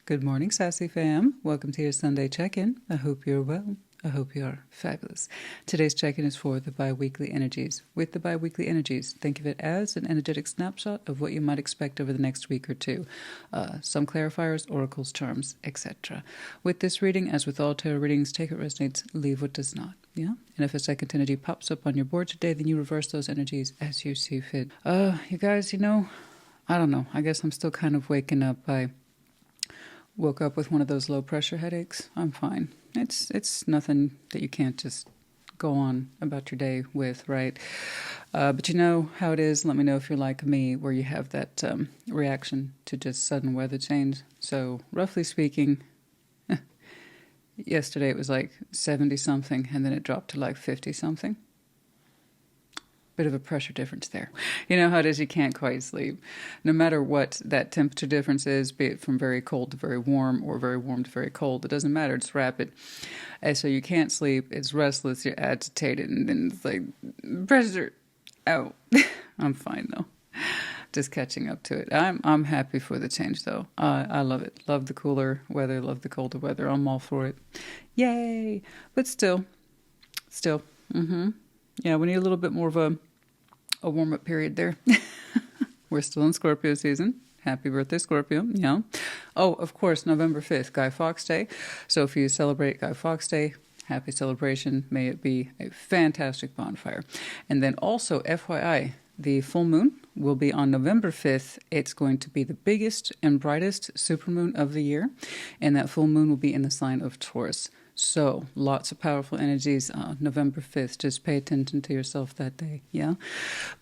Good morning, Sassy fam. Welcome to your Sunday check-in. I hope you're well. I hope you're fabulous. Today's check-in is for the bi-weekly energies. With the bi-weekly energies, think of it as an energetic snapshot of what you might expect over the next week or two. Some clarifiers, oracles, charms, etc. With this reading, as with all tarot readings, take what resonates, leave what does not. Yeah? And if a second energy pops up on your board today, then you reverse those energies as you see fit. You guys, I don't know. I guess I'm still kind of waking up. I woke up with one of those low pressure headaches. I'm fine. It's nothing that you can't just go on about your day with, right? But you know how it is. Let me know if you're like me, where you have that reaction to just sudden weather change. So roughly speaking, yesterday it was like 70 something and then it dropped to like 50 something. Bit of a pressure difference there. You know how it is, you can't quite sleep. No matter what that temperature difference is, be it from very cold to very warm or very warm to very cold, it doesn't matter, it's rapid. And so you can't sleep, it's restless, you're agitated, and then it's like, pressure, out. I'm fine though. Just catching up to it. I'm happy for the change though. I love it. Love the cooler weather, love the colder weather. I'm all for it. Yay! But still. Yeah, we need a little bit more of a warm-up period there. We're still in Scorpio season. Happy birthday, Scorpio. Yeah. Oh, of course, November 5th, Guy Fawkes Day. So if you celebrate Guy Fawkes Day, happy celebration. May it be a fantastic bonfire. And then also, FYI, the full moon will be on November 5th. It's going to be the biggest and brightest supermoon of the year. And that full moon will be in the sign of Taurus. So, lots of powerful energies. November 5th, just pay attention to yourself that day, yeah?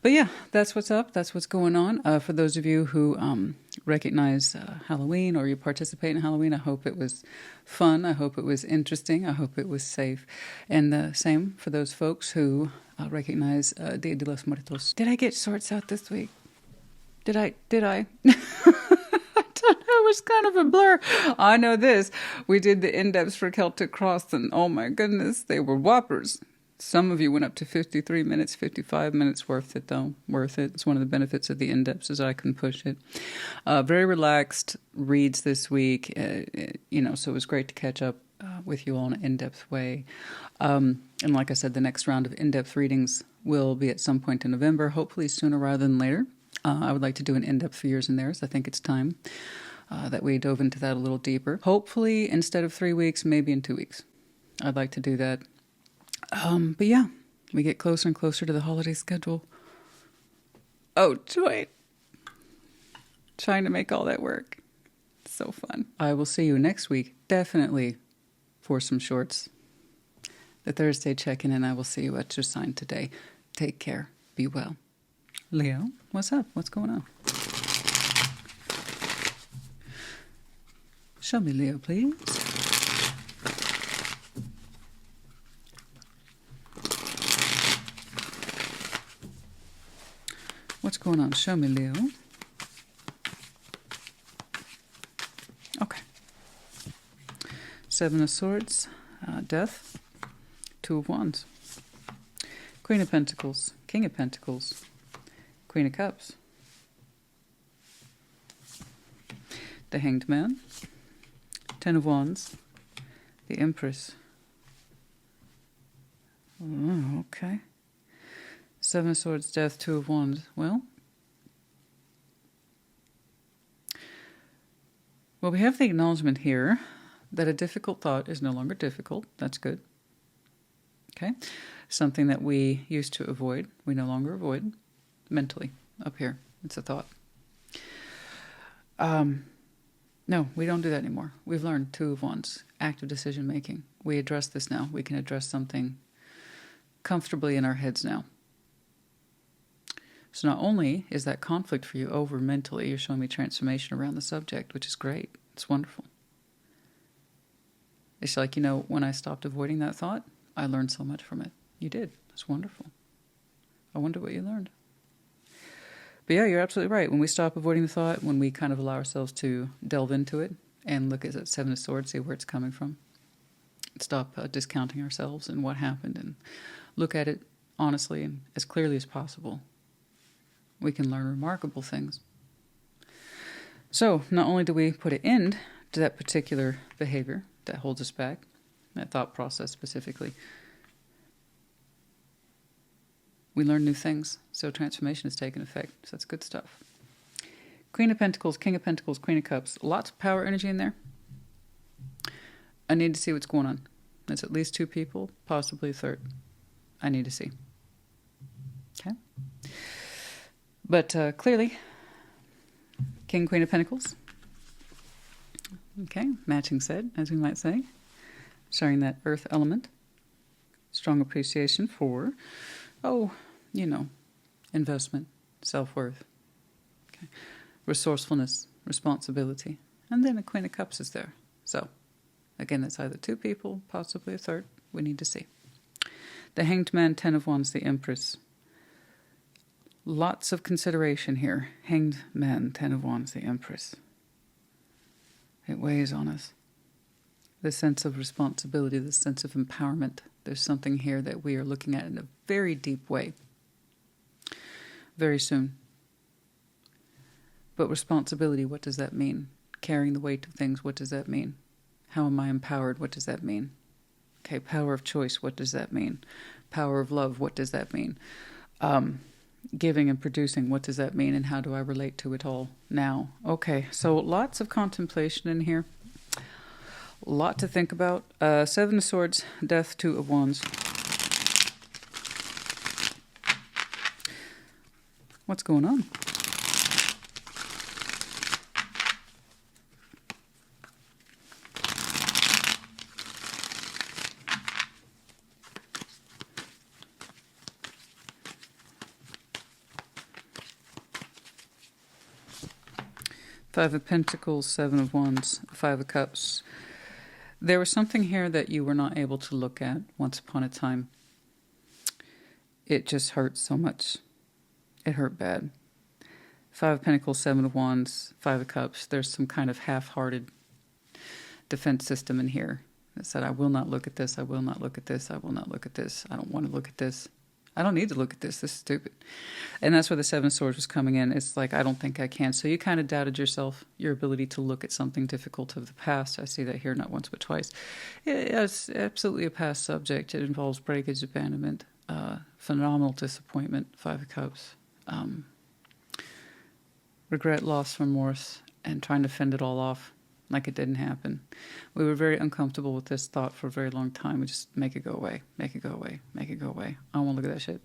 But yeah, that's what's up. That's what's going on. For those of you who recognize Halloween or you participate in Halloween, I hope it was fun. I hope it was interesting. I hope it was safe. And the same for those folks who recognize Dia de los Muertos. Did I get shorts out this week? Did I? It was kind of a blur. I know this. We did the in-depths for Celtic Cross, and oh my goodness, they were whoppers. Some of you went up to 53 minutes, 55 minutes. Worth it, though. Worth it. It's one of the benefits of the in-depths is I can push it. Very relaxed reads this week, so it was great to catch up with you all in an in-depth way. And like I said, the next round of in-depth readings will be at some point in November, hopefully sooner rather than later. I would like to do an in-depth for yours and theirs. I think it's time that we dove into that a little deeper. Hopefully, instead of 3 weeks, maybe in 2 weeks. I'd like to do that. But yeah, we get closer and closer to the holiday schedule. Oh, joy. Trying to make all that work. So fun. I will see you next week, definitely, for some shorts. The Thursday check-in, and I will see you at your sign today. Take care. Be well. Leo, what's up? What's going on? Show me Leo, please. What's going on? Show me Leo. Okay. Seven of Swords, Death, Two of Wands, Queen of Pentacles, King of Pentacles, Queen of Cups, the Hanged Man, Ten of Wands, the Empress. Oh, okay. Seven of Swords, Death, Two of Wands. Well, we have the acknowledgement here that a difficult thought is no longer difficult. That's good. Okay. Something that we used to avoid, we no longer avoid mentally up here. It's a thought. No, we don't do that anymore. We've learned Two of Wands, active decision making. We address this now. We can address something comfortably in our heads now. So not only is that conflict for you over mentally, you're showing me transformation around the subject, which is great. It's wonderful. It's like, when I stopped avoiding that thought, I learned so much from it. You did. It's wonderful. I wonder what you learned. But yeah, you're absolutely right. When we stop avoiding the thought, when we kind of allow ourselves to delve into it and look at that Seven of Swords, see where it's coming from, stop discounting ourselves and what happened and look at it honestly and as clearly as possible, we can learn remarkable things. So not only do we put an end to that particular behavior that holds us back, that thought process specifically. We learn new things, so transformation has taken effect. So that's good stuff. Queen of Pentacles, King of Pentacles, Queen of Cups. Lots of power energy in there. I need to see what's going on. That's at least 2 people, possibly a third. I need to see. Okay? But clearly, King, Queen of Pentacles. Okay, matching set, as we might say. Showing that earth element. Strong appreciation for, investment, self-worth. Okay. Resourcefulness, responsibility. And then a Queen of Cups is there. So, again, that's either 2 people, possibly a third. We need to see. The Hanged Man, 10 of Wands, the Empress. Lots of consideration here. Hanged Man, 10 of Wands, the Empress. It weighs on us. The sense of responsibility, the sense of empowerment. There's something here that we are looking at in a very deep way. Very soon. But responsibility, what does that mean? Carrying the weight of things, what does that mean? How am I empowered? What does that mean? Okay, power of choice, what does that mean? Power of love, what does that mean? Giving and producing, what does that mean? And how do I relate to it all now? Okay, so lots of contemplation in here. A lot to think about. 7 of Swords, Death, 2 of Wands. What's going on? Five of Pentacles, 7 of Wands, 5 of Cups. There was something here that you were not able to look at once upon a time. It just hurt so much. It hurt bad. 5 of Pentacles, 7 of Wands, 5 of Cups. There's some kind of half-hearted defense system in here that said, I will not look at this, I will not look at this, I will not look at this, I don't want to look at this. I don't need to look at this. This is stupid. And that's where the 7 of Swords was coming in. It's like, I don't think I can. So you kind of doubted yourself, your ability to look at something difficult of the past. I see that here not once but twice. It's absolutely a past subject. It involves breakage, abandonment, phenomenal disappointment, 5 of Cups, regret, loss, remorse, and trying to fend it all off like it didn't happen. We were very uncomfortable with this thought for a very long time. We just make it go away, make it go away, make it go away. I don't want to look at that shit.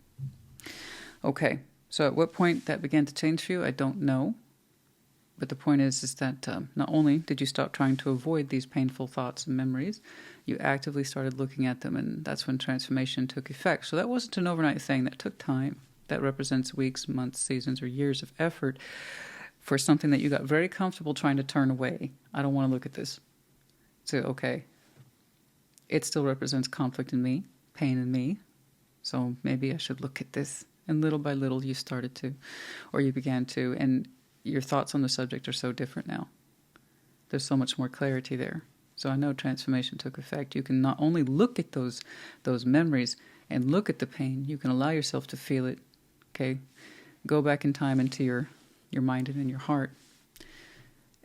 Okay, so at what point that began to change for you, I don't know. But the point is that not only did you stop trying to avoid these painful thoughts and memories, you actively started looking at them, and that's when transformation took effect. So that wasn't an overnight thing. That took time. That represents weeks, months, seasons, or years of effort for something that you got very comfortable trying to turn away. I don't want to look at this. So, okay, it still represents conflict in me, pain in me, so maybe I should look at this. And little by little you started to, or you began to, and your thoughts on the subject are so different now. There's so much more clarity there. So I know transformation took effect. You can not only look at those memories and look at the pain, you can allow yourself to feel it, okay? Go back in time into your mind and in your heart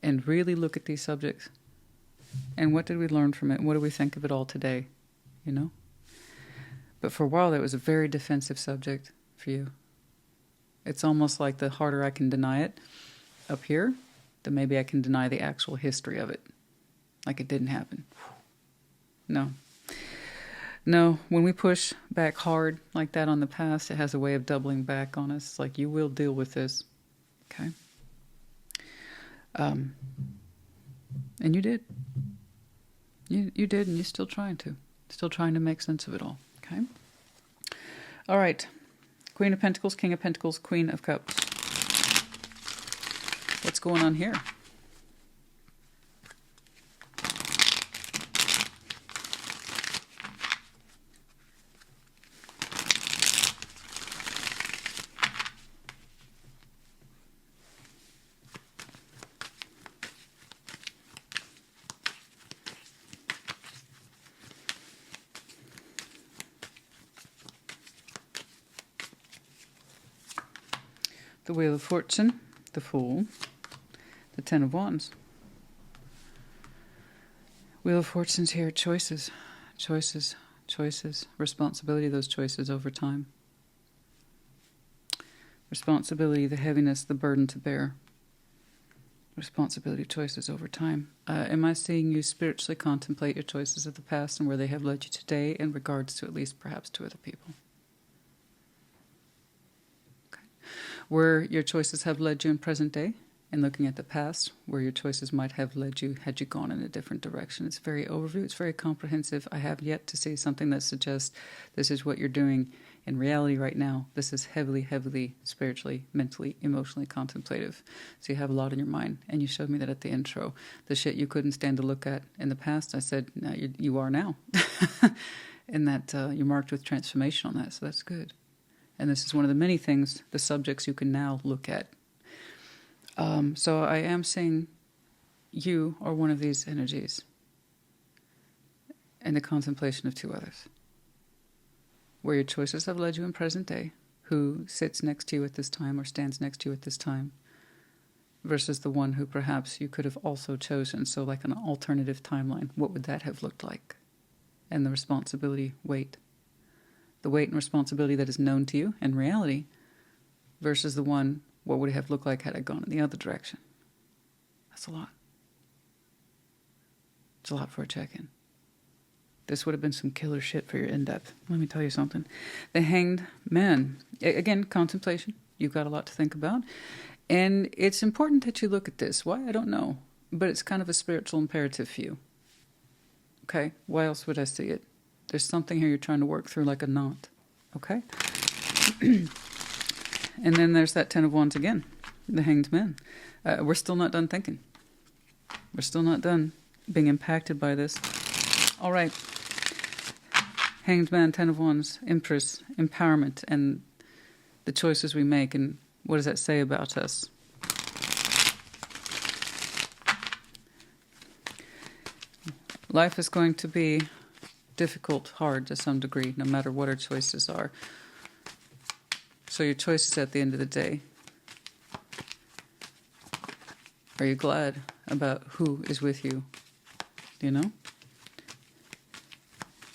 and really look at these subjects. And what did we learn from it? What do we think of it all today? You know? But for a while, that was a very defensive subject for you. It's almost like the harder I can deny it up here, the maybe I can deny the actual history of it. Like it didn't happen. No. No, when we push back hard like that on the past, it has a way of doubling back on us. It's like, you will deal with this. Okay? And you did. You did, and you're still trying to. Still trying to make sense of it all. Okay? All right. Queen of Pentacles, King of Pentacles, Queen of Cups. What's going on here? The Wheel of Fortune, the Fool, the Ten of Wands. Wheel of Fortune's here. Choices, choices, choices. Responsibility of those choices over time. Responsibility, the heaviness, the burden to bear. Responsibility, choices over time. Am I seeing you spiritually contemplate your choices of the past and where they have led you today in regards to at least perhaps to other people? Okay. Where your choices have led you in present day and looking at the past, where your choices might have led you had you gone in a different direction. It's very overview. It's very comprehensive. I have yet to see something that suggests this is what you're doing in reality right now. This is heavily, heavily spiritually, mentally, emotionally contemplative. So you have a lot in your mind. And you showed me that at the intro. The shit you couldn't stand to look at in the past, I said, no, you are now. And that you're marked with transformation on that. So that's good. And this is one of the many things, the subjects you can now look at. So I am saying you are one of these energies. And the contemplation of two others. Where your choices have led you in present day, who sits next to you at this time or stands next to you at this time, versus the one who perhaps you could have also chosen. So like an alternative timeline, what would that have looked like? And the responsibility, weight. The weight and responsibility that is known to you in reality, versus the one, what would it have looked like had I gone in the other direction? That's a lot. It's a lot for a check-in. This would have been some killer shit for your in-depth. Let me tell you something. The Hanged Man. Again, contemplation. You've got a lot to think about. And it's important that you look at this. Why? I don't know. But it's kind of a spiritual imperative for you. Okay? Why else would I see it? There's something here you're trying to work through like a knot. Okay? And then there's that Ten of Wands again. The Hanged Man. We're still not done thinking. We're still not done being impacted by this. All right. Hanged Man, Ten of Wands, Empress, empowerment, and the choices we make, and what does that say about us? Life is going to be difficult, hard to some degree, no matter what our choices are. So your choices at the end of the day. Are you glad about who is with you? Do you know?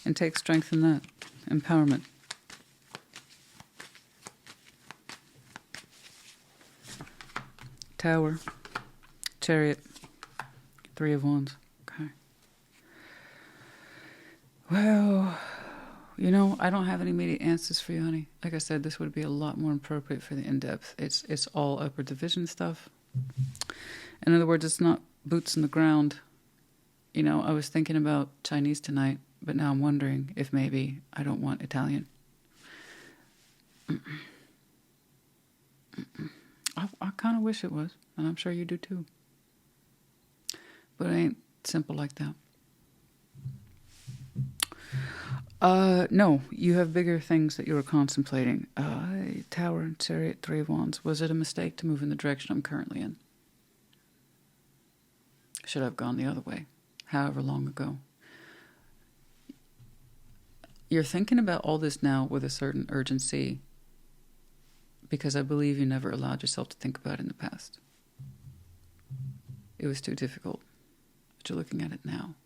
And take strength in that. Empowerment. Tower. Chariot. Three of Wands. Okay. Well, you know, I don't have any immediate answers for you, honey. Like I said, this would be a lot more appropriate for the in-depth. It's all upper division stuff. In other words, it's not boots in the ground. You know, I was thinking about Chinese tonight. But now I'm wondering if maybe I don't want Italian. I kind of wish it was, and I'm sure you do too. But it ain't simple like that. No, you have bigger things that you were contemplating. Tower, Chariot, Three of Wands. Was it a mistake to move in the direction I'm currently in? Should I have gone the other way, however long ago? You're thinking about all this now with a certain urgency because I believe you never allowed yourself to think about it in the past. It was too difficult, but you're looking at it now.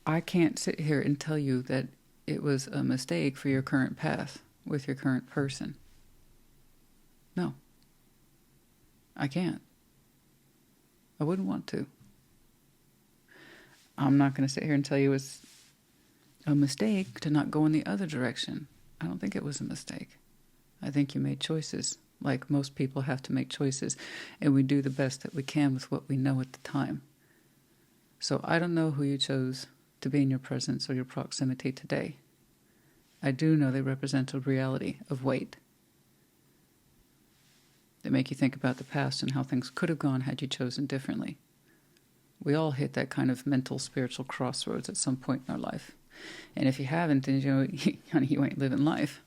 I can't sit here and tell you that it was a mistake for your current path with your current person. No. I can't. I wouldn't want to. I'm not going to sit here and tell you it's a mistake to not go in the other direction. I don't think it was a mistake. I think you made choices, like most people have to make choices, and we do the best that we can with what we know at the time. So I don't know who you chose to be in your presence or your proximity today. I do know they represent a reality of weight. They make you think about the past and how things could have gone had you chosen differently. We all hit that kind of mental, spiritual crossroads at some point in our life. And if you haven't, then you know, honey, you ain't living life.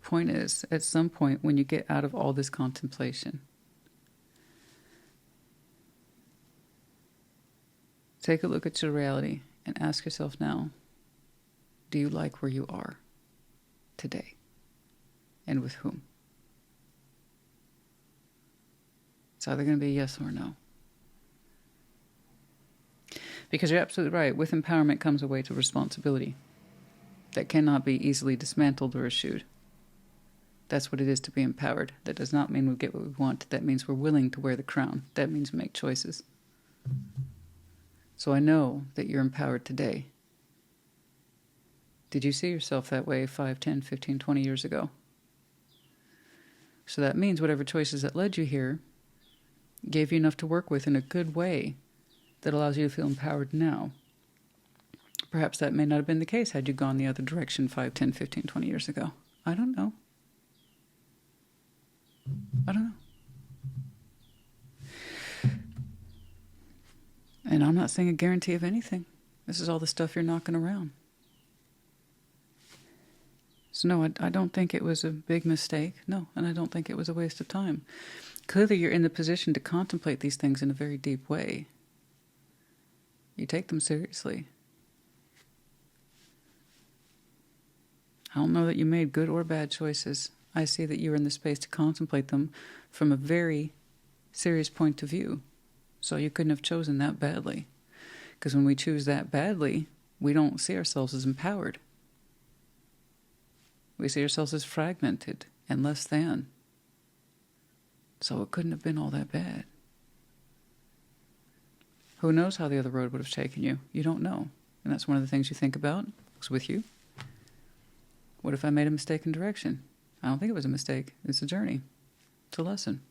Point is, at some point when you get out of all this contemplation, take a look at your reality and ask yourself now, do you like where you are today? And with whom? It's either going to be yes or no. Because you're absolutely right. With empowerment comes a weight of responsibility that cannot be easily dismantled or eschewed. That's what it is to be empowered. That does not mean we get what we want. That means we're willing to wear the crown. That means make choices. So I know that you're empowered today. Did you see yourself that way 5, 10, 15, 20 years ago? So that means whatever choices that led you here gave you enough to work with in a good way that allows you to feel empowered now. Perhaps that may not have been the case had you gone the other direction 5, 10, 15, 20 years ago. I don't know. I don't know. And I'm not saying a guarantee of anything. This is all the stuff you're knocking around. So no, I don't think it was a big mistake. No, and I don't think it was a waste of time. Clearly you're in the position to contemplate these things in a very deep way. You take them seriously. I don't know that you made good or bad choices. I see that you're in the space to contemplate them from a very serious point of view. So you couldn't have chosen that badly. Because when we choose that badly, we don't see ourselves as empowered. We see ourselves as fragmented and less than. So it couldn't have been all that bad. Who knows how the other road would have taken you? You don't know. And that's one of the things you think about. It's with you. What if I made a mistake in direction? I don't think it was a mistake. It's a journey. It's a lesson.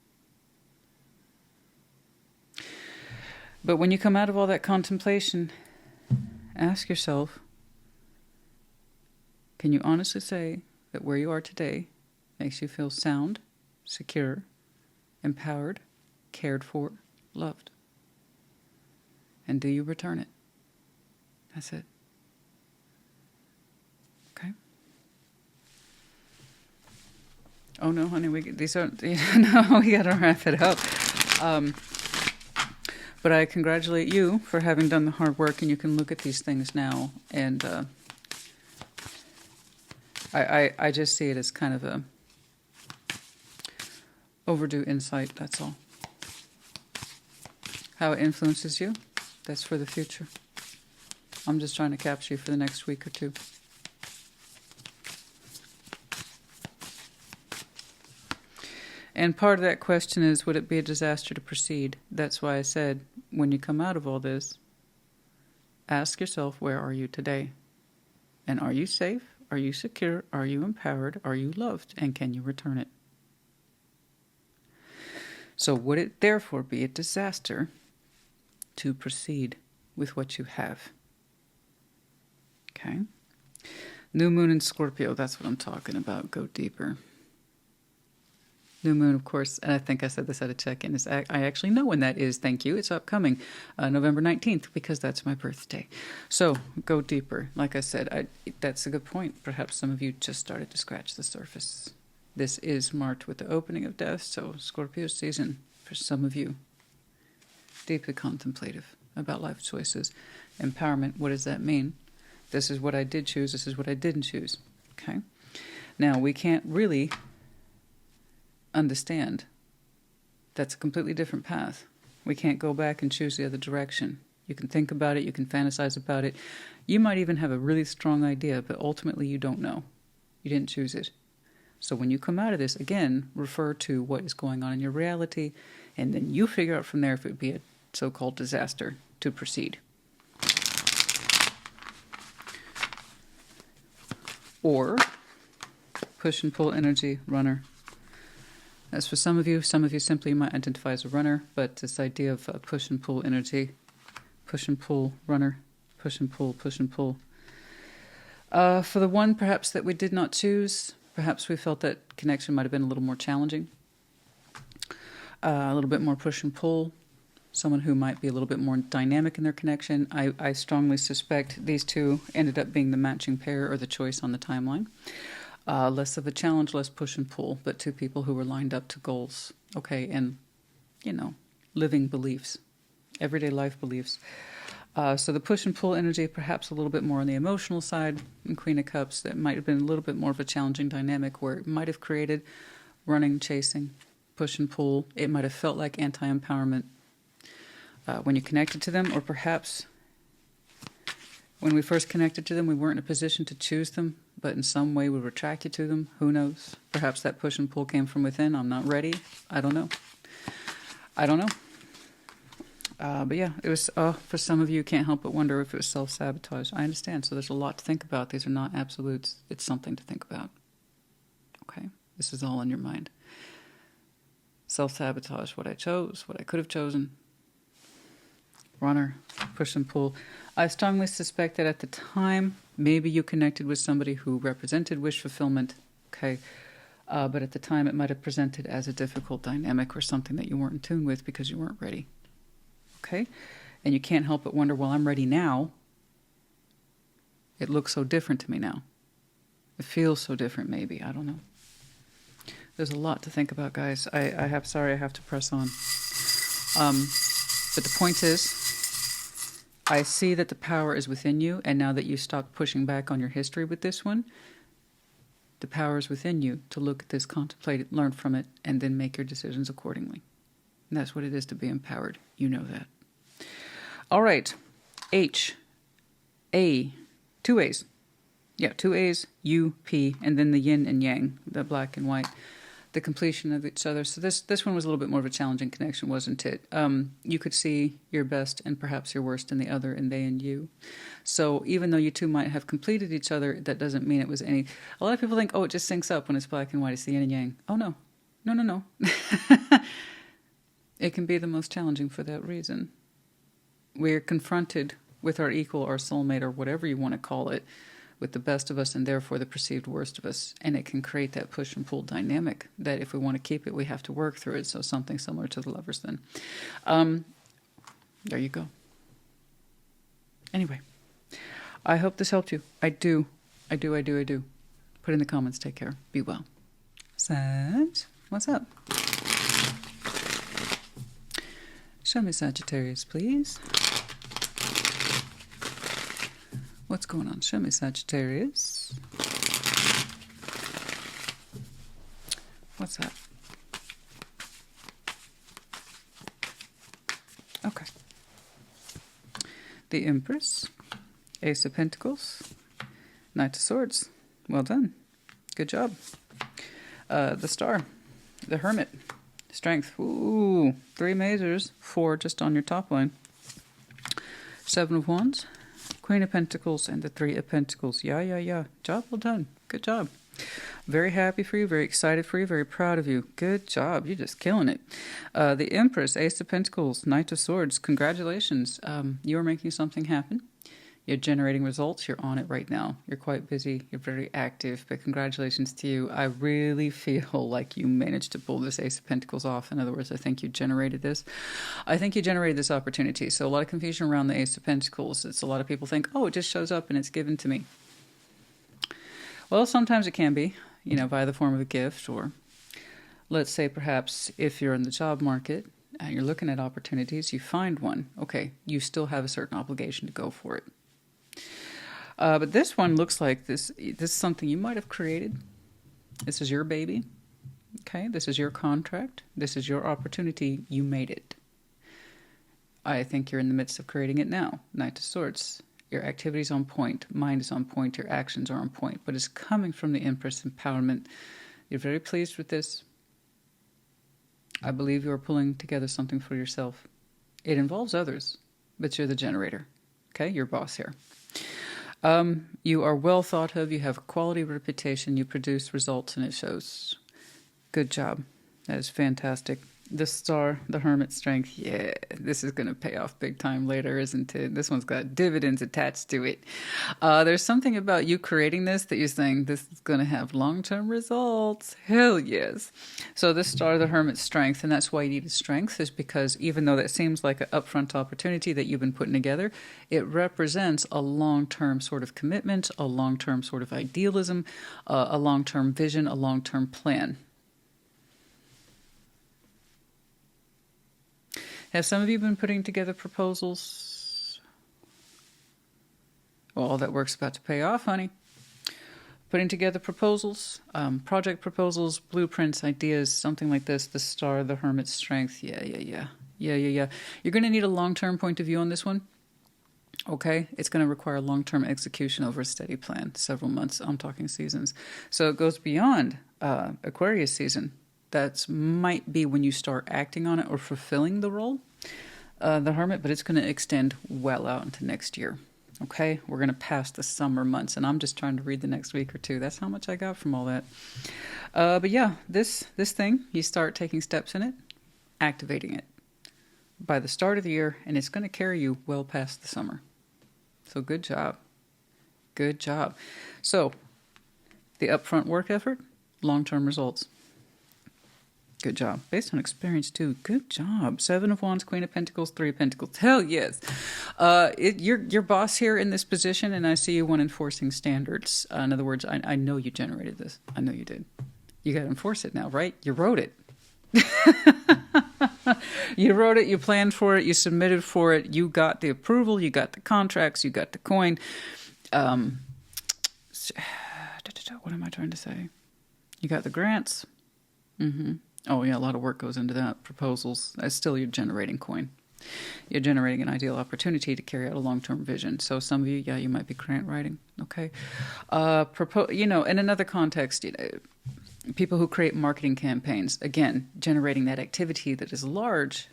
But when you come out of all that contemplation, ask yourself, can you honestly say that where you are today makes you feel sound, secure, empowered, cared for, loved? And do you return it? That's it. Okay? Oh no, honey, we gotta wrap it up. But I congratulate you for having done the hard work, and you can look at these things now, and I just see it as kind of a overdue insight, that's all. How it influences you, that's for the future. I'm just trying to capture you for the next week or two. And part of that question is, would it be a disaster to proceed? That's why I said, when you come out of all this, ask yourself, where are you today? And are you safe? Are you secure? Are you empowered? Are you loved? And can you return it? So would it therefore be a disaster to proceed with what you have? Okay. New moon in Scorpio, that's what I'm talking about. Go deeper. New moon, of course, and I think I said this at a check-in, is I actually know when that is, thank you. It's upcoming, November 19th, because that's my birthday. So, go deeper. Like I said, that's a good point. Perhaps some of you just started to scratch the surface. This is marked with the opening of death, so Scorpio season, for some of you, deeply contemplative about life choices. Empowerment, what does that mean? This is what I did choose, this is what I didn't choose. Okay? Now, we can't really understand that's a completely different path. We can't go back and choose the other direction. You can think about it, you can fantasize about it. You might even have a really strong idea, but ultimately you don't know. You didn't choose it. So when you come out of this, again, refer to what is going on in your reality, and then you figure out from there if it would be a so-called disaster to proceed. Or push and pull energy, runner. As for some of you simply might identify as a runner, but this idea of push and pull energy, push and pull, runner, push and pull, push and pull. For the one perhaps that we did not choose, perhaps we felt that connection might have been a little more challenging, a little bit more push and pull, someone who might be a little bit more dynamic in their connection. I strongly suspect these two ended up being the matching pair or the choice on the timeline. Less of a challenge, less push and pull, but two people who were lined up to goals. Okay, and, living beliefs, everyday life beliefs. So the push and pull energy, perhaps a little bit more on the emotional side. In Queen of Cups, that might have been a little bit more of a challenging dynamic where it might have created running, chasing, push and pull. It might have felt like anti-empowerment when you connected to them, or perhaps When we first connected to them, we weren't in a position to choose them, but in some way we were attracted to them. Who knows? Perhaps that push and pull came from within. I'm not ready. I don't know. I don't know. But yeah, it was, for some of you, can't help but wonder if it was self-sabotage. I understand. So there's a lot to think about. These are not absolutes. It's something to think about. Okay? This is all in your mind. Self-sabotage, what I chose, what I could have chosen. Runner, push and pull. I strongly suspect that at the time, maybe you connected with somebody who represented wish fulfillment. Okay? But at the time, it might have presented as a difficult dynamic or something that you weren't in tune with because you weren't ready. Okay? And you can't help but wonder, well, I'm ready now. It looks so different to me now. It feels so different, maybe. I don't know. There's a lot to think about, guys. I have to press on. But the point is, I see that the power is within you, and now that you stopped pushing back on your history with this one, the power is within you to look at this, contemplate it, learn from it, and then make your decisions accordingly. And that's what it is to be empowered. You know that. All right. H. A. 2 A's. Yeah, 2 A's, U, P, and then the yin and yang, the black and white, the completion of each other. So this one was a little bit more of a challenging connection, wasn't it? You could see your best and perhaps your worst in the other, and they and you. So even though you two might have completed each other, that doesn't mean it was any... A lot of people think, oh, it just syncs up when it's black and white. It's the yin and yang. Oh, no. No, no, no. It can be the most challenging for that reason. We're confronted with our equal, our soulmate, or whatever you want to call it, with the best of us and therefore the perceived worst of us. And it can create that push and pull dynamic that if we want to keep it, we have to work through it. So something similar to the Lovers then. There you go. Anyway, I hope this helped you. I do. Put in the comments. Take care. Be well. Sag, what's up? Show me Sagittarius, please. What's going on? Show me Sagittarius. What's that? Okay. The Empress, Ace of Pentacles, Knight of Swords. Well done. Good job. The Star, the Hermit, Strength. Ooh, 3 Mazers, 4 just on your top line. 7 of Wands, Queen of Pentacles, and the 3 of Pentacles. Yeah. Job well done. Good job. Very happy for you, very excited for you, very proud of you. Good job. You're just killing it. The Empress, Ace of Pentacles, Knight of Swords. Congratulations. You're making something happen. You're generating results. You're on it right now. You're quite busy. You're very active, but congratulations to you. I really feel like you managed to pull this Ace of Pentacles off. In other words, I think you generated this. I think you generated this opportunity. So a lot of confusion around the Ace of Pentacles. It's a lot of people think, oh, it just shows up and it's given to me. Well, sometimes it can be, via the form of a gift, or let's say perhaps if you're in the job market and you're looking at opportunities, you find one. Okay, you still have a certain obligation to go for it. But this one looks like this is something you might have created. This is your baby. Okay, this is your contract. This is your opportunity. You made it. I think you're in the midst of creating it now. Knight of Swords. Your activity's on point. Mind is on point. Your actions are on point. But it's coming from the Empress empowerment. You're very pleased with this. I believe you are pulling together something for yourself. It involves others, but you're the generator. Okay, you're boss here. You are well thought of. You have a quality reputation. You produce results, and it shows. Good job. That is fantastic. The Star, the Hermit, Strength. Yeah, this is going to pay off big time later, isn't it? This one's got dividends attached to it. There's something about you creating this that you're saying this is going to have long-term results. Hell yes. So the Star, the Hermit, Strength, and that's why you needed Strength, is because even though that seems like an upfront opportunity that you've been putting together, it represents a long-term sort of commitment, a long-term sort of idealism, a long-term vision, a long-term plan. Have some of you been putting together proposals? Well, all that work's about to pay off, honey. Putting together proposals, project proposals, blueprints, ideas, something like this. The Star, the Hermit, Strength. Yeah. You're going to need a long-term point of view on this one. Okay, it's going to require long-term execution over a steady plan, several months. I'm talking seasons. So it goes beyond Aquarius season. That might be when you start acting on it or fulfilling the role, the Hermit, but it's going to extend well out into next year. Okay, we're going to pass the summer months, and I'm just trying to read the next week or two. That's how much I got from all that. But yeah, this thing, you start taking steps in it, activating it by the start of the year, and it's going to carry you well past the summer. So good job. Good job. So the upfront work effort, long-term results. Good job. Based on experience, too. Good job. 7 of Wands, Queen of Pentacles, 3 of Pentacles. Hell yes. You're boss here in this position, and I see you want enforcing standards. In other words, I know you generated this. I know you did. You got to enforce it now, right? You wrote it. You wrote it, you planned for it, you submitted for it, you got the approval, you got the contracts, you got the coin. What am I trying to say? You got the grants. Oh yeah, a lot of work goes into that. Proposals. Still, you're generating coin. You're generating an ideal opportunity to carry out a long-term vision. So some of you, yeah, you might be grant writing. Okay. In another context, people who create marketing campaigns, again, generating that activity that is large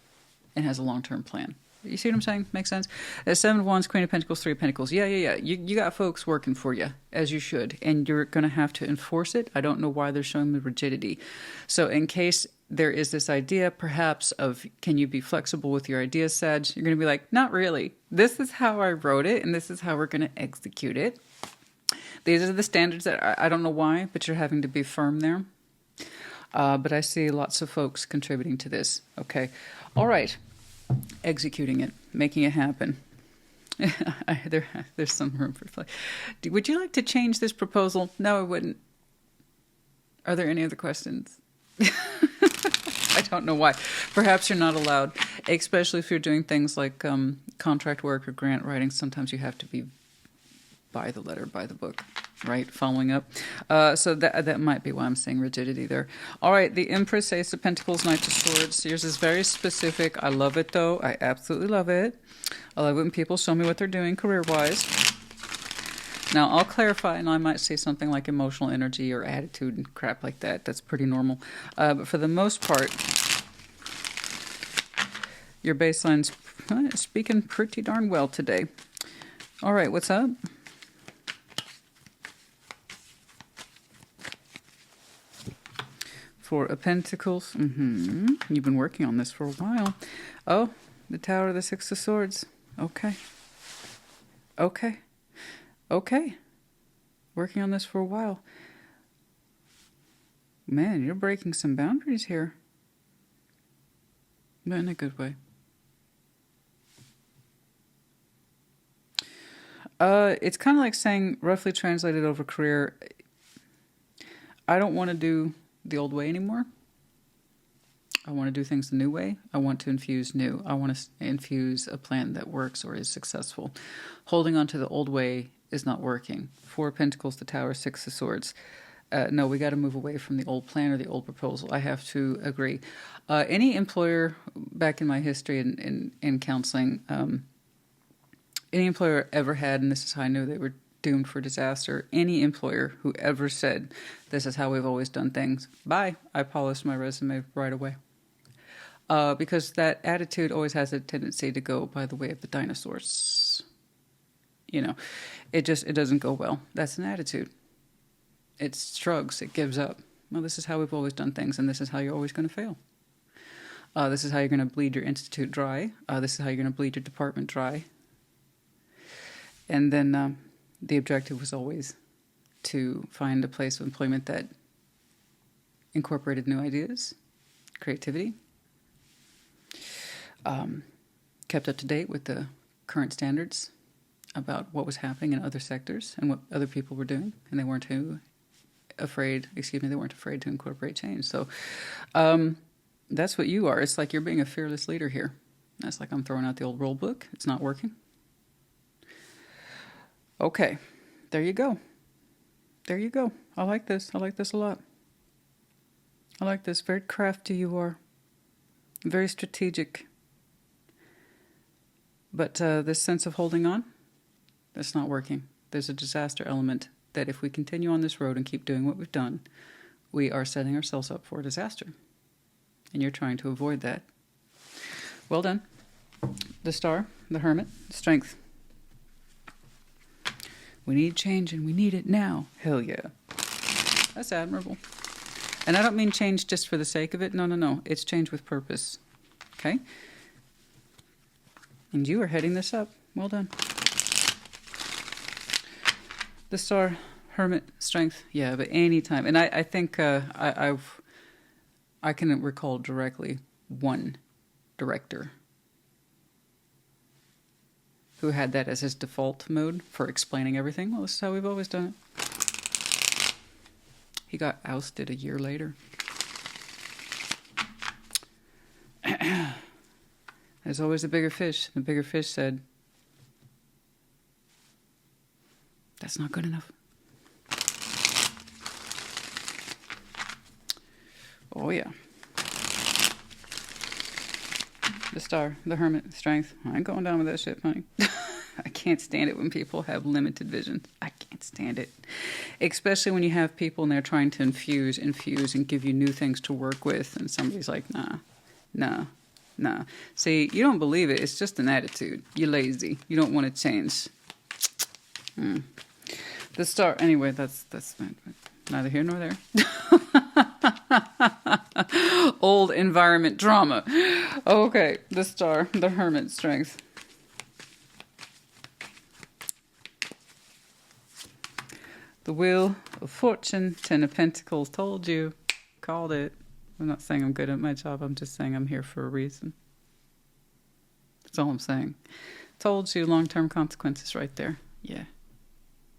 and has a long-term plan. You see what I'm saying? Makes sense? 7 of Wands, Queen of Pentacles, 3 of Pentacles. Yeah. You got folks working for you, as you should, and you're going to have to enforce it. I don't know why they're showing the rigidity. So in case there is this idea, perhaps, of can you be flexible with your idea, Sag? You're going to be like, not really. This is how I wrote it, and this is how we're going to execute it. These are the standards that I don't know why, but you're having to be firm there. But I see lots of folks contributing to this. Okay. All right. Executing it, making it happen. There's some room for play. Would you like to change this proposal? No, I wouldn't. Are there any other questions? I don't know why. Perhaps you're not allowed, especially if you're doing things like contract work or grant writing. Sometimes you have to be by the letter, by the book, right? Following up. So that might be why I'm saying rigidity there. All right, the Empress, Ace of Pentacles, Knight of Swords. Yours is very specific. I love it, though. I absolutely love it. I love it when people show me what they're doing career-wise. Now, I'll clarify, and I might say something like emotional energy or attitude and crap like that. That's pretty normal. But for the most part, your baseline's speaking pretty darn well today. All right, what's up? Four of Pentacles. You've been working on this for a while. Oh, the Tower, the Six of Swords. Okay. Working on this for a while. Man, you're breaking some boundaries here. But in a good way. It's kind of like saying, roughly translated over career, I don't want to do the old way anymore. I want to do things the new way. I want to infuse new. I want to infuse a plan that works or is successful. Holding on to the old way is not working. 4 of Pentacles, the Tower, 6 of Swords. No, we got to move away from the old plan or the old proposal. I have to agree. Any employer, back in my history in counseling, any employer ever had, and this is how I knew they were doomed for disaster, any employer who ever said, this is how we've always done things, bye, I polished my resume right away. Because that attitude always has a tendency to go by the way of the dinosaurs. It doesn't go well. That's an attitude. It shrugs, it gives up. Well, this is how we've always done things, and this is how you're always going to fail. This is how you're going to bleed your institute dry. This is how you're going to bleed your department dry. And then the objective was always to find a place of employment that incorporated new ideas, creativity, kept up to date with the current standards about what was happening in other sectors and what other people were doing, and they weren't afraid to incorporate change. So that's what you are. It's like you're being a fearless leader here. That's like I'm throwing out the old rule book. It's not working. Okay, there you go. I like this. I like this a lot. I like this. Very crafty you are. Very strategic. But this sense of holding on, That's not working. There's a disaster element that if we continue on this road and keep doing what we've done, we are setting ourselves up for a disaster. And you're trying to avoid that. Well done. The Star, the Hermit, Strength. We need change and we need it now. Hell yeah. That's admirable. And I don't mean change just for the sake of it. No, no, no. It's change with purpose. Okay? And you are heading this up. Well done. The Star, Hermit, Strength. Yeah, but anytime. And I think I can recall directly one director who had that as his default mode for explaining everything. Well, this is how we've always done it. He got ousted a year later. There's always a bigger fish. The bigger fish said, that's not good enough. Oh, yeah. The Star, the Hermit, Strength. I ain't going down with that shit, honey. I can't stand it when people have limited vision. I can't stand it. Especially when you have people and they're trying to infuse and give you new things to work with. And somebody's like, nah. See, you don't believe it. It's just an attitude. You're lazy. You don't want to change. The Star, anyway, that's neither here nor there. Old environment drama. Okay, the Star, the Hermit, Strength. The Wheel of Fortune, 10 of Pentacles. Told you. Called it. I'm not saying I'm good at my job. I'm just saying I'm here for a reason. That's all I'm saying. Told you, long-term consequences right there. Yeah.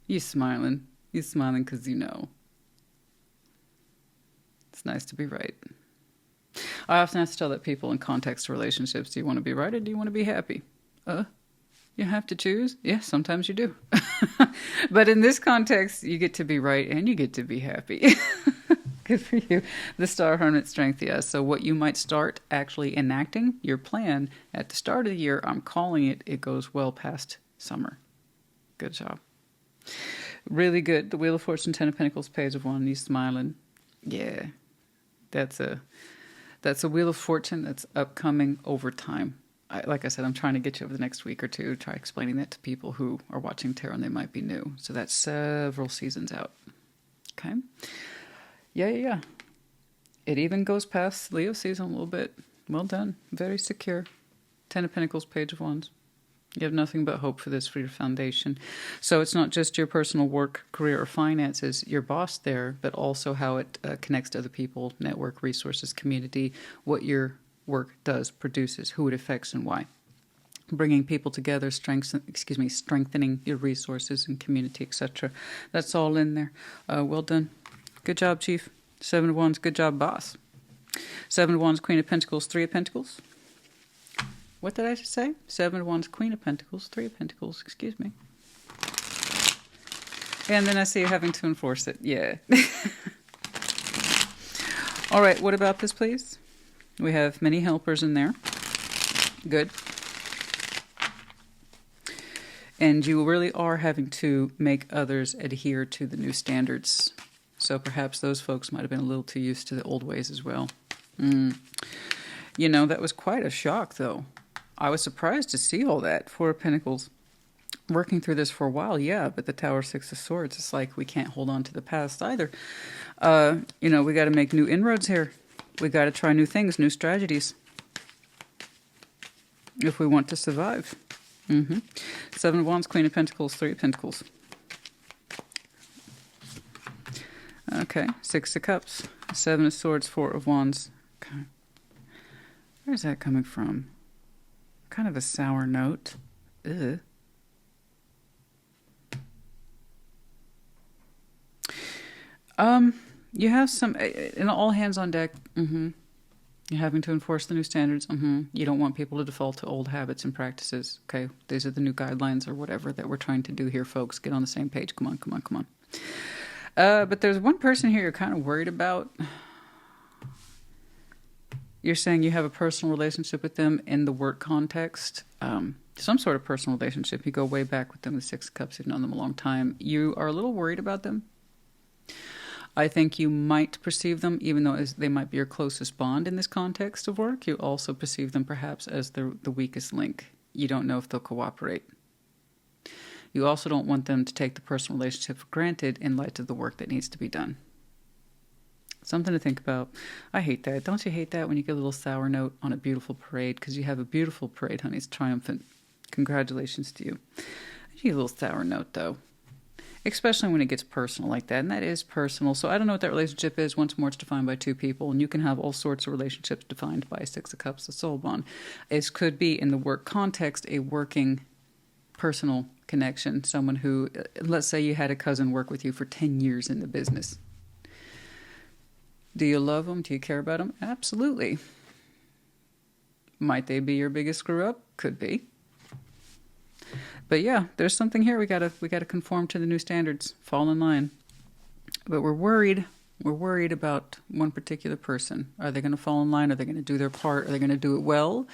You smiling. You smiling because you know. It's nice to be right. I often have to tell that people in context relationships, do you want to be right or do you want to be happy? You have to choose? Yeah, sometimes you do. But in this context, you get to be right and you get to be happy. Good for you. The Star, Hermit, Strength, yes. So what you might start actually enacting, your plan, at the start of the year, I'm calling it, it goes well past summer. Good job. Really good. The Wheel of Fortune, 10 of Pentacles, Page of Wands, you smiling. Yeah. That's a Wheel of Fortune that's upcoming over time. Like I said, I'm trying to get you over the next week or two, try explaining that to people who are watching tarot and they might be new. So that's several seasons out. Okay? Yeah. It even goes past Leo season a little bit. Well done. Very secure. 10 of Pentacles, Page of Wands. You have nothing but hope for this, for your foundation. So it's not just your personal work, career, or finances, your boss there, but also how it connects to other people, network, resources, community, what your work does, produces, who it affects, and why. Bringing people together, strengthening your resources and community, etc. That's all in there. Well done. Good job, Chief. 7 of Wands. Good job, boss. 7 of Wands, Queen of Pentacles, 3 of Pentacles. What did I just say? 7 of Wands, Queen of Pentacles, 3 of Pentacles, excuse me. And then I see you having to enforce it. Yeah. All right, what about this, please? We have many helpers in there. Good. And you really are having to make others adhere to the new standards. So perhaps those folks might have been a little too used to the old ways as well. You know, that was quite a shock, though. I was surprised to see all that. 4 of Pentacles. Working through this for a while, yeah, but the Tower, 6 of Swords, it's like we can't hold on to the past either. You know, we got to make new inroads here. We got to try new things, new strategies, if we want to survive. 7 of Wands, Queen of Pentacles, 3 of Pentacles. Okay, 6 of Cups, 7 of Swords, 4 of Wands. Okay. Where's that coming from? Kind of a sour note. Ugh. You have some, in all hands on deck. You're having to enforce the new standards. You don't want people to default to old habits and practices. Okay, these are the new guidelines or whatever that we're trying to do here, folks. Get on the same page. Come on. But there's one person here you're kind of worried about. You're saying you have a personal relationship with them in the work context. some sort of personal relationship. You go way back with them, the Six of Cups. You've known them a long time. You are a little worried about them. I think you might perceive them, even though they might be your closest bond in this context of work, you also perceive them perhaps as the weakest link. You don't know if they'll cooperate. You also don't want them to take the personal relationship for granted in light of the work that needs to be done. Something to think about. I hate that. Don't you hate that when you get a little sour note on a beautiful parade? Because you have a beautiful parade, honey. It's triumphant. Congratulations to you. You get a little sour note, though. Especially when it gets personal like that. And that is personal. So I don't know what that relationship is. Once more, it's defined by two people. And you can have all sorts of relationships defined by Six of Cups, the soul bond. It could be, in the work context, a working personal connection. Someone who, let's say you had a cousin work with you for 10 years in the business. Do you love them? Do you care about them? Absolutely. Might they be your biggest screw up? Could be. But yeah, there's something here. We gotta conform to the new standards, fall in line. But we're worried. We're worried about one particular person. Are they going to fall in line? Are they going to do their part? Are they going to do it well?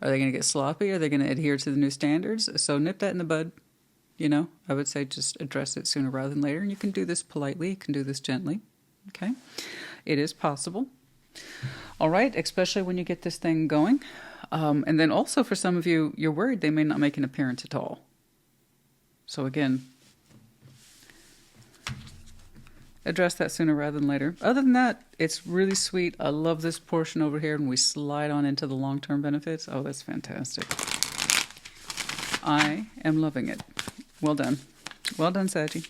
Are they going to get sloppy? Are they going to adhere to the new standards? So nip that in the bud. You know, I would say just address it sooner rather than later. And you can do this politely. You can do this gently. Okay, it is possible. All right, especially when you get this thing going. And then also for some of you, you're worried they may not make an appearance at all. So again, address that sooner rather than later. Other than that, it's really sweet. I love this portion over here when we slide on into the long-term benefits. Oh, that's fantastic. I am loving it. Well done. Well done, Saggy.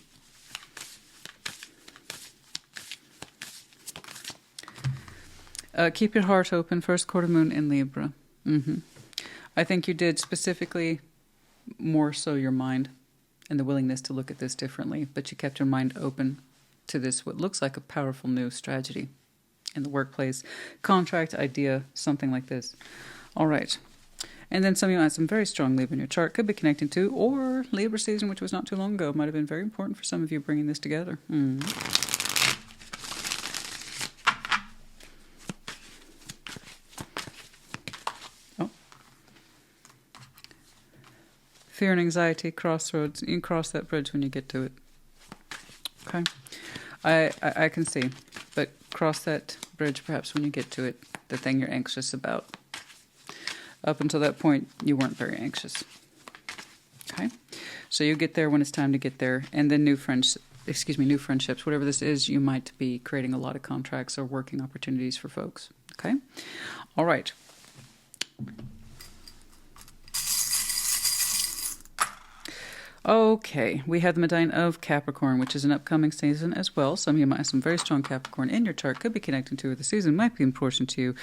Keep your heart open. First quarter moon in Libra. I think you did specifically more so your mind and the willingness to look at this differently, but you kept your mind open to this, what looks like a powerful new strategy in the workplace, contract, idea, something like this. All right. And then some of you had some very strong Libra in your chart, could be connecting to, or Libra season, which was not too long ago, might have been very important for some of you bringing this together. Fear and anxiety, crossroads. You can cross that bridge when you get to it. Okay? I can see. But cross that bridge perhaps when you get to it, the thing you're anxious about. Up until that point, you weren't very anxious. Okay? So you get there when it's time to get there. And then new friendships. Whatever this is, you might be creating a lot of contracts or working opportunities for folks. Okay? All right. Okay, we have the Medine of Capricorn, which is an upcoming season as well. Some of you might have some very strong Capricorn in your chart. Could be connecting to, or the season might be important to you.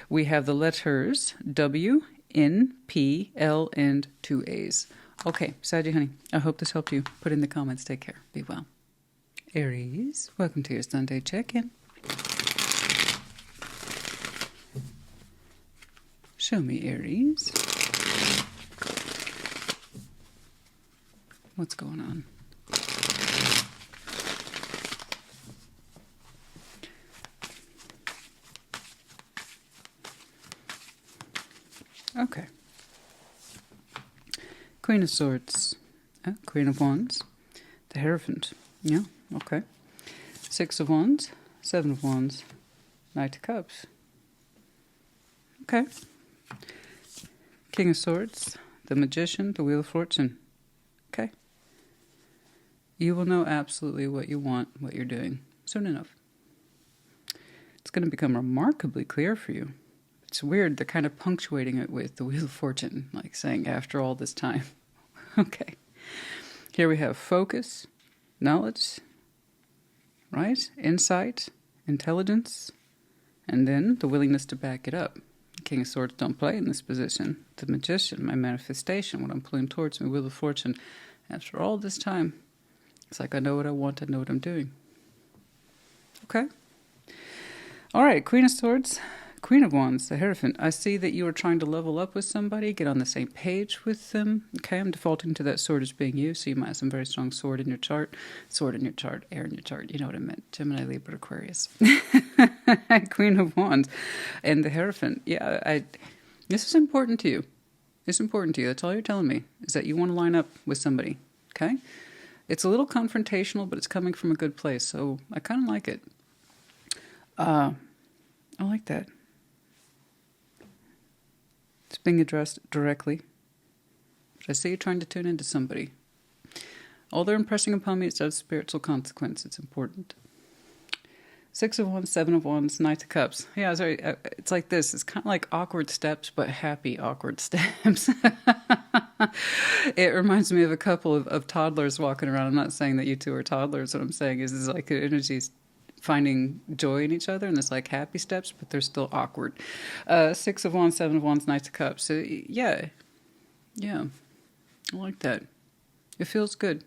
We have the letters W, N, P, L, and 2 A's. Okay, Saggy honey, I hope this helped you. Put in the comments. Take care. Be well. Aries, welcome to your Sunday check-in. Show me, Aries. What's going on? Okay. Queen of Swords. Queen of Wands. The Hierophant. Yeah, okay. 6 of Wands. 7 of Wands. Knight of Cups. Okay. King of Swords. The Magician. The Wheel of Fortune. Okay. You will know absolutely what you want, what you're doing, soon enough. It's going to become remarkably clear for you. It's weird, they're kind of punctuating it with the Wheel of Fortune, like saying, after all this time. Okay. Here we have focus, knowledge, right? Insight, intelligence, and then the willingness to back it up. King of Swords don't play in this position. The Magician, my manifestation, what I'm pulling towards me, Wheel of Fortune. After all this time, it's like I know what I want, I know what I'm doing. Okay. All right, Queen of Swords, Queen of Wands, the Hierophant. I see that you are trying to level up with somebody, get on the same page with them. Okay, I'm defaulting to that sword as being you, so you might have some very strong sword in your chart. Sword in your chart, air in your chart. You know what I meant. Gemini, Libra, Aquarius. Queen of Wands and the Hierophant. Yeah, this is important to you. It's important to you. That's all you're telling me, is that you want to line up with somebody. Okay? It's a little confrontational, but it's coming from a good place. So I kind of like it. I like that. It's being addressed directly. But I see you trying to tune into somebody. All they're impressing upon me is of spiritual consequence. It's important. 6 of Wands, 7 of Wands, Knight of Cups. Yeah, sorry. It's like this. It's kind of like awkward steps, but happy awkward steps. It reminds me of a couple of toddlers walking around. I'm not saying that you two are toddlers. What I'm saying is like the energies finding joy in each other, and it's like happy steps, but they're still awkward. 6 of Wands, 7 of Wands, Knight of Cups. So, yeah. I like that. It feels good.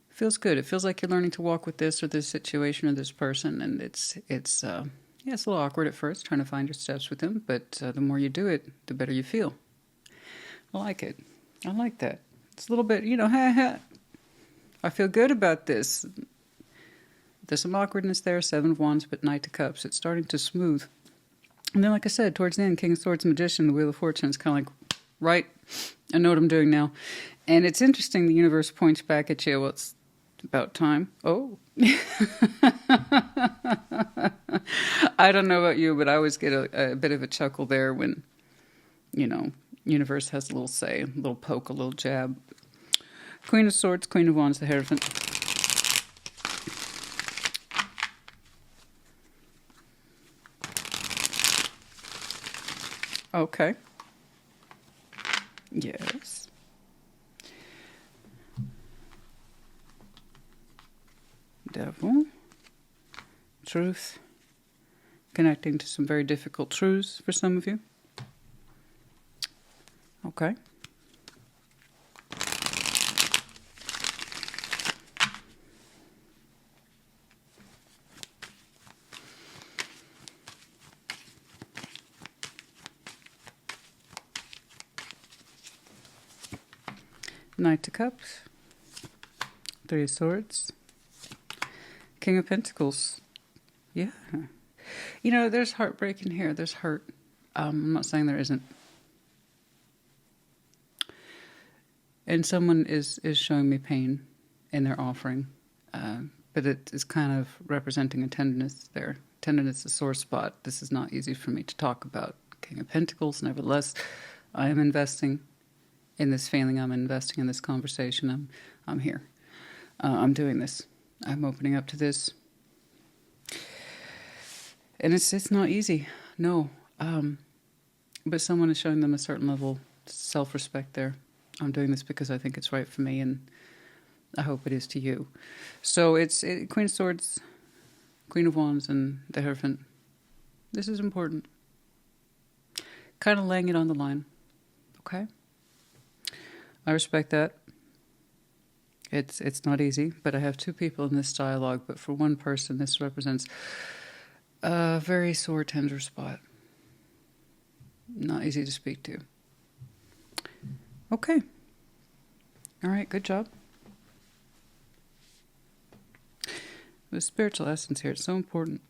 Feels good. It feels like you're learning to walk with this or this situation or this person, and it's a little awkward at first trying to find your steps with them, but the more you do it, the better you feel. I like it. I like that. It's a little bit, I feel good about this. There's some awkwardness there, 7 of Wands, but Knight of Cups. It's starting to smooth. And then, like I said, towards the end, King of Swords, Magician, the Wheel of Fortune is kind of like, right, I know what I'm doing now. And it's interesting, the universe points back at you. Well, it's about time. Oh. I don't know about you, but I always get a bit of a chuckle there when, universe has a little say, a little poke, a little jab. Queen of Swords, Queen of Wands, the Hierophant. Okay. Yes. Devil. Truth. Connecting to some very difficult truths for some of you. Okay. Knight of Cups. 3 of Swords. King of Pentacles. Yeah. There's heartbreak in here. There's hurt. I'm not saying there isn't. And someone is showing me pain in their offering. But it is kind of representing a tenderness there. Tenderness is a sore spot. This is not easy for me to talk about. King of Pentacles. Nevertheless, I am investing in this feeling. I'm investing in this conversation. I'm here. I'm doing this. I'm opening up to this. And it's not easy. No. But someone is showing them a certain level of self-respect there. I'm doing this because I think it's right for me, and I hope it is to you. So it's Queen of Swords, Queen of Wands, and the Hierophant. This is important. Kind of laying it on the line. Okay? I respect that. It's not easy, but I have 2 people in this dialogue, but for one person, this represents a very sore, tender spot. Not easy to speak to. Okay. All right, good job. The spiritual essence here, it's so important.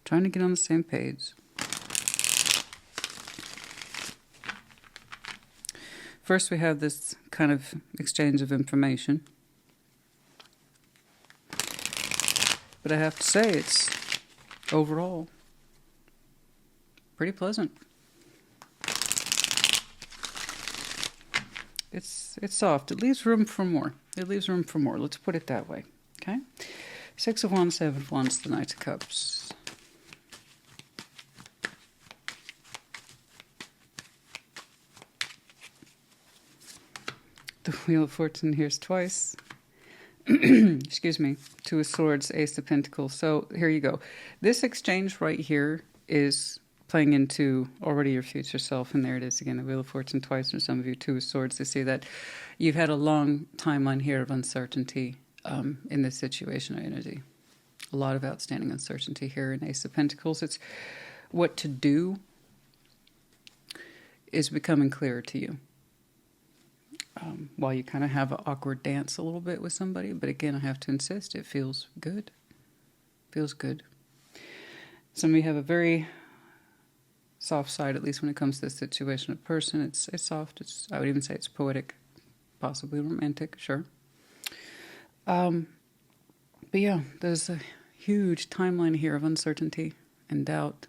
Trying to get on the same page. First, we have this kind of exchange of information. But I have to say, it's overall pretty pleasant. It's soft. It leaves room for more. Let's put it that way. Okay? 6 of Wands, 7 of Wands, the Knight of Cups. The Wheel of Fortune here's twice. Excuse me. 2 of Swords, Ace of Pentacles. So here you go. This exchange right here is playing into already your future self. And there it is again, the Wheel of Fortune twice for some of you. 2 of Swords. They see that you've had a long timeline here of uncertainty in this situation or energy. A lot of outstanding uncertainty here in Ace of Pentacles. It's what to do is becoming clearer to you. While you kind of have an awkward dance a little bit with somebody. But again, I have to insist, it feels good. Feels good. Some of you have a very soft side, at least when it comes to this situation or person. It's soft. I would even say it's poetic, possibly romantic, sure. But yeah, there's a huge timeline here of uncertainty and doubt,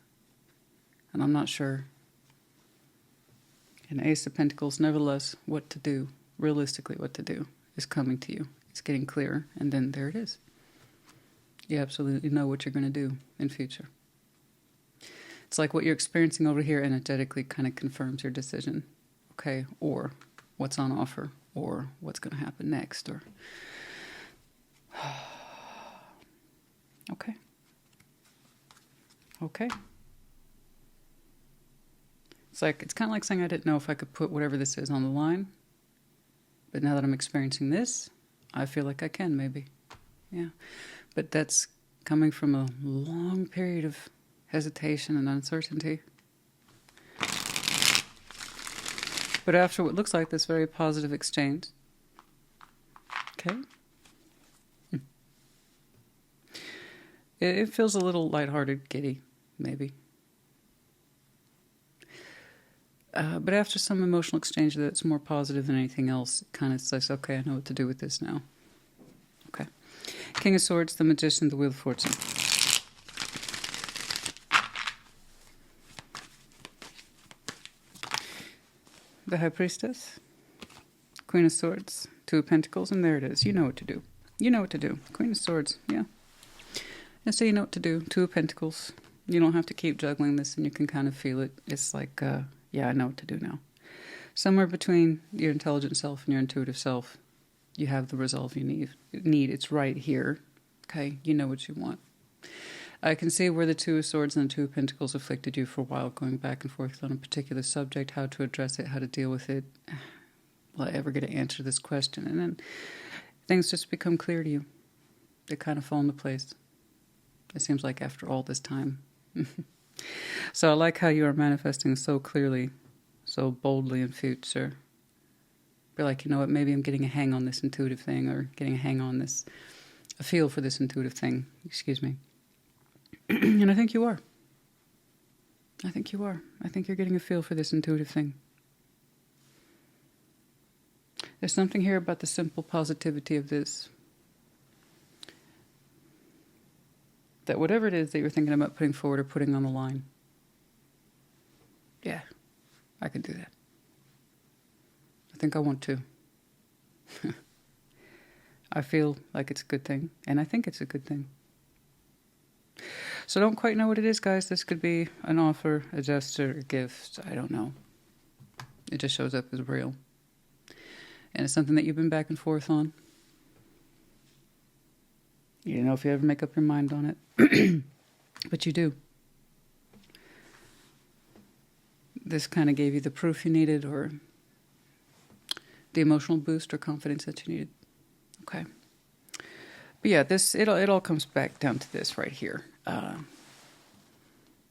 and I'm not sure. And Ace of Pentacles, nevertheless, what to do, realistically what to do, is coming to you. It's getting clearer, and then there it is. You absolutely know what you're going to do in future. It's like what you're experiencing over here energetically kind of confirms your decision, okay? Or what's on offer, or what's going to happen next, or... Okay. Okay. It's kind of like saying I didn't know if I could put whatever this is on the line. But now that I'm experiencing this, I feel like I can, maybe. Yeah. But that's coming from a long period of hesitation and uncertainty. But after what looks like this very positive exchange. Okay. It feels a little lighthearted, giddy, maybe. But after some emotional exchange that's more positive than anything else, it kind of says, okay, I know what to do with this now. Okay. King of Swords, the Magician, the Wheel of Fortune. The High Priestess. Queen of Swords, Two of Pentacles, and there it is. You know what to do. You know what to do. Queen of Swords, yeah. And so you know what to do. Two of Pentacles. You don't have to keep juggling this, and you can kind of feel it. It's like, yeah, I know what to do now. Somewhere between your intelligent self and your intuitive self, you have the resolve you need. It's right here. Okay, you know what you want. I can see where the Two of Swords and the Two of Pentacles afflicted you for a while, going back and forth on a particular subject, how to address it, how to deal with it. Will I ever get to answer this question? And then things just become clear to you. They kind of fall into place. It seems like after all this time. So I like how you are manifesting so clearly, so boldly in future. Be like, you know what, maybe I'm getting a hang on this intuitive thing, or getting a hang on this, a feel for this intuitive thing, excuse me. And I think you are. I think you are. I think you're getting a feel for this intuitive thing. There's something here about the simple positivity of this. That whatever it is that you're thinking about putting forward or putting on the line, yeah, I can do that. I think I want to. I feel like it's a good thing, and I think it's a good thing. So don't quite know what it is, guys. This could be an offer, a gesture, a gift. I don't know. It just shows up as real. And it's something that you've been back and forth on. You don't know if you ever make up your mind on it. But you do. This kind of gave you the proof you needed, or the emotional boost or confidence that you needed. Okay. But yeah, it all comes back down to this right here.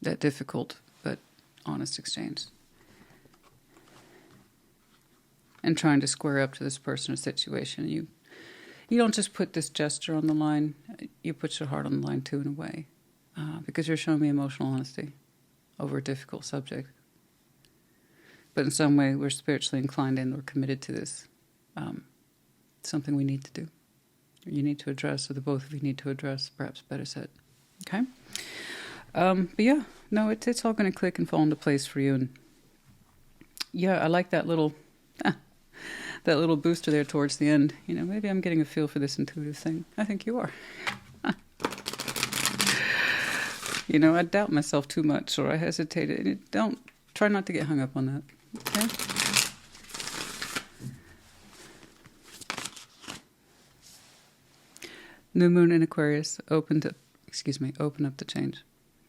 That difficult but honest exchange. And trying to square up to this person or situation. You don't just put this gesture on the line, you put your heart on the line too, in a way. Because you're showing me emotional honesty over a difficult subject. But in some way, we're spiritually inclined and we're committed to this. Something we need to do. You need to address, or the both of you need to address, perhaps better said. Okay? But yeah, no, it's all going to click and fall into place for you. And yeah, I like that little... that little booster there towards the end. You know, maybe I'm getting a feel for this intuitive thing. I think you are. You know, I doubt myself too much, or I hesitated. Try not to get hung up on that. Okay? New moon in Aquarius. Open up the change.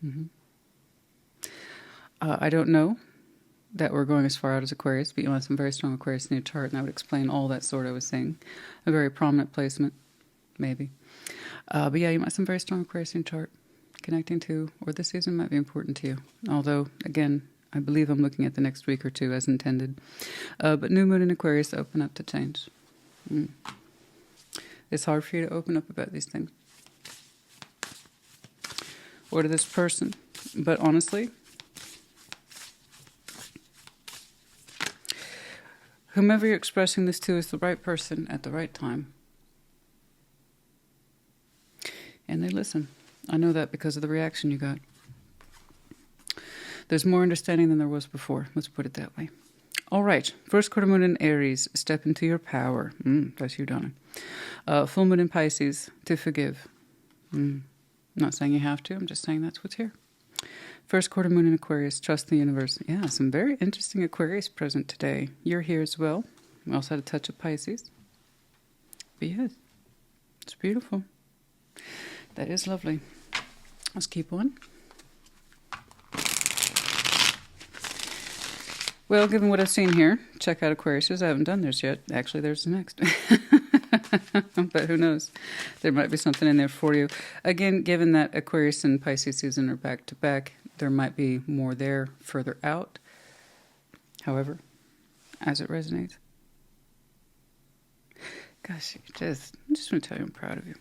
Mm-hmm. I don't know that we're going as far out as Aquarius, but you want some very strong Aquarius in your chart, and I would explain all that sort I was saying. A very prominent placement, maybe. But yeah, you might have some very strong Aquarius in your chart. Connecting to, or this season might be important to you. Although, again, I believe I'm looking at the next week or two as intended. But new moon in Aquarius, open up to change. It's hard for you to open up about these things. Or to this person. But honestly, whomever you're expressing this to is the right person at the right time. And they listen. I know that because of the reaction you got. There's more understanding than there was before. Let's put it that way. All right. First quarter moon in Aries. Step into your power. That's you, Donna. Full moon in Pisces. To forgive. Not saying you have to. I'm just saying that's what's here. First quarter moon in Aquarius. Trust the universe. Yeah, some very interesting Aquarius present today. You're here as well. We also had a touch of Pisces. But yes, it's beautiful. That is lovely. Let's keep on. Well, given what I've seen here, check out Aquarius. I haven't done theirs yet. Actually, there's the next. But who knows? There might be something in there for you. Again, given that Aquarius and Pisces season are back to back, there might be more there further out. However, as it resonates. Gosh, I just want to tell you I'm proud of you.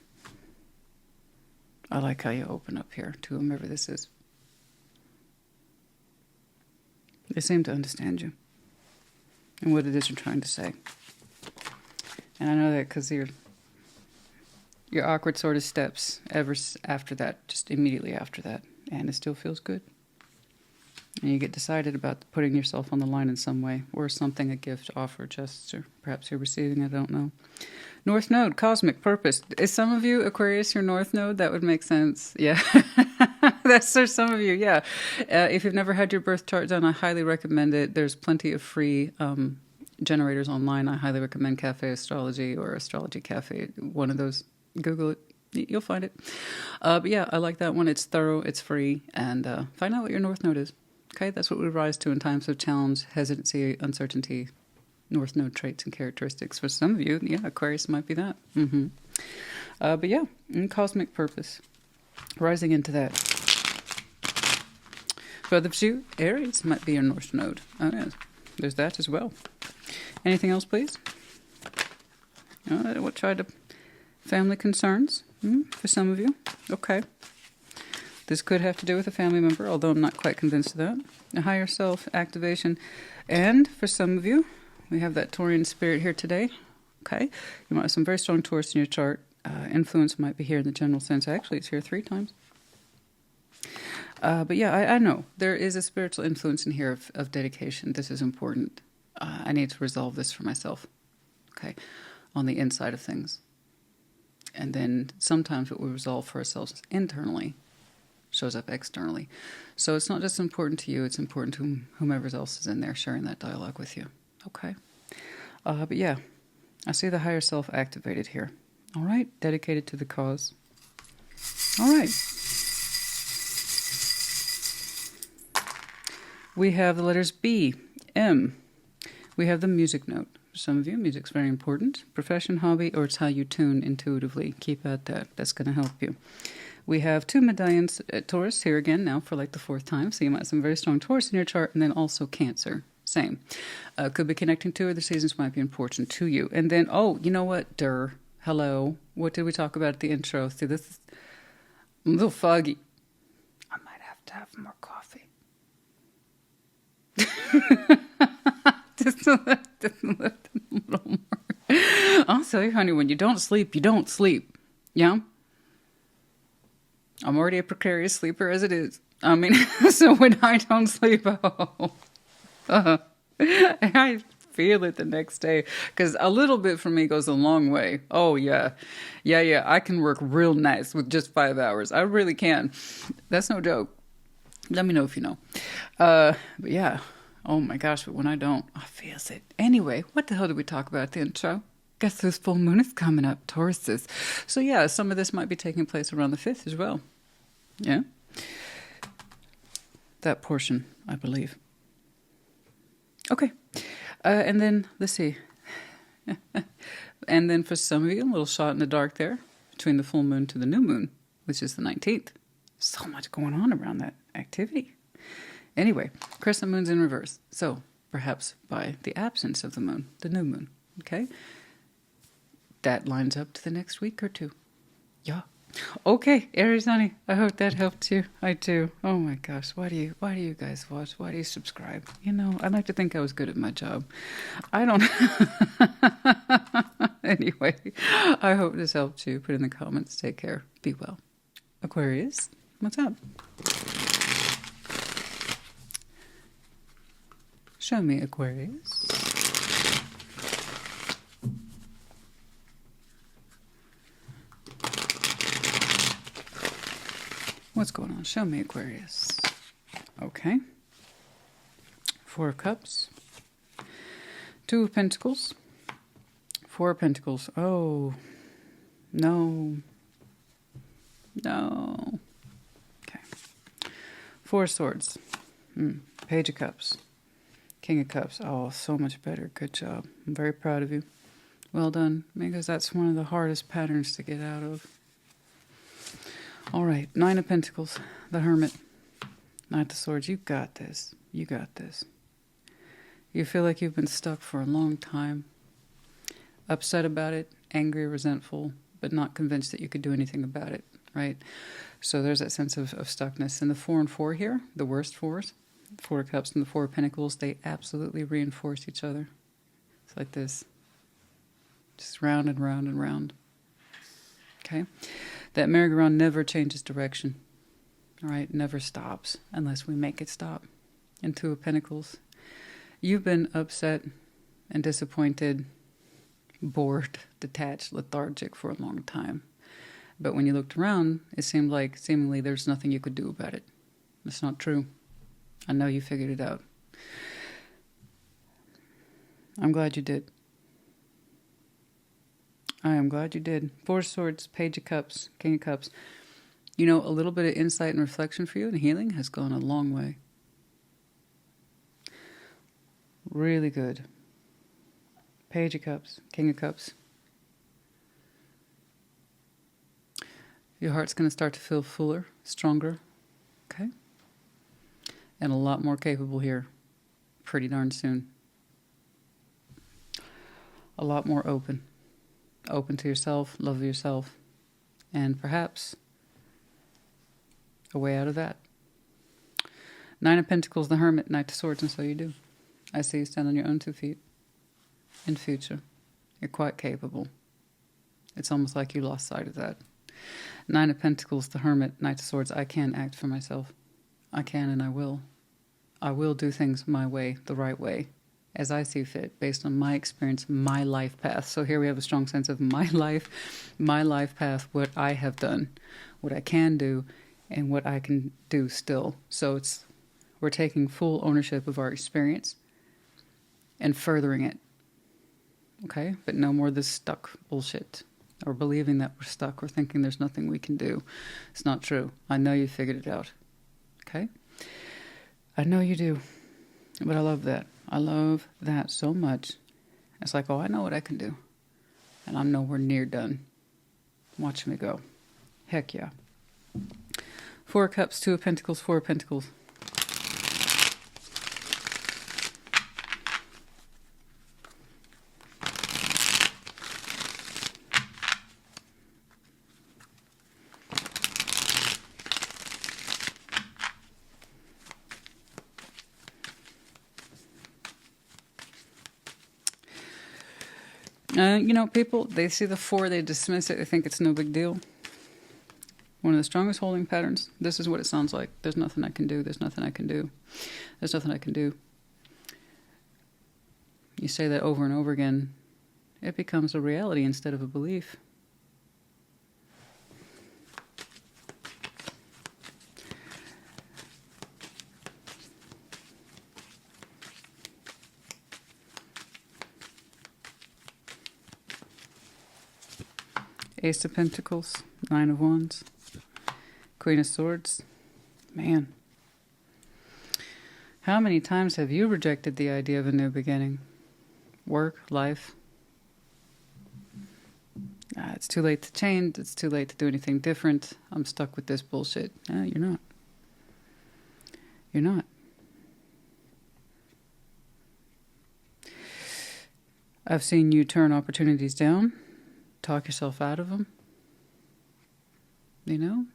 I like how you open up here to whomever this is. They seem to understand you and what it is you're trying to say. And I know that because your awkward sort of steps ever after that, just immediately after that, and it still feels good. And you get decided about putting yourself on the line in some way, or something, a gift, offer, gesture. Perhaps you're receiving, I don't know. North Node, cosmic purpose. Is some of you, Aquarius, your North Node? That would make sense. Yeah. That's for some of you, yeah. If you've never had your birth chart done, I highly recommend it. There's plenty of free generators online. I highly recommend Cafe Astrology or Astrology Cafe. One of those. Google it. You'll find it. But yeah, I like that one. It's thorough. It's free. And find out what your North Node is. Okay, that's what we rise to in times of challenge, hesitancy, uncertainty, North Node traits and characteristics. For some of you, yeah, Aquarius might be that. But yeah, cosmic purpose, rising into that. For others of you, Aries might be your North Node. Oh, yes, there's that as well. Anything else, please? What tried to family concerns for some of you? Okay. This could have to do with a family member, although I'm not quite convinced of that. A higher self activation. And for some of you, we have that Taurian spirit here today. Okay. You might have some very strong Taurus in your chart. Influence might be here in the general sense. Actually, it's here 3 times. But yeah, I know. There is a spiritual influence in here of dedication. This is important. I need to resolve this for myself. Okay. On the inside of things. And then sometimes what we resolve for ourselves internally shows up externally. So it's not just important to you, it's important to whomever else is in there sharing that dialogue with you. Okay. But yeah, I see the higher self activated here. All right. Dedicated to the cause. All right. We have the letters B, M. We have the music note. For some of you, music's very important. Profession, hobby, or it's how you tune intuitively. Keep at that. That's going to help you. We have 2 medallions, Taurus here again now for like the 4th time. So you might have some very strong Taurus in your chart, and then also Cancer. Same. Could be connecting to other seasons, might be important to you. And then, oh, you know what? Hello. What did we talk about at the intro? See, this is a little foggy. I might have to have more coffee. just a little more. I'll tell you, honey, when you don't sleep, you don't sleep. Yeah? I'm already a precarious sleeper as it is. I mean, so when I don't sleep, I feel it the next day. Because a little bit for me goes a long way. Oh, yeah. Yeah. I can work real nice with just 5 hours. I really can. That's no joke. Let me know if you know. But yeah. Oh, my gosh. But when I don't, I feel it. Anyway, what the hell did we talk about at the intro? Guess this full moon is coming up, Tauruses. So yeah, some of this might be taking place around the 5th as well. Yeah? That portion, I believe. Okay. And then, let's see. And then for some of you, a little shot in the dark there, between the full moon to the new moon, which is the 19th. So much going on around that activity. Anyway, crescent moon's in reverse. So, perhaps by the absence of the moon, the new moon. Okay? That lines up to the next week or 2. Yeah. Okay, Aries, honey. I hope that helped you. I do. Oh my gosh, why do you guys watch? Why do you subscribe? You know, I like to think I was good at my job. I don't. Anyway, I hope this helped you. Put in the comments. Take care. Be well. Aquarius, what's up? Show me, Aquarius. What's going on? Show me, Aquarius. Okay. Four of Cups. Two of Pentacles. Four of Pentacles. Oh, no. No. Okay. Four of Swords. Page of Cups. King of Cups. Oh, so much better. Good job. I'm very proud of you. Well done. Because that's one of the hardest patterns to get out of. All right. Nine of Pentacles. The Hermit. Knight of Swords. You got this. You got this. You feel like you've been stuck for a long time. Upset about it. Angry, resentful. But not convinced that you could do anything about it. Right? So there's that sense of stuckness. And the 4 and 4 here, the worst fours, Four of Cups and the Four of Pentacles, they absolutely reinforce each other. It's like this. Just round and round and round. Okay? That merry-go-round never changes direction. All right? Never stops unless we make it stop. And Two of Pentacles. You've been upset and disappointed, bored, detached, lethargic for a long time. But when you looked around, it seemed like seemingly there's nothing you could do about it. That's not true. I know you figured it out. I'm glad you did. I am glad you did. Four of Swords, Page of Cups, King of Cups. You know, a little bit of insight and reflection for you and healing has gone a long way. Really good. Page of Cups, King of Cups. Your heart's going to start to feel fuller, stronger, okay? And a lot more capable here pretty darn soon. A lot more open. Open to yourself, love of yourself, and perhaps a way out of that. Nine of Pentacles, the Hermit, Knight of Swords, and so you do. I see you stand on your own 2 feet. In future, you're quite capable. It's almost like you lost sight of that. Nine of Pentacles, the Hermit, Knight of Swords. I can act for myself. I can and I will. I will do things my way, the right way, as I see fit, based on my experience, my life path. So here we have a strong sense of my life path, what I have done, what I can do, and what I can do still. So we're taking full ownership of our experience and furthering it. Okay? But no more this stuck bullshit. Or believing that we're stuck or thinking there's nothing we can do. It's not true. I know you figured it out. Okay? I know you do. But I love that. I love that so much. It's like, oh, I know what I can do. And I'm nowhere near done. Watch me go. Heck yeah. Four of Cups, Two of Pentacles, Four of Pentacles. You know, people, they see the 4, they dismiss it, they think it's no big deal. One of the strongest holding patterns. This is what it sounds like. There's nothing I can do. There's nothing I can do. There's nothing I can do. You say that over and over again, it becomes a reality instead of a belief. Ace of Pentacles, Nine of Wands, Queen of Swords. Man, how many times have you rejected the idea of a new beginning? Work, life. It's too late to change. It's too late to do anything different. I'm stuck with this bullshit. You're not. You're not. I've seen you turn opportunities down. Talk yourself out of them. You know?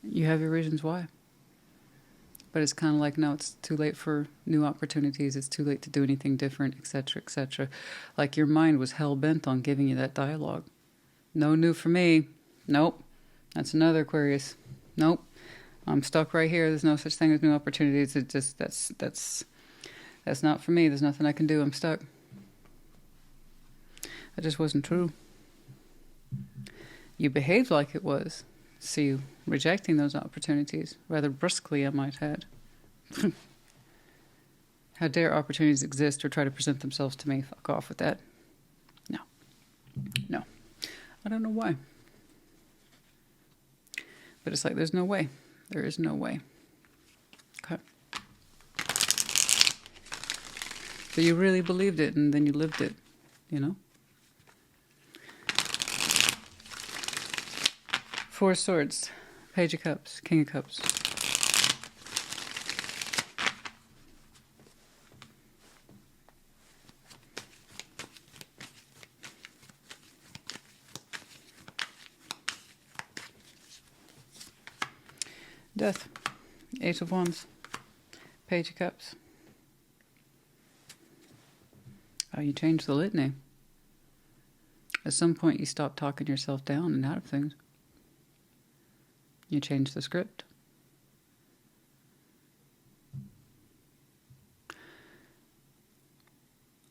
You have your reasons why. But it's kind of like, no, it's too late for new opportunities. It's too late to do anything different, etc., etc. Like your mind was hell-bent on giving you that dialogue. No new for me. Nope. That's another Aquarius. Nope. I'm stuck right here. There's no such thing as new opportunities. It just, that's not for me. There's nothing I can do. I'm stuck. That just wasn't true. You behaved like it was. See you rejecting those opportunities, rather brusquely, I might add. How dare opportunities exist or try to present themselves to me? Fuck off with that. No. No. I don't know why. But it's like, there's no way. There is no way. Okay. So you really believed it, and then you lived it, you know? Four of Swords, Page of Cups, King of Cups. Death, Ace of Wands, Page of Cups. Oh, you changed the litany. At some point you stopped talking yourself down and out of things. You changed the script.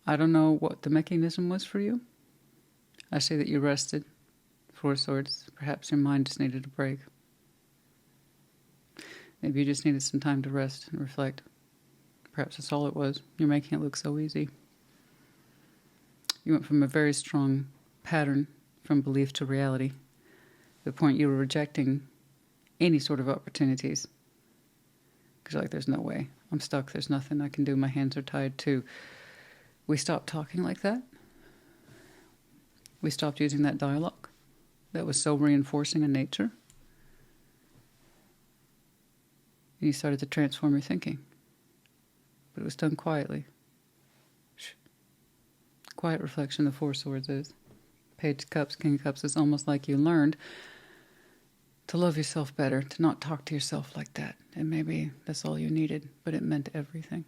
I don't know what the mechanism was for you. I say that you rested. Four of Swords. Perhaps your mind just needed a break. Maybe you just needed some time to rest and reflect. Perhaps that's all it was. You're making it look so easy. You went from a very strong pattern from belief to reality. The point you were rejecting any sort of opportunities. Because you're like, there's no way. I'm stuck. There's nothing I can do. My hands are tied too. We stopped talking like that. We stopped using that dialogue that was so reinforcing in nature. And you started to transform your thinking. But it was done quietly. Shh. Quiet reflection, the Four of Swords is. Page of Cups, King of Cups is almost like you learned to love yourself better, to not talk to yourself like that. And maybe that's all you needed, but it meant everything.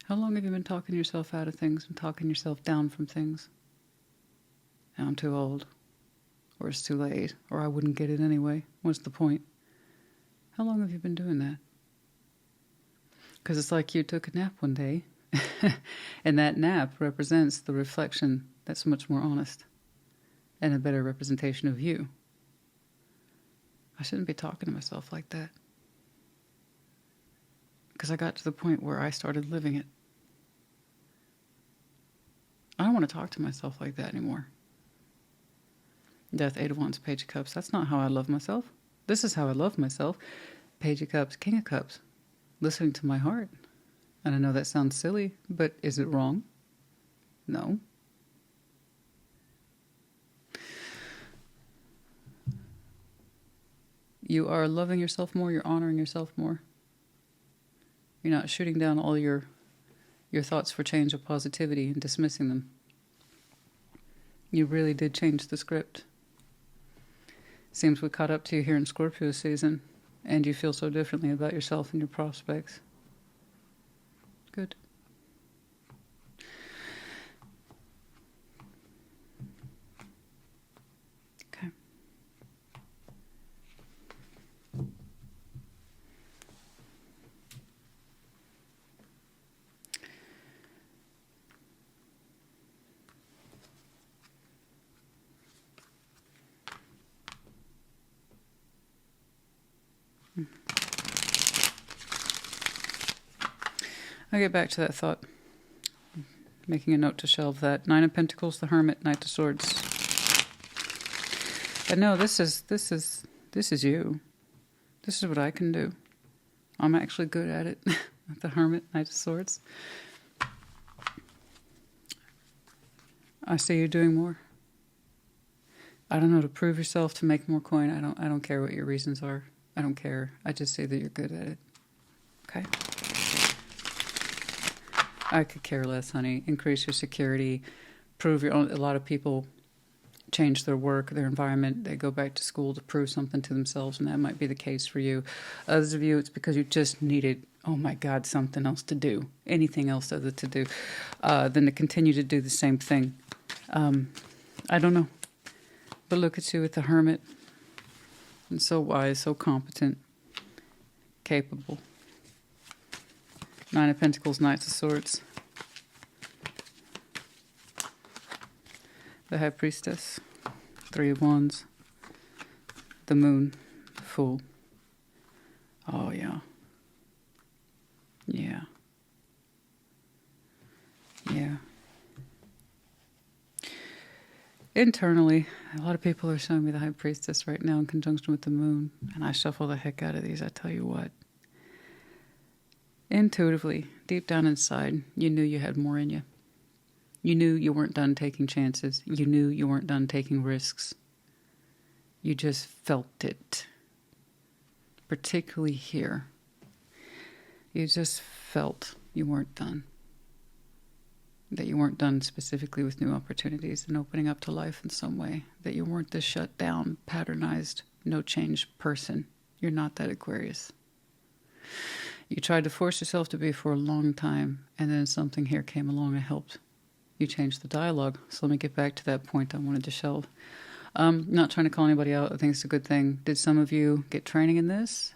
How long have you been talking yourself out of things and talking yourself down from things? I'm too old, or it's too late, or I wouldn't get it anyway. What's the point? How long have you been doing that? Because it's like you took a nap one day, and that nap represents the reflection that's much more honest and a better representation of you. I shouldn't be talking to myself like that. Because I got to the point where I started living it. I don't want to talk to myself like that anymore. Death, Eight of Wands, Page of Cups. That's not how I love myself. This is how I love myself. Page of Cups, King of Cups. Listening to my heart. And I know that sounds silly, but is it wrong? No. You are loving yourself more. You're honoring yourself more. You're not shooting down all your thoughts for change of positivity and dismissing them. You really did change the script. Seems we caught up to you here in Scorpio season, and you feel so differently about yourself and your prospects. Good. Okay. I'll get back to that thought. Making a note to shelve that. Nine of Pentacles, the Hermit, Knight of Swords. But no, this is you. This is what I can do. I'm actually good at it. The Hermit, Knight of Swords. I see you doing more. I don't know, to prove yourself, to make more coin. I don't care what your reasons are. I don't care. I just say that you're good at it. Okay? I could care less, honey. Increase your security. Prove your own. A lot of people change their work, their environment. They go back to school to prove something to themselves, and that might be the case for you. Others of you, it's because you just needed, oh my God, something else to do, anything else other to do, than to continue to do the same thing. I don't know. But look at you with the Hermit. And so wise, so competent, capable. Nine of Pentacles, Knights of Swords. The High Priestess. Three of Wands. The Moon. The Fool. Oh, yeah. Yeah. Yeah. Internally, a lot of people are showing me the High Priestess right now in conjunction with the Moon. And I shuffle the heck out of these, I tell you what. Intuitively, deep down inside, you knew you had more in you. You knew you weren't done taking chances. You knew you weren't done taking risks. You just felt it. Particularly here. You just felt you weren't done. That you weren't done specifically with new opportunities and opening up to life in some way. That you weren't this shut down, patternized, no change person. You're not that Aquarius. You tried to force yourself to be for a long time, and then something here came along and helped you change the dialogue. So let me get back to that point I wanted to shelve. Not trying to call anybody out. I think it's a good thing. Did some of you get training in this?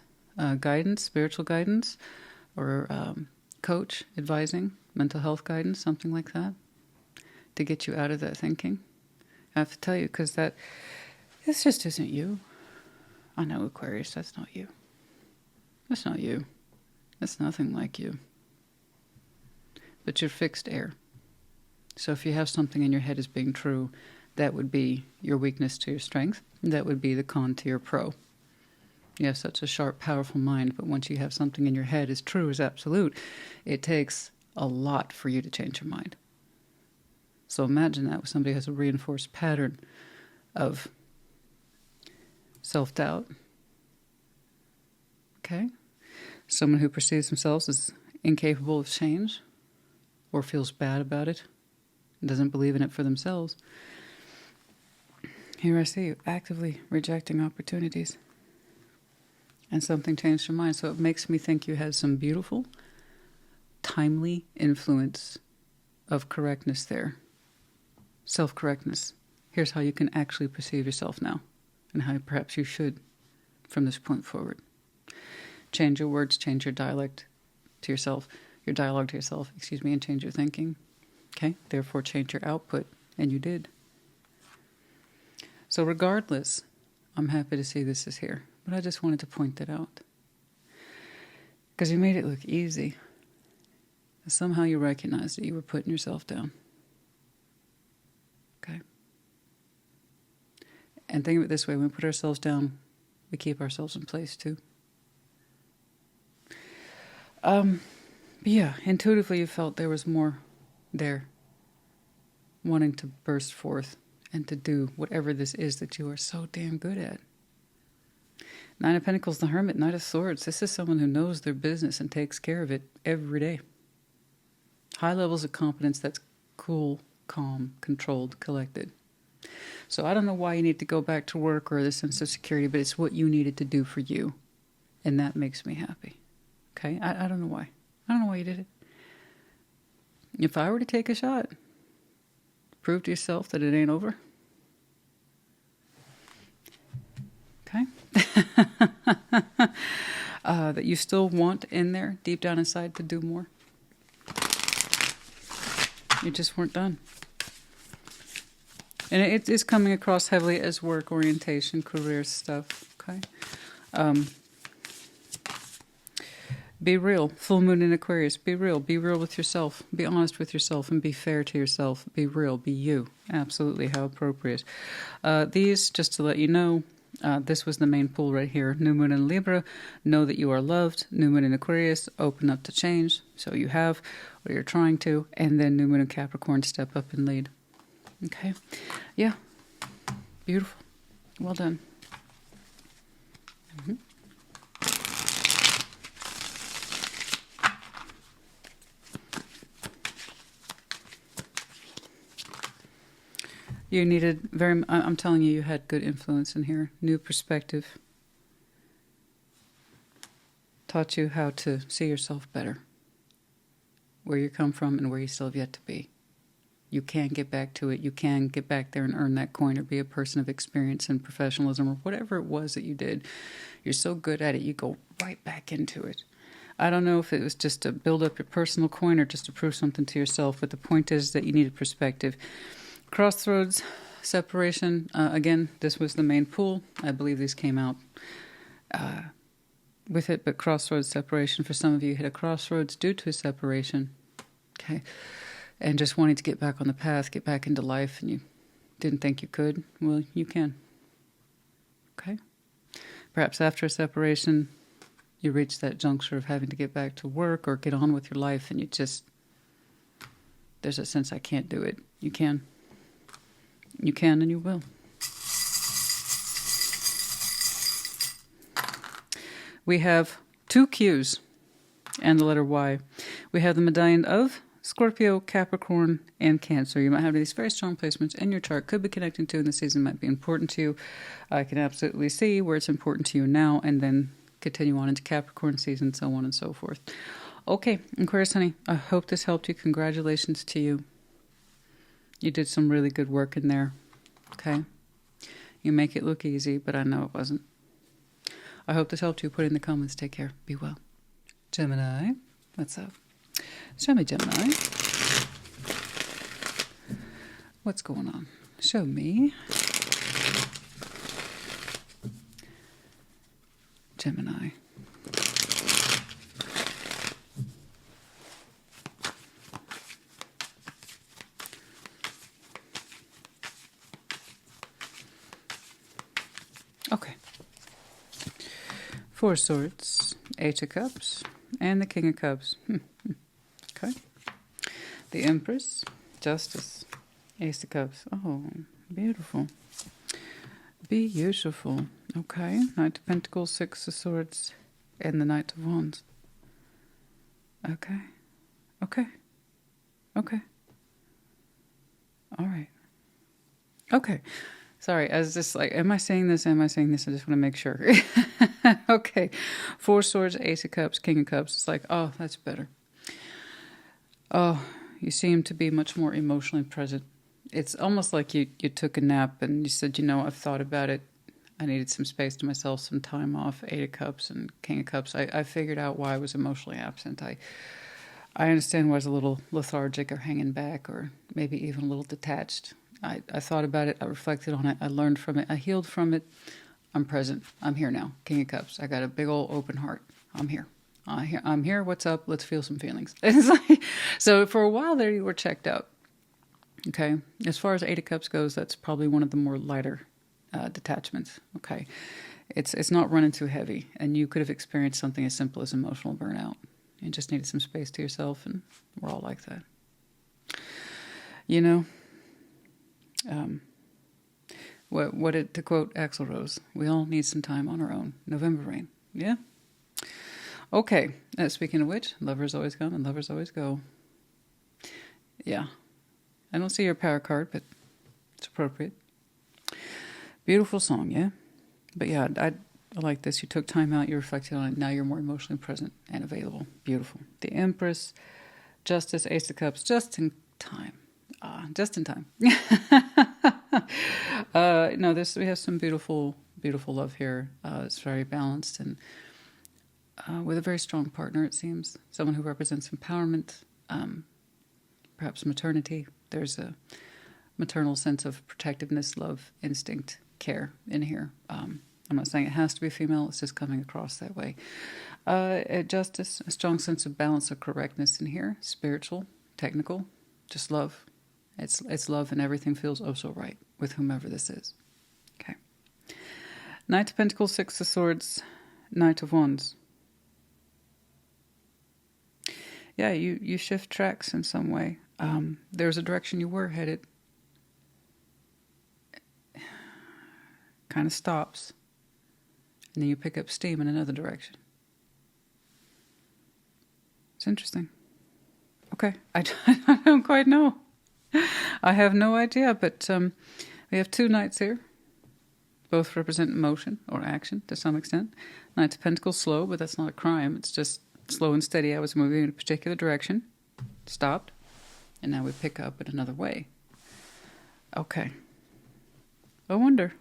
Guidance, spiritual guidance, or coach, advising, mental health guidance, something like that, to get you out of that thinking? I have to tell you, because this just isn't you. I know, Aquarius, that's not you. That's not you. That's nothing like you. But you're fixed air. So if you have something in your head as being true, that would be your weakness to your strength. That would be the con to your pro. You have such a sharp, powerful mind, but once you have something in your head as true, as absolute, it takes a lot for you to change your mind. So imagine that with somebody who has a reinforced pattern of self-doubt. Okay? Someone who perceives themselves as incapable of change or feels bad about it and doesn't believe in it for themselves. Here I see you actively rejecting opportunities. And something changed your mind. So it makes me think you had some beautiful, timely influence of correctness there. Self-correctness. Here's how you can actually perceive yourself now, and how perhaps you should from this point forward. Change your words, change your dialect to yourself, your dialogue to yourself, and change your thinking. Okay? Therefore, change your output. And you did. So regardless, I'm happy to see this is here. But I just wanted to point that out. Because you made it look easy. Somehow you recognized that you were putting yourself down. Okay? And think of it this way. When we put ourselves down, we keep ourselves in place too. Yeah, intuitively you felt there was more there. Wanting to burst forth and to do whatever this is that you are so damn good at. Nine of Pentacles, the Hermit, Knight of Swords. This is someone who knows their business and takes care of it every day. High levels of competence that's cool, calm, controlled, collected. So I don't know why you need to go back to work or the sense of security, but it's what you needed to do for you. And that makes me happy. Okay? I don't know why. I don't know why you did it. If I were to take a shot, prove to yourself that it ain't over. Okay? That you still want in there, deep down inside, to do more. You just weren't done. And it is coming across heavily as work orientation, career stuff. Okay? Be real. Full moon in Aquarius. Be real. Be real with yourself. Be honest with yourself and be fair to yourself. Be real. Be you. Absolutely. How appropriate. These, just to let you know, this was the main pool right here. New moon in Libra. Know that you are loved. New moon in Aquarius. Open up to change. So you have, or you're trying to. And then new moon in Capricorn. Step up and lead. Okay. Yeah. Beautiful. Well done. Mm-hmm. You needed I'm telling you, you had good influence in here. New perspective. Taught you how to see yourself better. Where you come from and where you still have yet to be. You can get back to it. You can get back there and earn that coin or be a person of experience and professionalism or whatever it was that you did. You're so good at it, you go right back into it. I don't know if it was just to build up your personal coin or just to prove something to yourself, but the point is that you needed perspective. Crossroads, separation. Again, this was the main pool. I believe these came out with it, but crossroads, separation. For some of you, hit a crossroads due to a separation. Okay. And just wanting to get back on the path, get back into life, and you didn't think you could. Well, you can. Okay? Perhaps after a separation, you reach that juncture of having to get back to work or get on with your life, and you just, there's a sense, I can't do it. You can. You can and you will. We have 2 Qs and the letter Y. We have the medallion of Scorpio, Capricorn, and Cancer. You might have these very strong placements in your chart. Could be connecting to in the season, might be important to you. I can absolutely see where it's important to you now, and then continue on into Capricorn season, so on and so forth. Okay, Aquarius, honey, I hope this helped you. Congratulations to you. You did some really good work in there. Okay? You make it look easy, but I know it wasn't. I hope this helped you. Put in the comments. Take care. Be well. Gemini, what's up? Show me, Gemini. What's going on? Show me. Gemini. Okay. 4 Swords, 8 of Cups, and the King of Cups. Okay. The Empress, Justice, Ace of Cups. Oh, beautiful. Beautiful. Okay. Knight of Pentacles, 6 of Swords, and the Knight of Wands. Okay. Okay. Okay. All right. Okay. Sorry, I was just like, am I saying this? Am I saying this? I just want to make sure. Okay. 4 Swords, Ace of Cups, King of Cups. It's like, oh, that's better. Oh, you seem to be much more emotionally present. It's almost like you took a nap and you said, you know, I've thought about it. I needed some space to myself, some time off. 8 of Cups and King of Cups. I figured out why I was emotionally absent. I understand why I was a little lethargic or hanging back or maybe even a little detached. I thought about it. I reflected on it. I learned from it. I healed from it. I'm present. I'm here now. King of Cups. I got a big old open heart. I'm here. I'm here. What's up? Let's feel some feelings. It's like, so for a while there, you were checked out. Okay. As far as 8 of Cups goes, that's probably one of the more lighter detachments. Okay. It's not running too heavy, and you could have experienced something as simple as emotional burnout. You just needed some space to yourself, and we're all like that. You know. To quote Axl Rose, we all need some time on our own. November rain. Yeah? Okay. Speaking of which, lovers always come and lovers always go. Yeah. I don't see your power card, but it's appropriate. Beautiful song, yeah? But yeah, I like this. You took time out, you reflected on it. Now you're more emotionally present and available. Beautiful. The Empress, Justice, Ace of Cups, just in time. Just in time. No, we have some beautiful, beautiful love here. It's very balanced and with a very strong partner, it seems. Someone who represents empowerment, perhaps maternity. There's a maternal sense of protectiveness, love, instinct, care in here. I'm not saying it has to be female. It's just coming across that way. Justice, a strong sense of balance, of correctness in here. Spiritual, technical, just love. It's love, and everything feels oh so right with whomever this is. Okay. Knight of Pentacles, 6 of Swords, Knight of Wands. Yeah, you shift tracks in some way. There's a direction you were headed. Kind of stops. And then you pick up steam in another direction. It's interesting. Okay. I don't quite know. I have no idea, but we have two knights here. Both represent motion or action to some extent. Knight of Pentacles, slow, but that's not a crime. It's just slow and steady. I was moving in a particular direction, stopped, and now we pick up in another way. Okay. I wonder.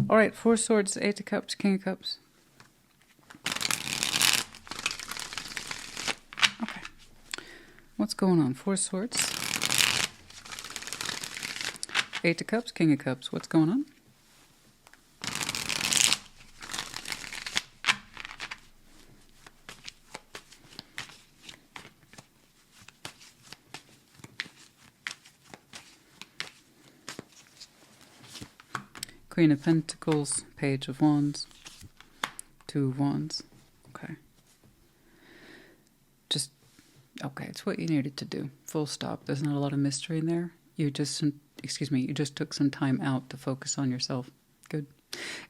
All right, Four Swords, Eight of Cups, King of Cups. Okay. What's going on? Four Swords, Eight of Cups, King of Cups. What's going on? Queen of Pentacles, Page of Wands, Two of Wands. Okay. Okay, it's what you needed to do. Full stop. There's not a lot of mystery in there. You just took some time out to focus on yourself. Good.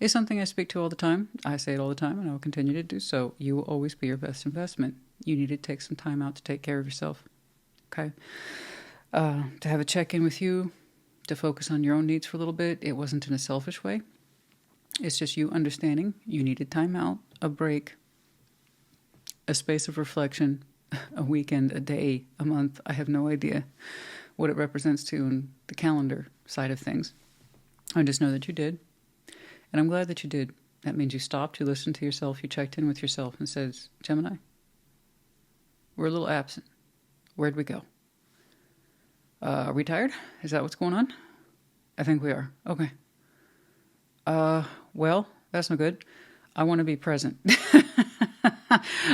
It's something I speak to all the time. I say it all the time, and I will continue to do so. You will always be your best investment. You need to take some time out to take care of yourself. Okay? To have a check-in with you, to focus on your own needs for a little bit. It wasn't in a selfish way. It's just you understanding you needed time out, a break, a space of reflection, a weekend, a day, a month. I have no idea what it represents to you in the calendar side of things. I just know that you did. And I'm glad that you did. That means you stopped, you listened to yourself, you checked in with yourself and says, Gemini, we're a little absent. Where'd we go? Are we tired? Is that what's going on? I think we are. Okay. Well, that's no good. I want to be present.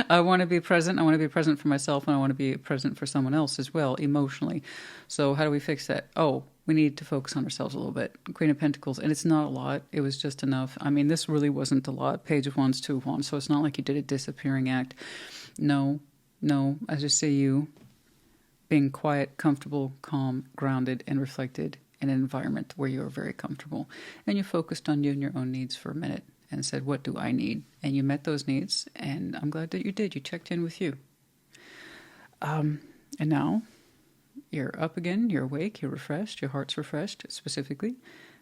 I want to be present. I want to be present for myself, and I want to be present for someone else as well, emotionally. So how do we fix that? Oh, we need to focus on ourselves a little bit. Queen of Pentacles, and it's not a lot. It was just enough. I mean, this really wasn't a lot. Page of Wands, Two of Wands. So it's not like you did a disappearing act. No. I just see you being quiet, comfortable, calm, grounded, and reflected in an environment where you're very comfortable. And you focused on you and your own needs for a minute and said, what do I need? And you met those needs, and I'm glad that you did. You checked in with you. And now you're up again, you're awake, you're refreshed, your heart's refreshed specifically. And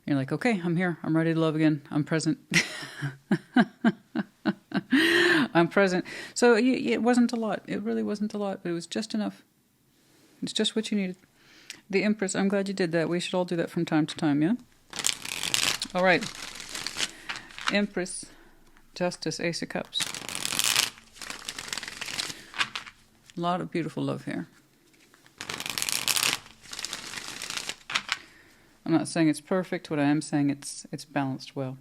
you're like, okay, I'm here. I'm ready to love again. I'm present. I'm present. So it wasn't a lot. It really wasn't a lot, but it was just enough. It's just what you needed. The Empress, I'm glad you did that. We should all do that from time to time, yeah? All right. Empress, Justice, Ace of Cups. A lot of beautiful love here. I'm not saying it's perfect. What I am saying, it's balanced well.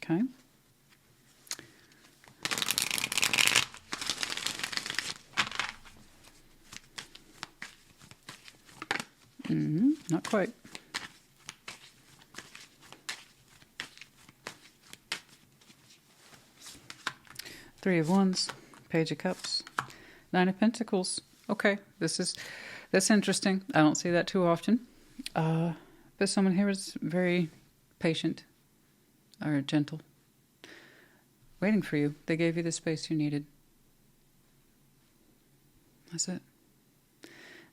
Okay? Not quite. Three of Wands, Page of Cups, Nine of Pentacles. Okay, that's interesting. I don't see that too often. But someone here is very patient or gentle, waiting for you. They gave you the space you needed. That's it.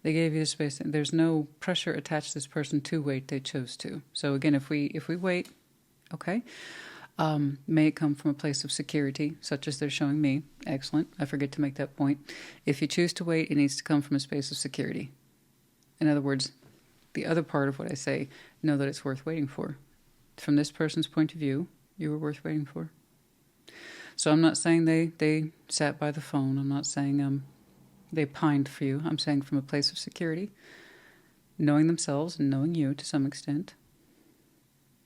They gave you the space. There's no pressure attached to this person to wait. They chose to. So again, if we wait, okay, may it come from a place of security, such as they're showing me. Excellent. I forget to make that point. If you choose to wait, it needs to come from a space of security. In other words, the other part of what I say, know that it's worth waiting for. From this person's point of view, you were worth waiting for. So I'm not saying they sat by the phone. I'm not saying they pined for you. I'm saying from a place of security, knowing themselves and knowing you to some extent,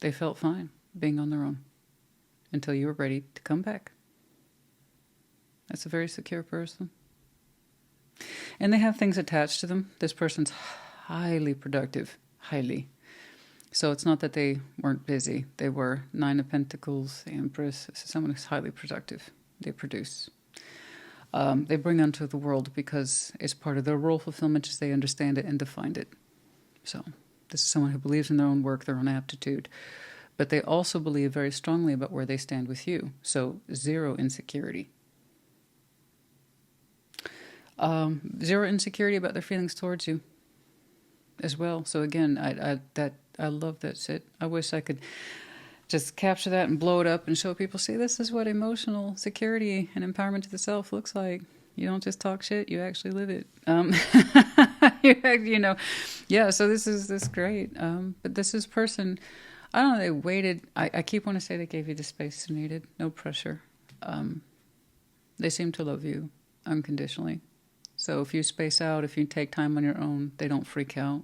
they felt fine being on their own until you were ready to come back. That's a very secure person. And they have things attached to them. This person's highly productive, highly. So it's not that they weren't busy. They were. Nine of Pentacles, the Empress. This is someone who's highly productive. They produce. They bring onto the world because it's part of their role fulfillment as they understand it and defined it. So this is someone who believes in their own work, their own aptitude. But they also believe very strongly about where they stand with you. So zero insecurity. Zero insecurity about their feelings towards you as well. So again, I love that shit. I wish I could just capture that and blow it up and show people, see, this is what emotional security and empowerment to the self looks like. You don't just talk shit, you actually live it. You know, yeah, so this is great. But this is person, I don't know, they waited. I keep wanting to say they gave you the space you needed. No pressure. They seem to love you unconditionally. So if you space out, if you take time on your own, they don't freak out.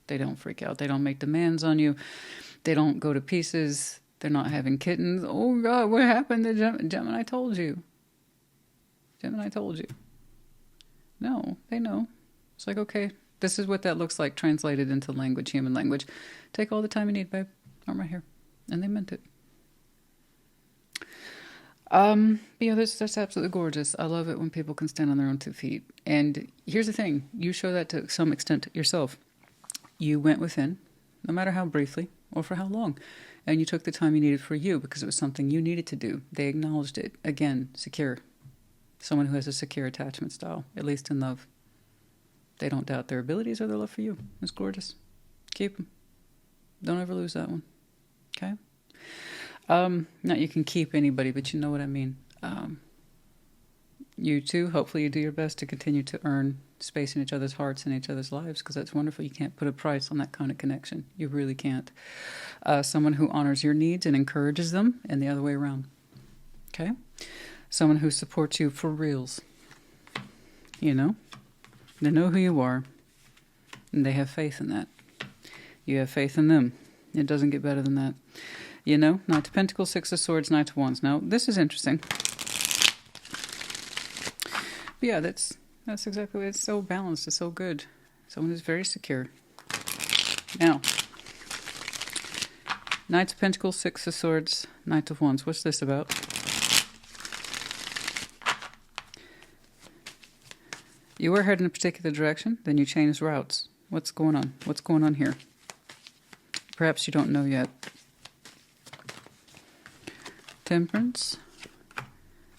They don't freak out. They don't make demands on you. They don't go to pieces. They're not having kittens. Oh, God, what happened to Gemini told you. Gemini told you. No, they know. It's like, okay, this is what that looks like translated into language, human language. Take all the time you need, babe. I'm right here. And they meant it. Yeah, that's absolutely gorgeous. I love it when people can stand on their own 2 feet. And here's the thing. You show that to some extent yourself. You went within, no matter how briefly or for how long. And you took the time you needed for you because it was something you needed to do. They acknowledged it. Again, secure. Someone who has a secure attachment style, at least in love. They don't doubt their abilities or their love for you. It's gorgeous. Keep them. Don't ever lose that one. Okay? Not you can keep anybody, but you know what I mean. You too, hopefully you do your best to continue to earn space in each other's hearts and each other's lives, because that's wonderful. You can't put a price on that kind of connection. You really can't. Someone who honors your needs and encourages them, and the other way around. Okay? Someone who supports you for reals. You know? They know who you are, and they have faith in that. You have faith in them. It doesn't get better than that. You know, Knight of Pentacles, Six of Swords, Knight of Wands. Now, this is interesting. But yeah, that's exactly, it's so balanced, it's so good. Someone who's very secure. Now, Knight of Pentacles, Six of Swords, Knight of Wands. What's this about? You were heading in a particular direction, then you changed routes. What's going on? What's going on here? Perhaps you don't know yet. Temperance.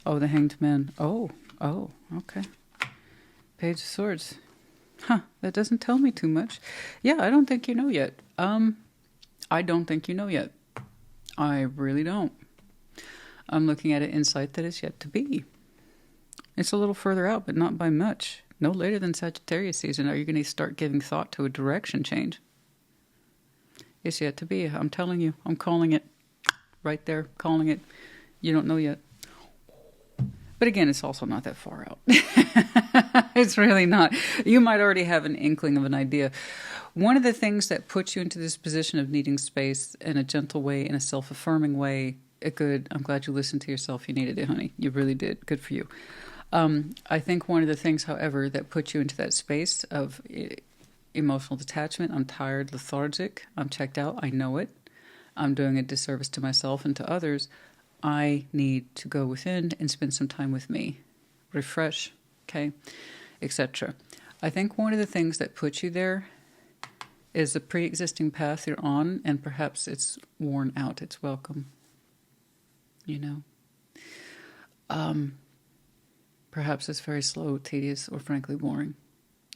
Oh, the Hanged Man. Oh, okay. Page of Swords. Huh, that doesn't tell me too much. Yeah, I don't think you know yet. I don't think you know yet. I really don't. I'm looking at an insight that is yet to be. It's a little further out, but not by much. No later than Sagittarius season are you going to start giving thought to a direction change. It's yet to be. I'm telling you. I'm calling it. Right there. Calling it. You don't know yet. But again, it's also not that far out. It's really not. You might already have an inkling of an idea. One of the things that puts you into this position of needing space in a gentle way, in a self-affirming way, I'm glad you listened to yourself. You needed it, honey. You really did. Good for you. I think one of the things, however, that puts you into that space of emotional detachment, I'm tired, lethargic, I'm checked out, I know it, I'm doing a disservice to myself and to others, I need to go within and spend some time with me, refresh, okay, etc. I think one of the things that puts you there is the pre-existing path you're on, and perhaps it's worn out, it's welcome, you know. Perhaps it's very slow, tedious, or frankly boring.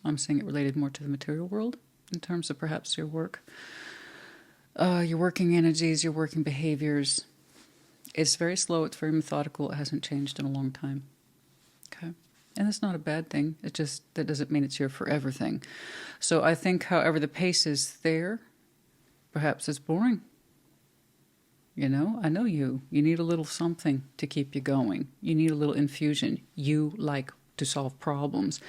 I'm seeing it related more to the material world in terms of perhaps your work, your working energies, your working behaviors. It's very slow. It's very methodical. It hasn't changed in a long time. Okay. And that's not a bad thing. It just, that doesn't mean it's your forever thing. So I think, however, the pace is there, perhaps it's boring. You know, I know you. You need a little something to keep you going. You need a little infusion. You like to solve problems.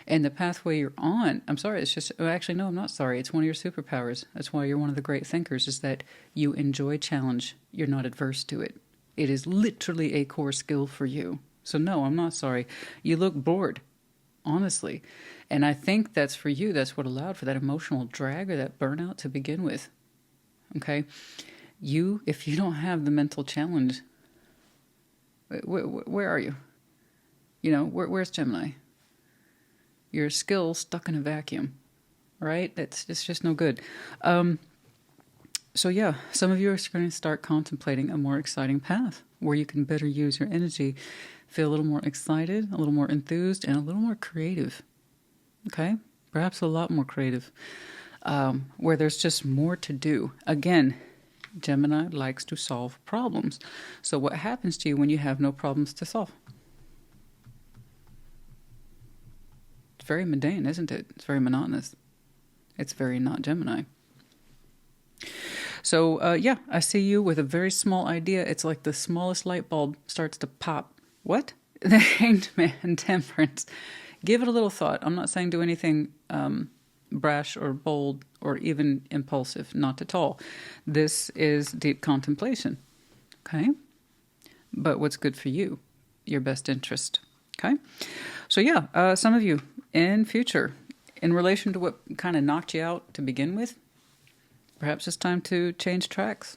And the pathway you're on, I'm sorry, it's just, actually, no, I'm not sorry. It's one of your superpowers. That's why you're one of the great thinkers, is that you enjoy challenge. You're not adverse to it. It is literally a core skill for you. So no, I'm not sorry. You look bored, honestly. And I think that's for you. That's what allowed for that emotional drag or that burnout to begin with. Okay? If you don't have the mental challenge, where are you? You know, where's Gemini? You're still stuck in a vacuum, right? It's just no good. So yeah, some of you are going to start contemplating a more exciting path where you can better use your energy, feel a little more excited, a little more enthused, and a little more creative. Okay? Perhaps a lot more creative. Where there's just more to do. Again, Gemini likes to solve problems. So what happens to you when you have no problems to solve? It's very mundane, isn't it? It's very monotonous. It's very not Gemini. So, yeah, I see you with a very small idea. It's like the smallest light bulb starts to pop. What? The Hanged Man, Temperance. Give it a little thought. I'm not saying do anything brash or bold or even impulsive. Not at all. This is deep contemplation. Okay? But what's good for you? Your best interest. Okay? So, yeah, some of you in future, in relation to what kind of knocked you out to begin with, perhaps it's time to change tracks.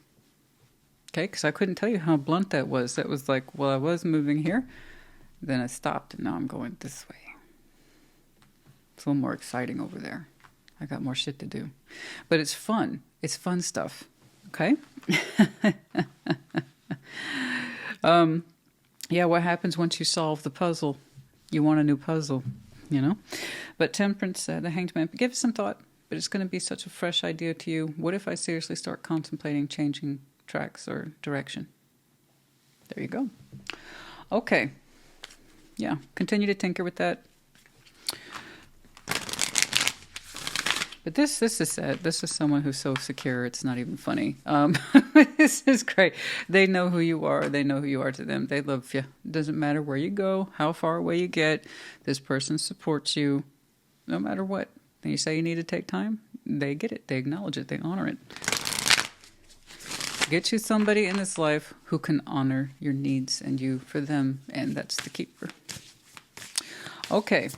Okay, because I couldn't tell you how blunt that was. That was like, well, I was moving here, then I stopped, and now I'm going this way. It's a little more exciting over there. I got more shit to do. But it's fun. It's fun stuff. Okay? Yeah, what happens once you solve the puzzle? You want a new puzzle, you know? But Temperance, the Hanged Man, give it some thought. But it's going to be such a fresh idea to you. What if I seriously start contemplating changing tracks or direction? There you go. Okay. Yeah, continue to tinker with that. But this is it. This is someone who's so secure, it's not even funny. This is great. They know who you are. They know who you are to them. They love you. It doesn't matter where you go, how far away you get. This person supports you no matter what. And you say you need to take time, they get it. They acknowledge it. They honor it. Get you somebody in this life who can honor your needs and you for them. And that's the keeper. Okay.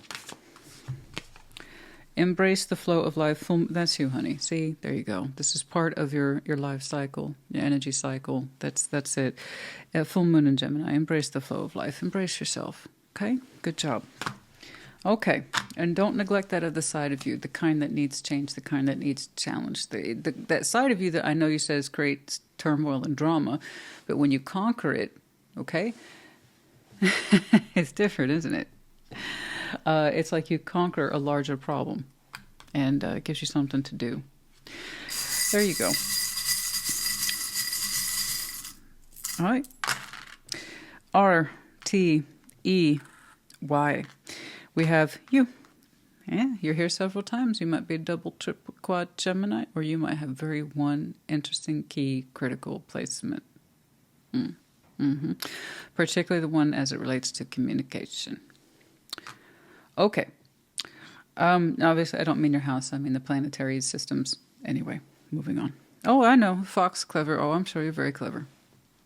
Embrace the flow of life. That's you, honey. See, there you go. This is part of your life cycle, your energy cycle. That's it. Full moon in Gemini. Embrace the flow of life. Embrace yourself. Okay? Good job. Okay. And don't neglect that other side of you, the kind that needs change, the kind that needs challenge. That side of you that I know you says creates turmoil and drama, but when you conquer it, okay? It's different, isn't it? It's like you conquer a larger problem, and it gives you something to do. There you go. All right. R-T-E-Y. We have you. Yeah, you're here several times. You might be a double, triple, quad Gemini, or you might have very one interesting key critical placement. Particularly the one as it relates to communication. Okay. Obviously, I don't mean your house. I mean the planetary systems. Anyway, moving on. Oh, I know. Fox, clever. Oh, I'm sure you're very clever.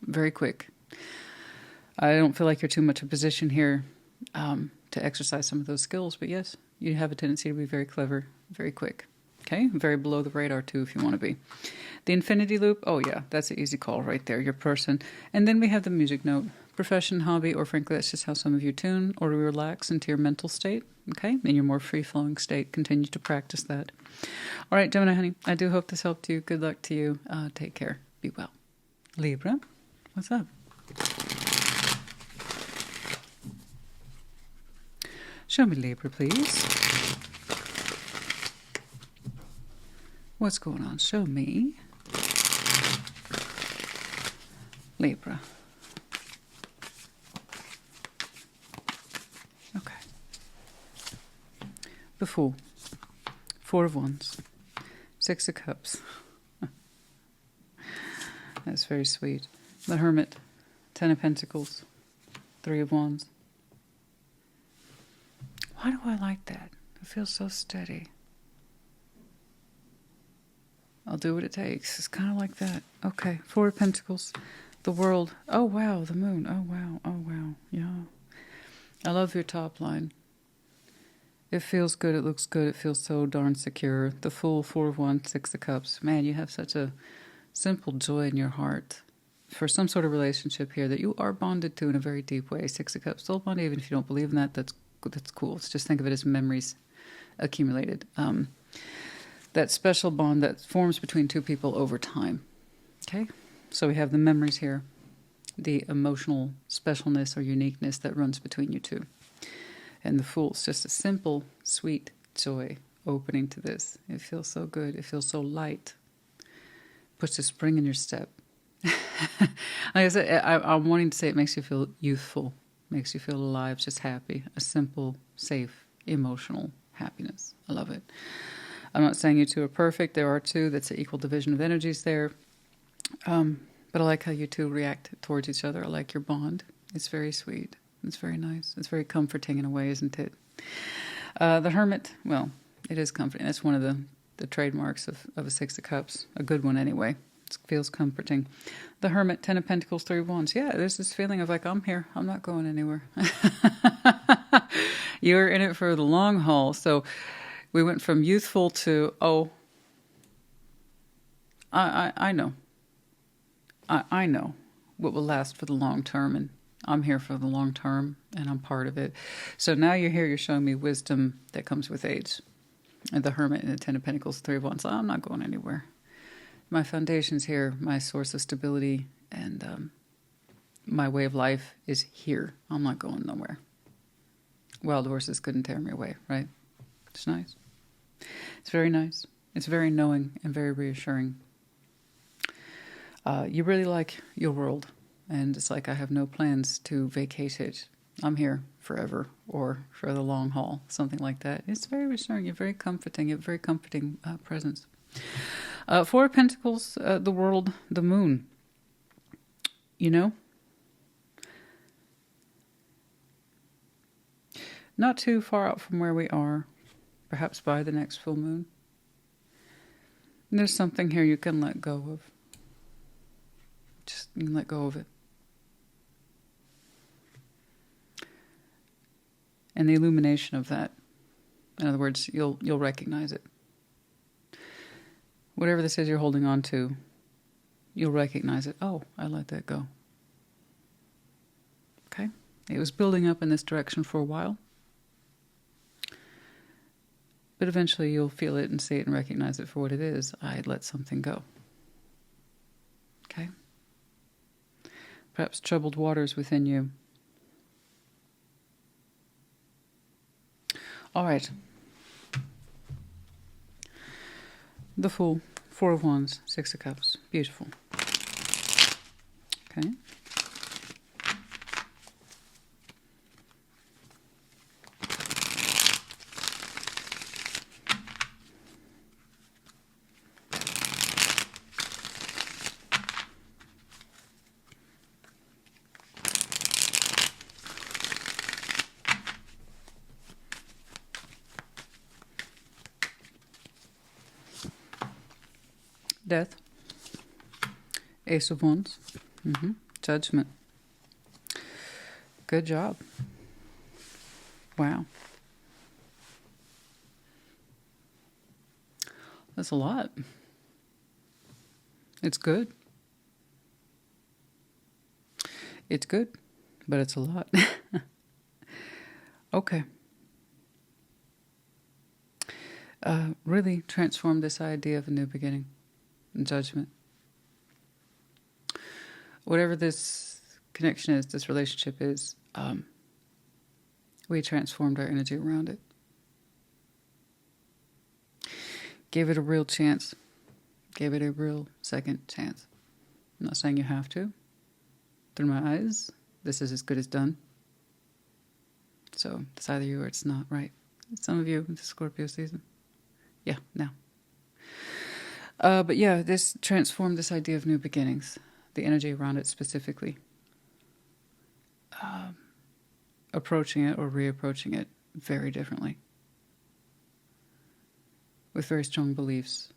Very quick. I don't feel like you're too much a position here to exercise some of those skills. But yes, you have a tendency to be very clever, very quick. Okay? Very below the radar, too, if you want to be. The infinity loop. Oh, yeah. That's an easy call right there. Your person. And then we have the music note. Profession, hobby, or frankly, that's just how some of you tune or relax into your mental state, okay? In your more free-flowing state. Continue to practice that. All right, Gemini, honey, I do hope this helped you. Good luck to you. Take care. Be well. Libra, what's up? Show me Libra, please. What's going on? Show me Libra. Okay. The Fool. 4 of Wands. 6 of Cups. That's very sweet. The Hermit. 10 of Pentacles. 3 of Wands. Why do I like that? It feels so steady. I'll do what it takes. It's kind of like that. Okay. 4 of Pentacles. The World. Oh, wow. The Moon. Oh, wow. Oh, wow. Yeah. I love your top line. It feels good. It looks good. It feels so darn secure. The Fool, 4 of Wands, 6 of Cups. Man, you have such a simple joy in your heart for some sort of relationship here that you are bonded to in a very deep way. 6 of Cups. Soul bond, even if you don't believe in that, that's cool. Let's just think of it as memories accumulated. That special bond that forms between two people over time. Okay? So we have the memories here. the emotional specialness or uniqueness that runs between you two. And the Fool's just a simple, sweet joy opening to this. It feels so good. It feels so light. Puts a spring in your step. Like I said, I'm wanting to say it makes you feel youthful, makes you feel alive, just happy. A simple, safe, emotional happiness. I love it. I'm not saying you two are perfect. There are two. That's an equal division of energies there. But I like how you two react towards each other. I like your bond. It's very sweet. It's very nice. It's very comforting in a way, isn't it? The Hermit, well, it is comforting. That's one of the trademarks of a Six of Cups. A good one anyway. It feels comforting. The Hermit, 10 of Pentacles, 3 of Wands. Yeah, there's this feeling of like, I'm here. I'm not going anywhere. You're in it for the long haul. So we went from youthful to, I know. I know what will last for the long term, and I'm here for the long term, and I'm part of it. So now you're here, you're showing me wisdom that comes with age. And the Hermit and the 10 of Pentacles, 3 of Wands. I'm not going anywhere. My foundation's here, my source of stability, and my way of life is here. I'm not going nowhere. Wild horses couldn't tear me away, right? It's nice. It's very nice. It's very knowing and very reassuring. You really like your world, and it's like I have no plans to vacate it. I'm here forever or for the long haul, something like that. It's very reassuring. You're very comforting. You have a very comforting presence. 4 of Pentacles, the world, the moon. You know? Not too far out from where we are, perhaps by the next full moon. And there's something here you can let go of. Just you can let go of it. And the illumination of that, in other words, you'll recognize it. Whatever this is you're holding on to, you'll recognize it. Oh, I let that go. Okay? It was building up in this direction for a while. But eventually you'll feel it and see it and recognize it for what it is. I let something go. Okay? Perhaps troubled waters within you. All right. The Fool, 4 of Wands, 6 of Cups. Beautiful. Okay. Death. Ace of Wands. Judgment. Good job. Wow. That's a lot. It's good. It's good, but it's a lot. Okay. Really transform this idea of a new beginning. Judgment. Whatever this connection is, this relationship is, we transformed our energy around it. Gave it a real chance. Gave it a real second chance. I'm not saying you have to. Through my eyes, this is as good as done. So it's either you or it's not, right? Some of you, it's Scorpio season. Yeah, now. But yeah, this transformed this idea of new beginnings, the energy around it specifically. Approaching it or reapproaching it very differently. With very strong beliefs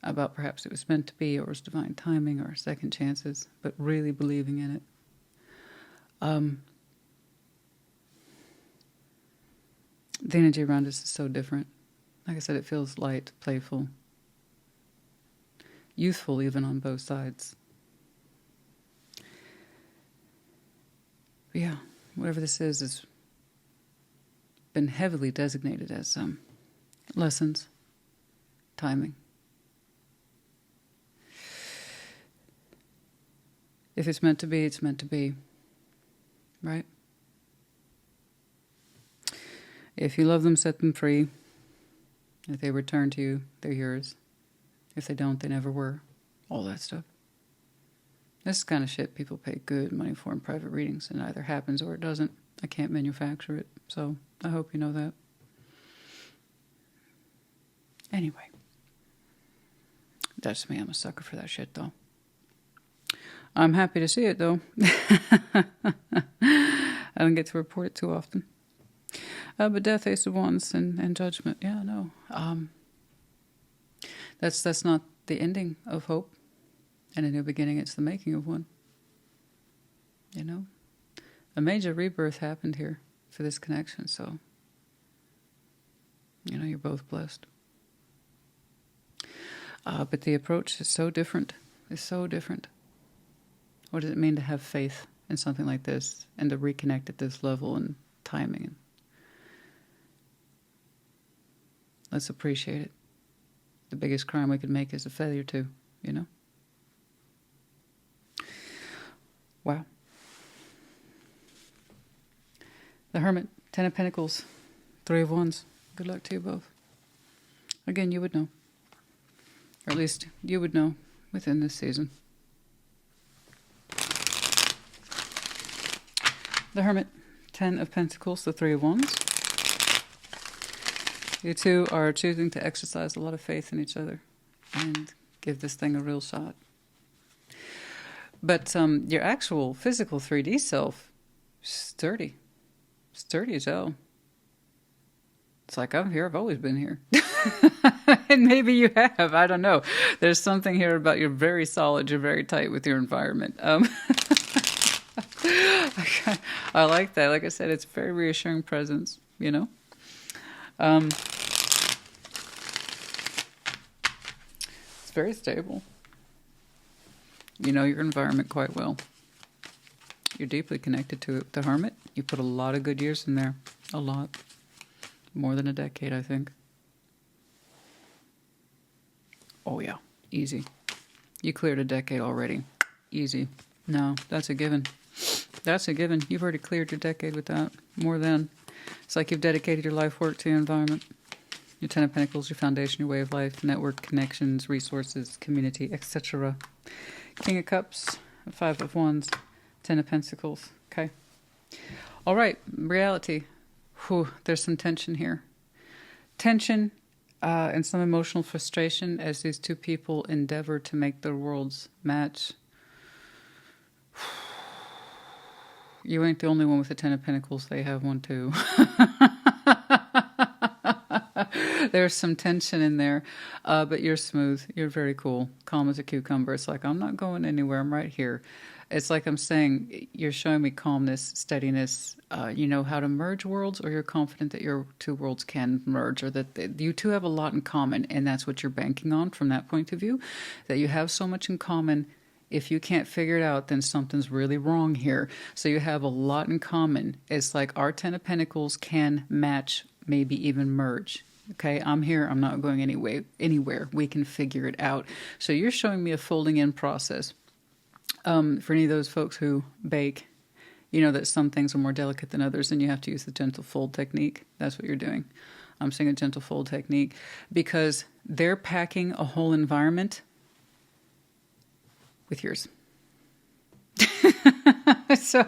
about perhaps it was meant to be or it was divine timing or second chances, but really believing in it. The energy around us is so different. Like I said, it feels light, playful, youthful even on both sides. But yeah, whatever this is has been heavily designated as lessons, timing. If it's meant to be, it's meant to be. Right? If you love them, set them free. If they return to you, they're yours. If they don't, they never were. All that stuff. This is kind of shit people pay good money for in private readings, and it either happens or it doesn't. I can't manufacture it, so I hope you know that. Anyway. That's me. I'm a sucker for that shit, though. I'm happy to see it, though. I don't get to report it too often. But Death, Ace of Wands, and Judgment. Yeah, no. That's not the ending of hope and a new beginning. It's the making of one. You know? A major rebirth happened here for this connection, so you know, you're both blessed. But the approach is so different. It's so different. What does it mean to have faith in something like this and to reconnect at this level and timing? Let's appreciate it. The biggest crime we could make is a failure to, you know? Wow. The Hermit, 10 of Pentacles, 3 of Wands. Good luck to you both. Again, you would know. Or at least you would know within this season. The Hermit, 10 of Pentacles, the 3 of Wands. You two are choosing to exercise a lot of faith in each other and give this thing a real shot. But your actual physical 3D self, sturdy. Sturdy as hell. It's like, I'm here, I've always been here. And maybe you have, I don't know. There's something here about you're very solid, you're very tight with your environment. I like that. Like I said, it's a very reassuring presence, you know? It's very stable. You know your environment quite well. You're deeply connected to it. The Hermit, you put a lot of good years in there. A lot. More than a decade, I think. Oh, yeah. Easy. You cleared a decade already. Easy. No, that's a given. That's a given. You've already cleared your decade with that. More than. It's like you've dedicated your life work to your environment. Your 10 of Pentacles, your foundation, your way of life, network, connections, resources, community, etc. King of Cups, 5 of Wands, 10 of Pentacles. Okay. All right. Reality. Whew, there's some tension here. Tension and some emotional frustration as these two people endeavor to make their worlds match. You ain't the only one with the 10 of Pentacles. They have one too. There's some tension in there, but you're smooth. You're very cool. Calm as a cucumber. It's like, I'm not going anywhere. I'm right here. It's like I'm saying, you're showing me calmness, steadiness. You know how to merge worlds, or you're confident that your two worlds can merge, or that you two have a lot in common, and that's what you're banking on from that point of view, that you have so much in common. If you can't figure it out, then something's really wrong here. So you have a lot in common. It's like our 10 of Pentacles can match, maybe even merge. Okay, I'm here. I'm not going anywhere. We can figure it out. So you're showing me a folding in process. For any of those folks who bake, you know that some things are more delicate than others, and you have to use the gentle fold technique. That's what you're doing. I'm saying a gentle fold technique because they're packing a whole environment with yours. So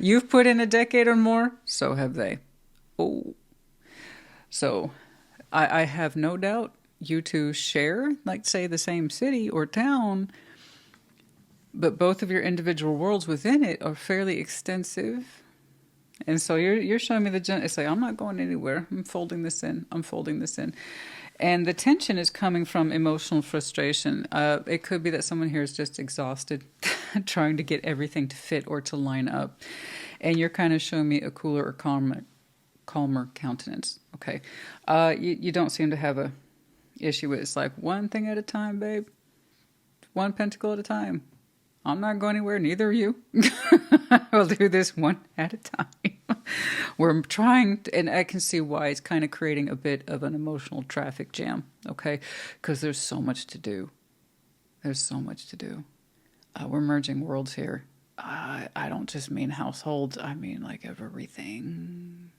you've put in a decade or more, so have they. Oh. So I have no doubt you two share, like say, the same city or town, but both of your individual worlds within it are fairly extensive. And so you're showing me it's like, I'm not going anywhere. I'm folding this in. I'm folding this in. And the tension is coming from emotional frustration. It could be that someone here is just exhausted, trying to get everything to fit or to line up. And you're kind of showing me a cooler or calmer countenance. Okay. You don't seem to have a issue with it. It's like one thing at a time, babe. One pentacle at a time. I'm not going anywhere, neither are you. We'll do this one at a time. We're trying, and I can see why it's kind of creating a bit of an emotional traffic jam, okay? Because there's so much to do. There's so much to do. We're merging worlds here. I don't just mean households. I mean like everything.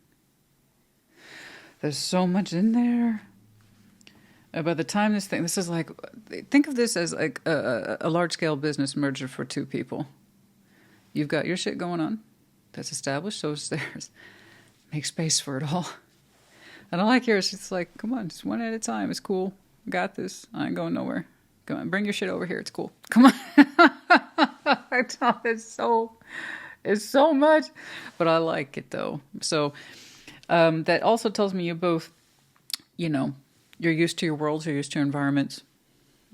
There's so much in there. By the time this is like, think of this as like a large-scale business merger for two people. You've got your shit going on. That's established, so is theirs. Make space for it all. I don't like yours. It's like, come on, just one at a time. It's cool. Got this. I ain't going nowhere. Come on, bring your shit over here. It's cool. Come on. It's so much. But I like it, though. So that also tells me you both, you're used to your worlds, you're used to your environments.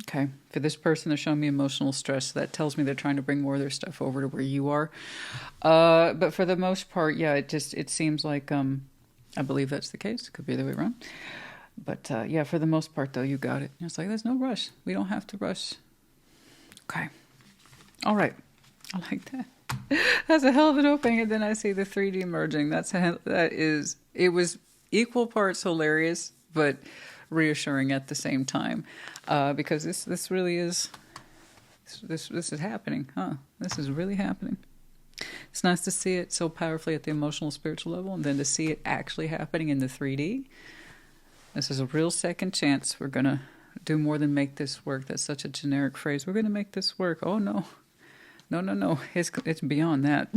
Okay. For this person, they're showing me emotional stress. So that tells me they're trying to bring more of their stuff over to where you are. But for the most part, yeah, it seems like, I believe that's the case. It could be the way around. But yeah, for the most part, though, you got it. It's like, there's no rush. We don't have to rush. Okay. All right. I like that. That's a hell of an opening. And then I see the 3D merging. It was equal parts hilarious, but reassuring at the same time. Because this really is, this is happening, huh? This is really happening. It's nice to see it so powerfully at the emotional, spiritual level, and then to see it actually happening in the 3D. This is a real second chance. We're going to do more than make this work. That's such a generic phrase. We're going to make this work. Oh, no. No. It's beyond that.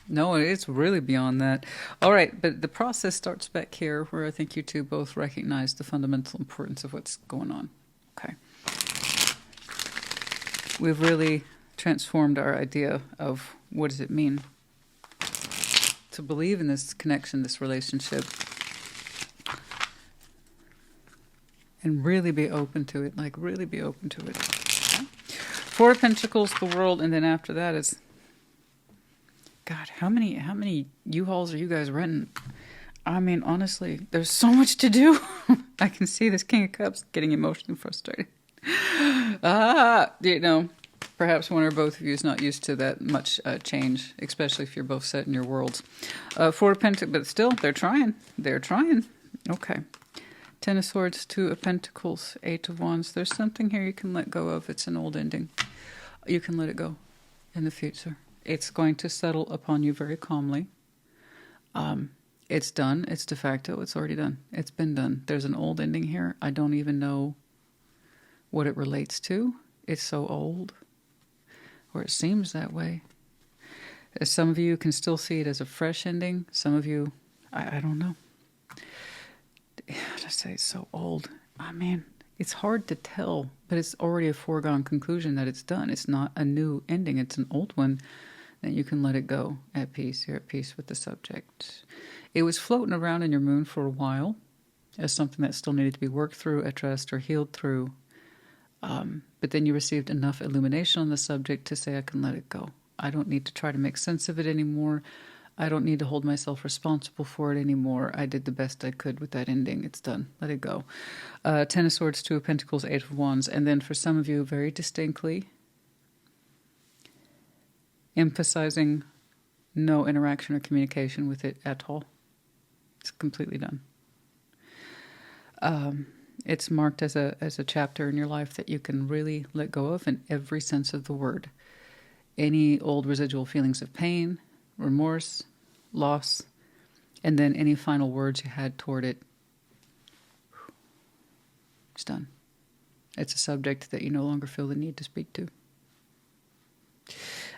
No, it's really beyond that. All right, but the process starts back here where I think you two both recognize the fundamental importance of what's going on. Okay. We've really transformed our idea of what does it mean to believe in this connection, this relationship, and really be open to it, like really be open to it. Okay. 4 of Pentacles, the World, and then after that is, God, how many U-Hauls are you guys renting? I mean, honestly, there's so much to do. I can see this King of Cups getting emotionally frustrated. Perhaps one or both of you is not used to that much change, especially if you're both set in your worlds. 4 of Pentacles, but still, they're trying. They're trying. Okay. 10 of Swords, 2 of Pentacles, 8 of Wands. There's something here you can let go of. It's an old ending. You can let it go in the future. It's going to settle upon you very calmly. It's done. It's de facto. It's already done. It's been done. There's an old ending here. I don't even know what it relates to. It's so old. Or it seems that way. Some of you can still see it as a fresh ending. Some of you, I don't know. I say it's so old. I mean, it's hard to tell, but it's already a foregone conclusion that it's done. It's not a new ending. It's an old one. Then you can let it go at peace. You're at peace with the subject. It was floating around in your moon for a while as something that still needed to be worked through, addressed, or healed through. But then you received enough illumination on the subject to say, I can let it go. I don't need to try to make sense of it anymore. I don't need to hold myself responsible for it anymore. I did the best I could with that ending. It's done. Let it go. 10 of Swords, 2 of Pentacles, 8 of Wands. And then for some of you, very distinctly, emphasizing no interaction or communication with it at all. It's completely done. It's marked as a chapter in your life that you can really let go of in every sense of the word. Any old residual feelings of pain, remorse, loss, and then any final words you had toward it. It's done. It's a subject that you no longer feel the need to speak to.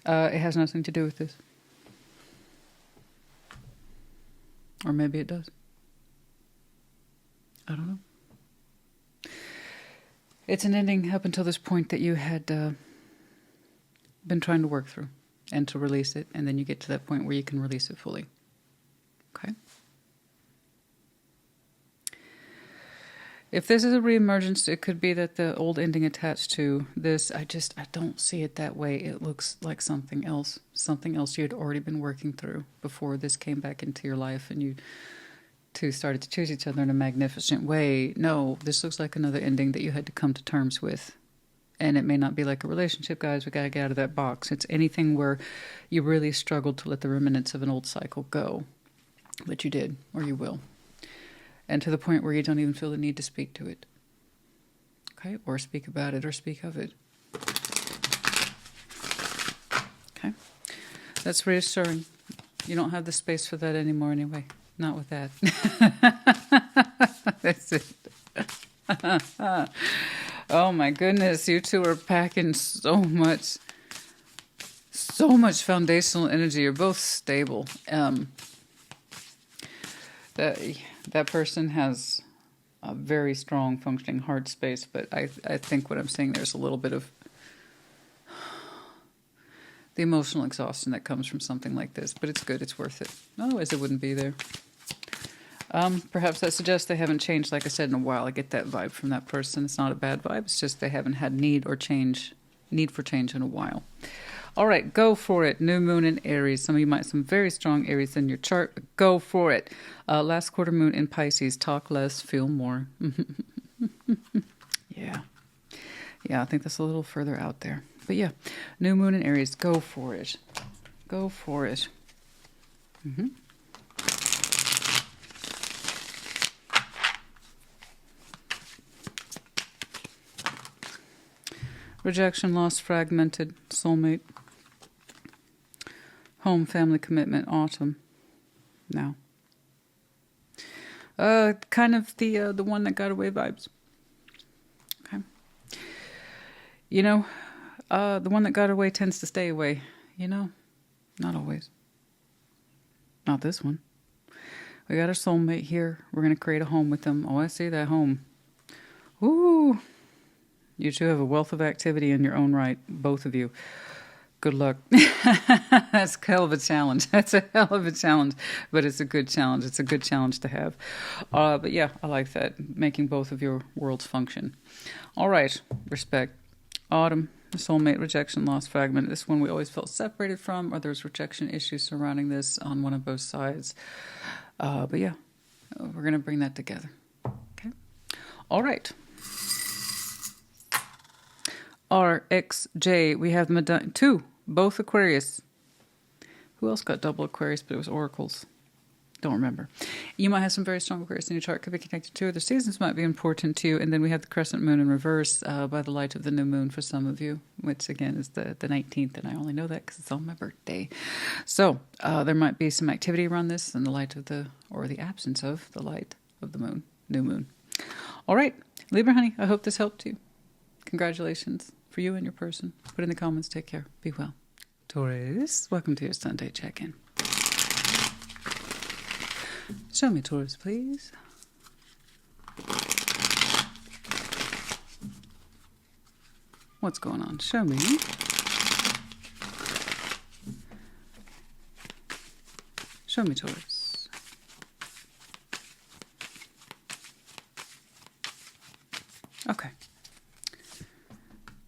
It has nothing to do with this. Or maybe it does. I don't know. It's an ending up until this point that you had been trying to work through and to release it, and then you get to that point where you can release it fully. Okay? If this is a reemergence, it could be that the old ending attached to this, I don't see it that way. It looks like something else you had already been working through before this came back into your life and you two started to choose each other in a magnificent way. No, this looks like another ending that you had to come to terms with. And it may not be like a relationship, guys. We got to get out of that box. It's anything where you really struggled to let the remnants of an old cycle go. But you did, or you will. And to the point where you don't even feel the need to speak to it. Okay, or speak about it or speak of it. Okay, that's reassuring. You don't have the space for that anymore anyway. Not with that. That's it. Oh my goodness, you two are packing so much foundational energy. You're both stable. That person has a very strong functioning heart space, but I think what I'm saying, there's a little bit of the emotional exhaustion that comes from something like this, but it's good, it's worth it. Otherwise it wouldn't be there. Perhaps that suggests they haven't changed, like I said, in a while. I get that vibe from that person. It's not a bad vibe, it's just they haven't had need for change in a while. All right, go for it. New moon in Aries. Some of you might have some very strong Aries in your chart. Go for it. Last quarter moon in Pisces. Talk less, feel more. Yeah. Yeah, I think that's a little further out there. But yeah, new moon in Aries. Go for it. Go for it. Rejection, loss, fragmented, soulmate. Home, family, commitment, autumn. Now. Kind of the one that got away vibes. Okay. You know, the one that got away tends to stay away. You know, not always. Not this one. We got our soulmate here. We're going to create a home with them. Oh, I see that home. Ooh. You two have a wealth of activity in your own right, both of you. Good luck. That's a hell of a challenge. That's a hell of a challenge, but it's a good challenge. It's a good challenge to have. But yeah, I like that, making both of your worlds function. All right, respect. Autumn, soulmate, rejection, loss, fragment. This one we always felt separated from, or there's rejection issues surrounding this on one of both sides. But yeah, we're going to bring that together. Okay. All right. RXJ, we have two, both Aquarius. Who else got double Aquarius, but it was oracles? Don't remember. You might have some very strong Aquarius in your chart. Could be connected to other seasons, might be important to you. And then we have the crescent moon in reverse by the light of the new moon for some of you, which again is the 19th, and I only know that because it's on my birthday. So there might be some activity around this in the light of the absence of the light of the moon, new moon. All right, Libra honey, I hope this helped you. Congratulations. For you and your person. Put in the comments. Take care. Be well. Taurus, welcome to your Sunday check-in. Show me Taurus, please. What's going on? Show me. Show me Taurus. Okay.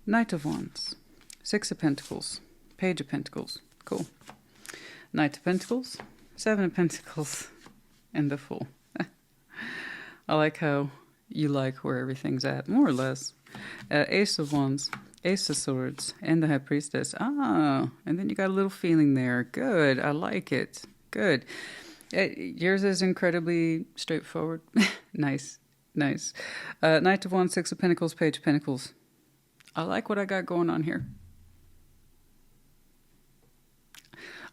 Knight of Wands, Six of Pentacles, Page of Pentacles, cool. Knight of Pentacles, Seven of Pentacles, and the Fool. I like how you like where everything's at, more or less. Ace of Wands, Ace of Swords, and the High Priestess. And then you got a little feeling there. Good, I like it. Good. Yours is incredibly straightforward. Nice, nice. Knight of Wands, Six of Pentacles, Page of Pentacles. I like what I got going on here.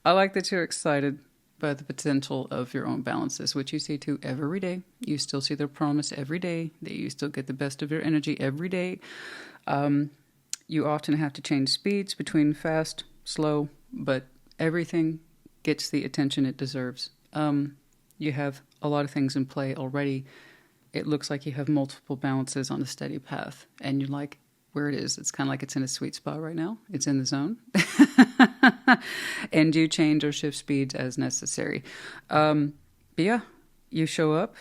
I like that you're excited by the potential of your own balances, which you see too every day. You still see the promise every day that you still get the best of your energy every day. You often have to change speeds between fast, slow, but everything gets the attention it deserves. You have a lot of things in play already. It looks like you have multiple balances on a steady path, and you're like, where it is. It's kind of like it's in a sweet spot right now. It's in the zone. And you change or shift speeds as necessary. But yeah, you show up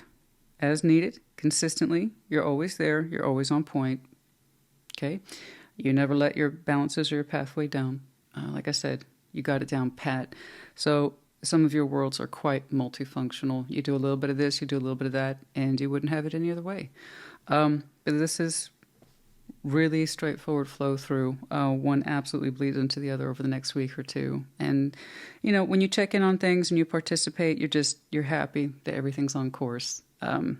as needed, consistently. You're always there. You're always on point. Okay? You never let your balances or your pathway down. Like I said, you got it down pat. So some of your worlds are quite multifunctional. You do a little bit of this, you do a little bit of that, and you wouldn't have it any other way. But this is really straightforward flow through. One absolutely bleeds into the other over the next week or two. And, you know, when you check in on things and you participate, you're happy that everything's on course. But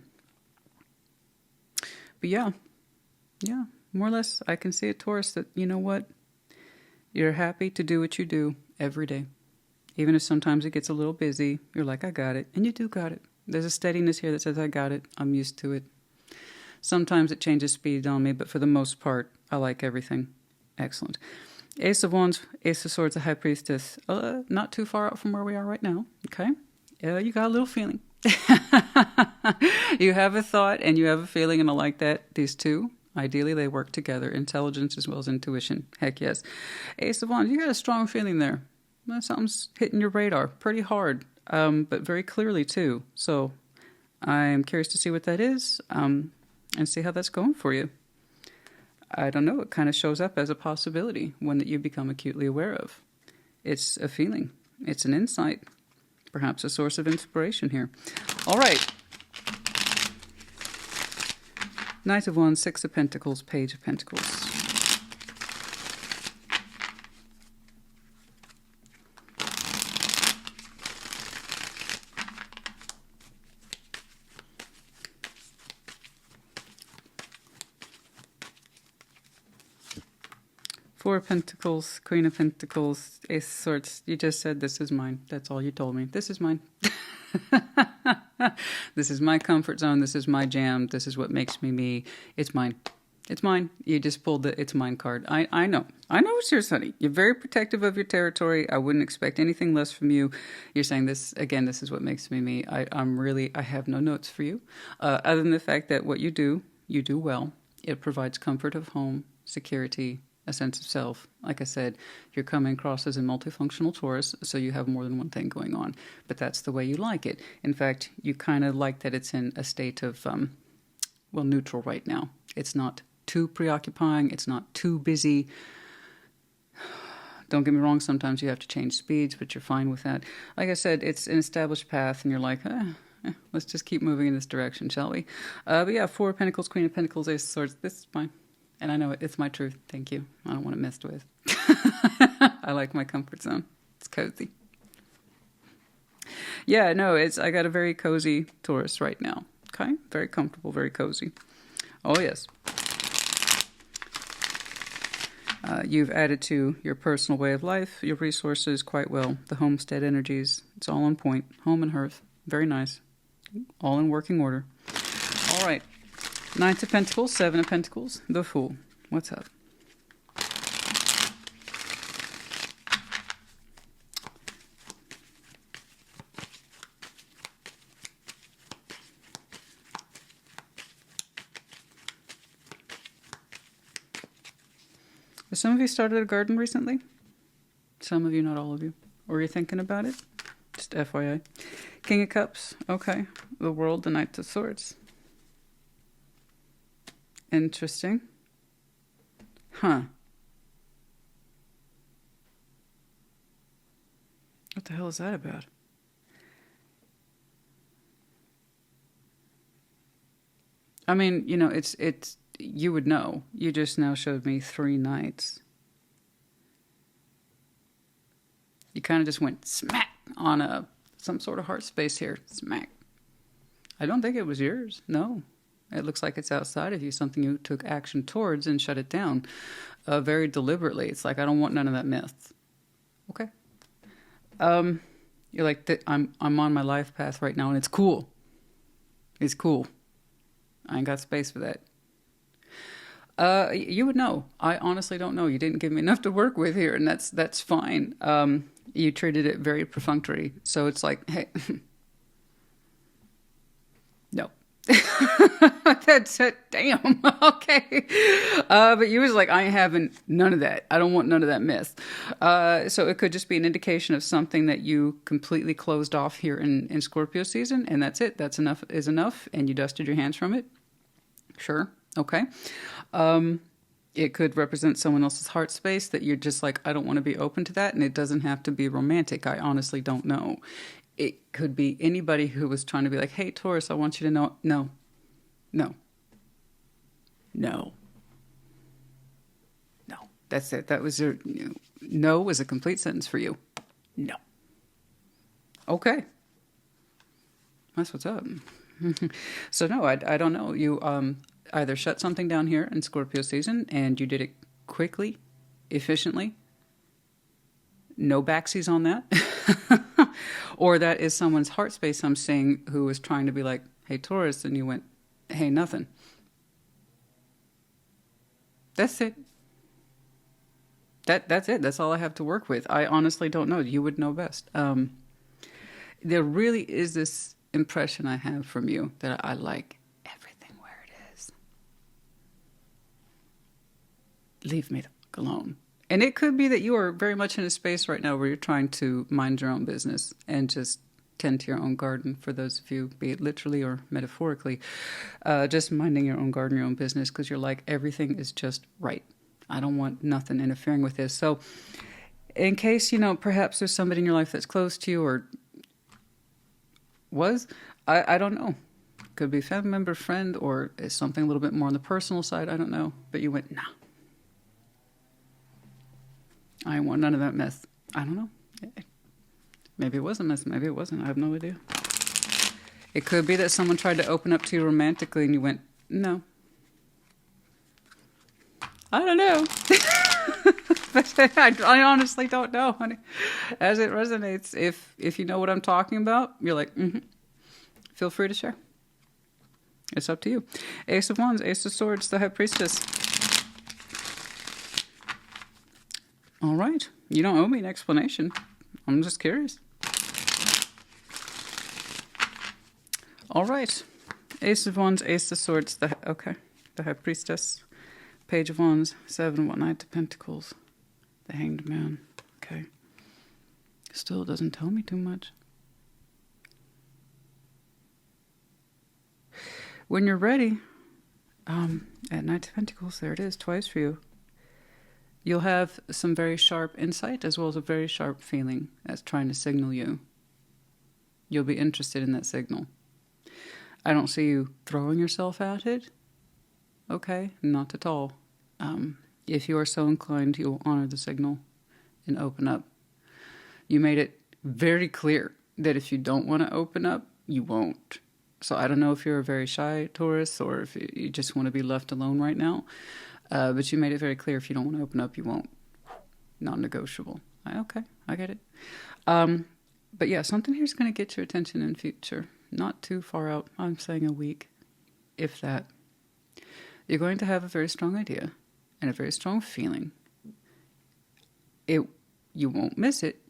yeah, Yeah, more or less, I can see it, Taurus, that, you know what? You're happy to do what you do every day. Even if sometimes it gets a little busy, you're like, I got it. And you do got it. There's a steadiness here that says, I got it. I'm used to it. Sometimes it changes speed on me, but for the most part, I like everything. Excellent. Ace of Wands, Ace of Swords, a High Priestess. Not too far out from where we are right now. Okay. You got a little feeling. You have a thought and you have a feeling, and I like that. These two, ideally, they work together. Intelligence as well as intuition. Heck yes. Ace of Wands, you got a strong feeling there. Something's hitting your radar pretty hard, but very clearly too. So I'm curious to see what that is, and see how that's going for you. I don't know. It kind of shows up as a possibility, one that you become acutely aware of. It's a feeling. It's an insight. Perhaps a source of inspiration here. All right. Knight of Wands, Six of Pentacles, Page of Pentacles. Four of Pentacles, Queen of Pentacles, Ace of Swords. You just said, this is mine. That's all you told me. This is mine. This is my comfort zone. This is my jam. This is what makes me me. It's mine. It's mine. You just pulled the it's mine card. I know. I know it's yours, honey. You're very protective of your territory. I wouldn't expect anything less from you. You're saying this, again, this is what makes me me. I have no notes for you. Other than the fact that what you do well. It provides comfort of home, security, a sense of self. Like I said, you're coming across as a multifunctional Taurus, so you have more than one thing going on. But that's the way you like it. In fact, you kind of like that it's in a state of, neutral right now. It's not too preoccupying. It's not too busy. Don't get me wrong, sometimes you have to change speeds, but you're fine with that. Like I said, it's an established path, and you're like, let's just keep moving in this direction, shall we? But yeah, Four of Pentacles, Queen of Pentacles, Ace of Swords. This is fine. And I know it's my truth. Thank you. I don't want it messed with. I like my comfort zone. It's cozy. Yeah, no, I got a very cozy Taurus right now. Okay? Very comfortable, very cozy. Oh, yes. You've added to your personal way of life, your resources quite well. The homestead energies, it's all on point. Home and hearth. Very nice. All in working order. All right. Nine of Pentacles, Seven of Pentacles, the Fool. What's up? Have some of you started a garden recently? Some of you, not all of you. Or you're thinking about it? Just FYI. King of Cups. Okay. The World, the Knight of Swords. Interesting. Huh. What the hell is that about? I mean, it's you would know. You just now showed me 3 knights. You kind of just went smack on some sort of heart space here. Smack. I don't think it was yours. No. It looks like it's outside of you, something you took action towards and shut it down very deliberately. It's like, I don't want none of that mess. Okay. You're like, I'm on my life path right now, and it's cool. It's cool. I ain't got space for that. You would know. I honestly don't know. You didn't give me enough to work with here, and that's fine. You treated it very perfunctory. So it's like, hey, no. That's it. Damn. Okay. But you was like, I ain't having none of that. I don't want none of that mess. So it could just be an indication of something that you completely closed off here in Scorpio season, and that's it. That's enough is enough, and you dusted your hands from it. Sure. Okay. It could represent someone else's heart space that you're just like, I don't want to be open to that, and it doesn't have to be romantic. I honestly don't know. It could be anybody who was trying to be like, hey, Taurus, I want you to know. No. No. No. No. That's it. That was your... No was a complete sentence for you. No. Okay. That's what's up. So no, I don't know. You either shut something down here in Scorpio season and you did it quickly, efficiently, no backsies on that, or that is someone's heart space I'm seeing who was trying to be like, hey, Taurus, and you went, hey, nothing. That's it. That's it. That's all I have to work with. I honestly don't know. You would know best. There really is this impression I have from you that I like everything where it is. Leave me the fuck alone. And it could be that you are very much in a space right now where you're trying to mind your own business and just tend to your own garden, for those of you, be it literally or metaphorically, just minding your own garden, your own business, because you're like, everything is just right. I don't want nothing interfering with this. So in case, perhaps there's somebody in your life that's close to you or was, I don't know. Could be a family member, friend, or is something a little bit more on the personal side. I don't know. But you went, nah. I want none of that mess. I don't know. Maybe it was a mess. Maybe it wasn't. I have no idea. It could be that someone tried to open up to you romantically and you went, no. I don't know. But I honestly don't know, honey. As it resonates, if you know what I'm talking about, you're like, feel free to share. It's up to you. Ace of Wands, Ace of Swords, the High Priestess. All right. You don't owe me an explanation. I'm just curious. All right. Ace of Wands, Ace of Swords, the High Priestess. Page of Wands, 7, Knight of Pentacles, the Hanged Man. Okay. Still doesn't tell me too much. When you're ready, at Knight of Pentacles, there it is, twice for you. You'll have some very sharp insight as well as a very sharp feeling that's trying to signal you. You'll be interested in that signal. I don't see you throwing yourself at it. Okay, not at all. If you are so inclined, you will honor the signal and open up. You made it very clear that if you don't want to open up, you won't. So I don't know if you're a very shy Taurus or if you just want to be left alone right now. But you made it very clear if you don't want to open up, you won't. Non-negotiable. Okay, I get it. But yeah, something here is going to get your attention in future. Not too far out. I'm saying a week, if that. You're going to have a very strong idea and a very strong feeling. You won't miss it.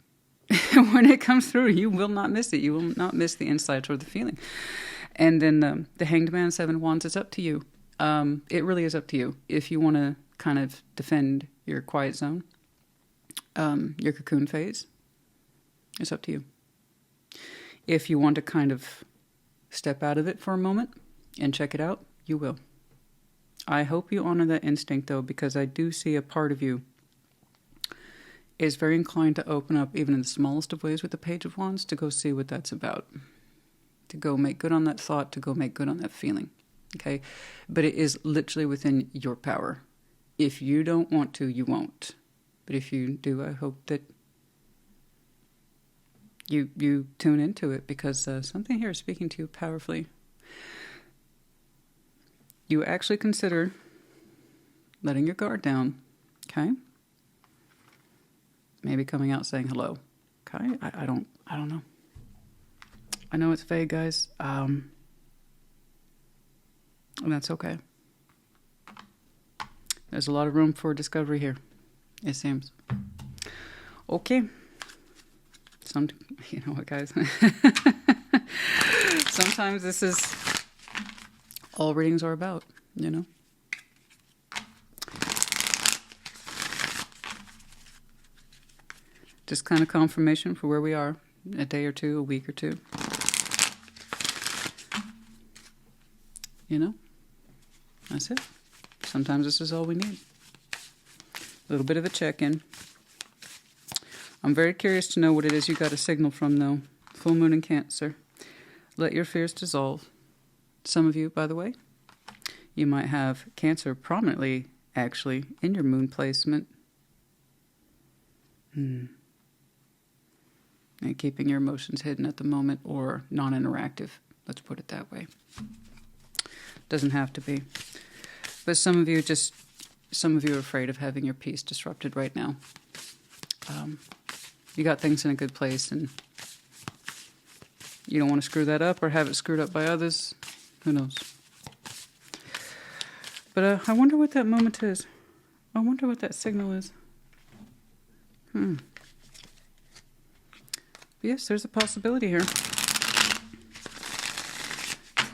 When it comes through, you will not miss it. You will not miss the insight or the feeling. And then the Hanged Man, 7 Wands, is up to you. It really is up to you. If you want to kind of defend your quiet zone, your cocoon phase, it's up to you. If you want to kind of step out of it for a moment and check it out, you will. I hope you honor that instinct, though, because I do see a part of you is very inclined to open up, even in the smallest of ways with the Page of Wands, to go see what that's about. To go make good on that thought, to go make good on that feeling. Okay? But it is literally within your power. If you don't want to, you won't. But if you do, I hope that you tune into it, because something here is speaking to you powerfully. You actually consider letting your guard down, okay? Maybe coming out saying hello, okay? I don't know. I know it's vague, guys, and that's okay. There's a lot of room for discovery here, it seems. Okay. You know what, guys? Sometimes this is all readings are about, you know? Just kind of confirmation for where we are, a day or two, a week or two. You know? That's it. Sometimes this is all we need. A little bit of a check-in. I'm very curious to know what it is you got a signal from, though. Full moon in Cancer. Let your fears dissolve. Some of you, by the way, you might have Cancer prominently, actually, in your moon placement. And keeping your emotions hidden at the moment, or non-interactive. Let's put it that way. Doesn't have to be. But some of you are afraid of having your peace disrupted right now. You got things in a good place and you don't want to screw that up or have it screwed up by others. Who knows? But I wonder what that moment is. I wonder what that signal is. Yes, there's a possibility here.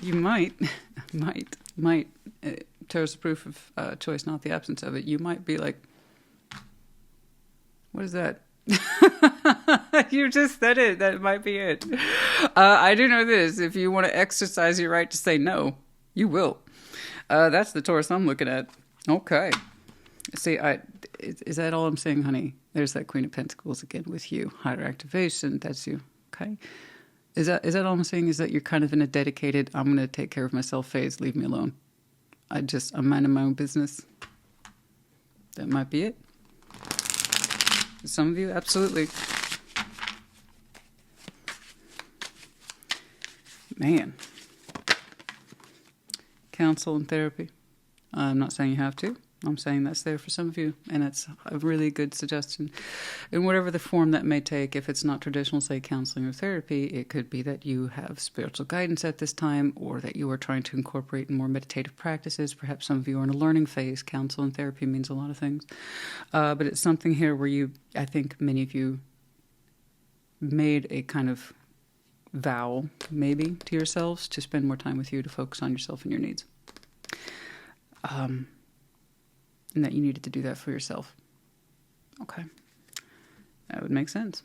You might, Tarot's the proof of choice, not the absence of it. You might be like, what is that? You just said it. That might be it. I do know this. If you want to exercise your right to say no, you will. That's the Taurus I'm looking at. Okay. See, is that all I'm saying, honey? There's that Queen of Pentacles again with you. Higher activation, that's you. Okay. Is that all I'm saying? Is that you're kind of in a dedicated, I'm going to take care of myself phase, leave me alone. I'm minding my own business. That might be it. Some of you, absolutely. Man. Counsel and therapy. I'm not saying you have to. I'm saying that's there for some of you, and it's a really good suggestion. In whatever the form that may take, if it's not traditional, say, counseling or therapy, it could be that you have spiritual guidance at this time, or that you are trying to incorporate more meditative practices. Perhaps some of you are in a learning phase. Counsel and therapy means a lot of things. But it's something here where I think many of you made a kind of vow, maybe, to yourselves to spend more time with you, to focus on yourself and your needs. And that you needed to do that for yourself. Okay. That would make sense.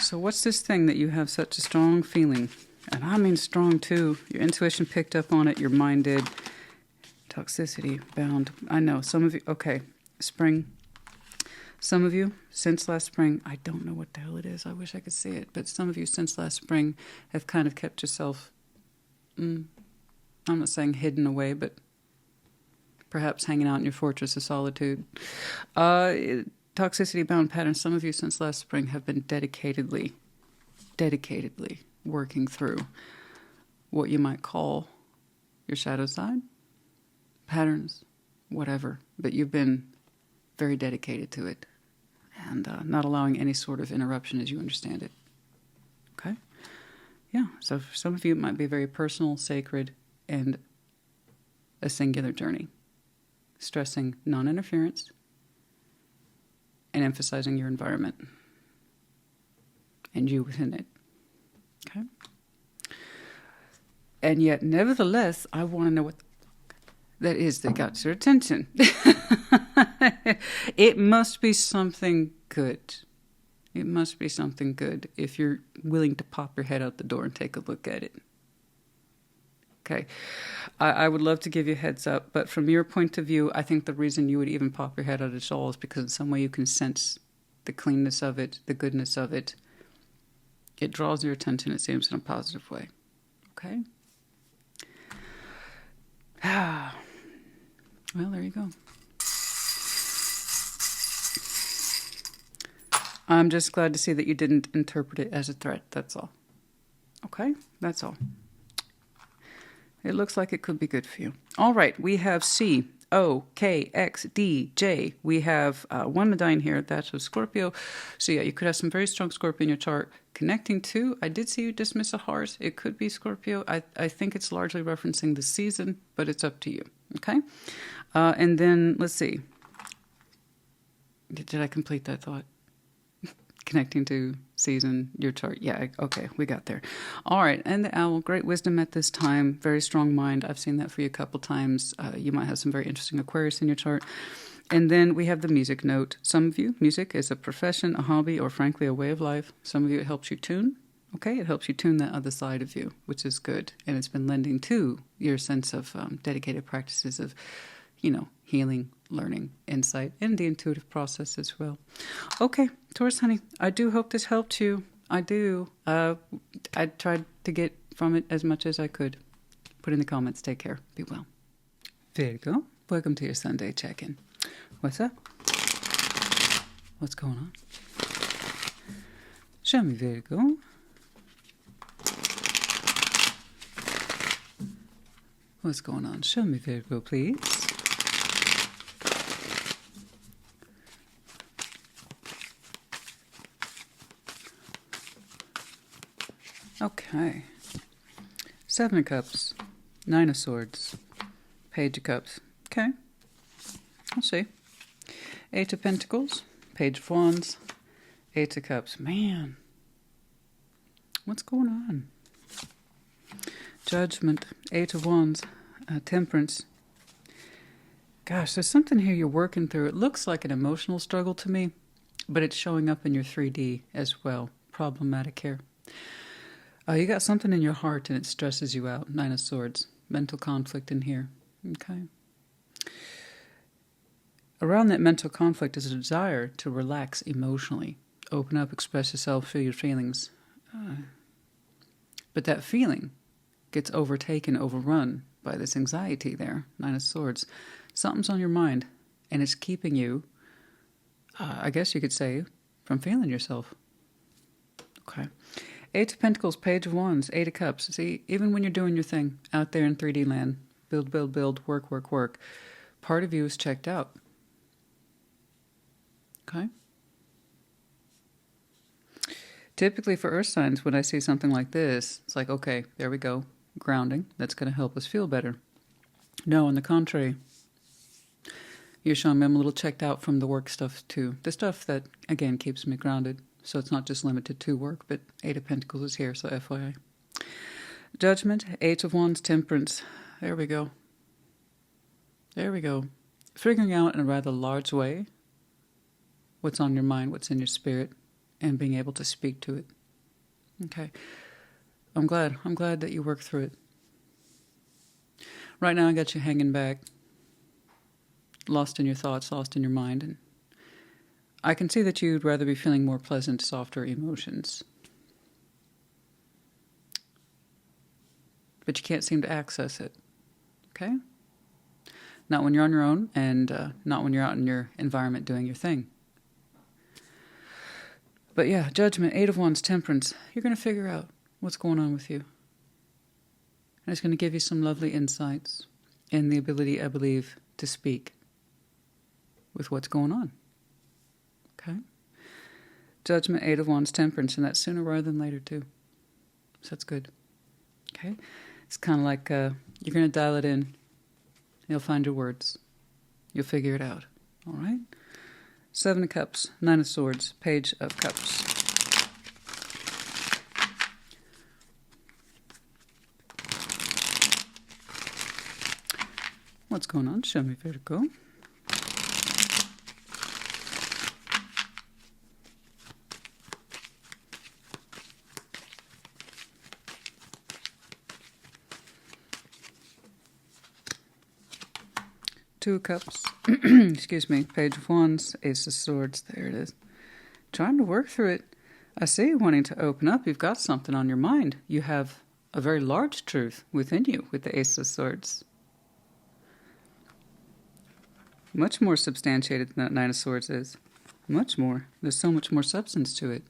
So what's this thing that you have such a strong feeling? And I mean strong too. Your intuition picked up on it. Your mind did. Toxicity, bound. I know. Some of you, okay. Spring. Some of you, since last spring, I don't know what the hell it is. I wish I could see it. But some of you, since last spring, have kind of kept yourself... I'm not saying hidden away, but perhaps hanging out in your fortress of solitude. Toxicity-bound patterns. Some of you since last spring have been dedicatedly working through what you might call your shadow side, patterns, whatever. But you've been very dedicated to it and not allowing any sort of interruption as you understand it. Okay? Yeah, so for some of you it might be very personal, sacred, and a singular journey, stressing non-interference and emphasizing your environment and you within it. Okay? And yet, nevertheless, I want to know what that is that got your attention. It must be something good. It must be something good if you're willing to pop your head out the door and take a look at it. Okay. I would love to give you a heads up, but from your point of view, I think the reason you would even pop your head out at all is because in some way you can sense the cleanness of it, the goodness of it. It draws your attention, it seems, in a positive way. Okay? Well, there you go. I'm just glad to see that you didn't interpret it as a threat, that's all. Okay? That's all. It looks like it could be good for you. All right, we have C, O, K, X, D, J. We have one Medine here, that's with Scorpio. So yeah, you could have some very strong Scorpio in your chart. Connecting to, I did see you dismiss a heart. It could be Scorpio. I think it's largely referencing the season, but it's up to you. Okay? And then, let's see. Did I complete that thought? Connecting to season, your chart. Yeah, okay, we got there. All right, and the owl, great wisdom at this time, very strong mind. I've seen that for you a couple times. You might have some very interesting Aquarius in your chart. And then we have the music note. Some of you, music is a profession, a hobby, or frankly, a way of life. Some of you, it helps you tune. Okay, it helps you tune that other side of you, which is good. And it's been lending to your sense of dedicated practices of, healing, learning, insight, and the intuitive process as well. Okay, Taurus, honey, I do hope this helped you. I do. I tried to get from it as much as I could. Put in the comments. Take care. Be well. Virgo, welcome to your Sunday check-in. What's up? What's going on? Show me, Virgo. What's going on? Show me Virgo, please. Okay. 7 of Cups, 9 of Swords, Page of Cups. Okay. I'll see. 8 of Pentacles, Page of Wands, 8 of Cups. Man. What's going on? Judgment, 8 of Wands, Temperance. Gosh, there's something here you're working through. It looks like an emotional struggle to me, but it's showing up in your 3D as well. Problematic here. You got something in your heart and it stresses you out. 9 of Swords. Mental conflict in here. Okay. Around that mental conflict is a desire to relax emotionally. Open up, express yourself, feel your feelings. But that feeling gets overtaken, overrun by this anxiety there. 9 of Swords. Something's on your mind and it's keeping you, I guess you could say, from feeling yourself. Okay. 8 of Pentacles, Page of Wands, 8 of Cups. See, even when you're doing your thing out there in 3D land, build, build, build, work, work, work, part of you is checked out. Okay? Typically for earth signs, when I see something like this, it's like, okay, there we go. Grounding. That's going to help us feel better. No, on the contrary, you're showing me I'm a little checked out from the work stuff too. The stuff that, again, keeps me grounded. So it's not just limited to work, but 8 of Pentacles is here, so FYI. Judgment, 8 of Wands, Temperance. There we go. There we go. Figuring out in a rather large way what's on your mind, what's in your spirit, and being able to speak to it. Okay. I'm glad that you worked through it. Right now I got you hanging back, lost in your thoughts, lost in your mind, and I can see that you'd rather be feeling more pleasant, softer emotions. But you can't seem to access it. Okay? Not when you're on your own, and not when you're out in your environment doing your thing. But yeah, Judgment, 8 of Wands, Temperance. You're going to figure out what's going on with you. And it's going to give you some lovely insights and the ability, I believe, to speak with what's going on. Okay? Judgment, 8 of Wands, Temperance, and that's sooner rather than later too. So that's good. Okay? It's kind of like you're going to dial it in. You'll find your words. You'll figure it out. All right? 7 of Cups, 9 of Swords, Page of Cups. What's going on? Show me, Virgo. Two of Cups, excuse me, Page of Wands, Ace of Swords, there it is. Trying to work through it. I see you wanting to open up. You've got something on your mind. You have a very large truth within you with the Ace of Swords. Much more substantiated than that 9 of Swords is. Much more. There's so much more substance to it.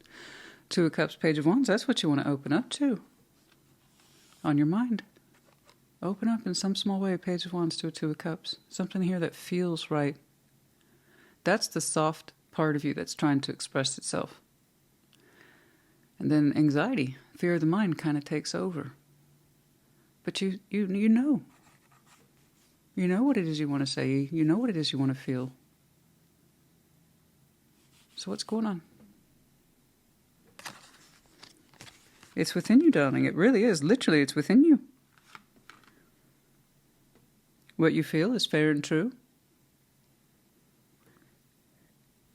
2 of Cups, Page of Wands, that's what you want to open up to. On your mind. Open up in some small way, Page of Wands to a 2 of Cups. Something here that feels right. That's the soft part of you that's trying to express itself. And then anxiety, fear of the mind kind of takes over. But you know. You know what it is you want to say. You know what it is you want to feel. So what's going on? It's within you, darling. It really is. Literally, it's within you. What you feel is fair and true.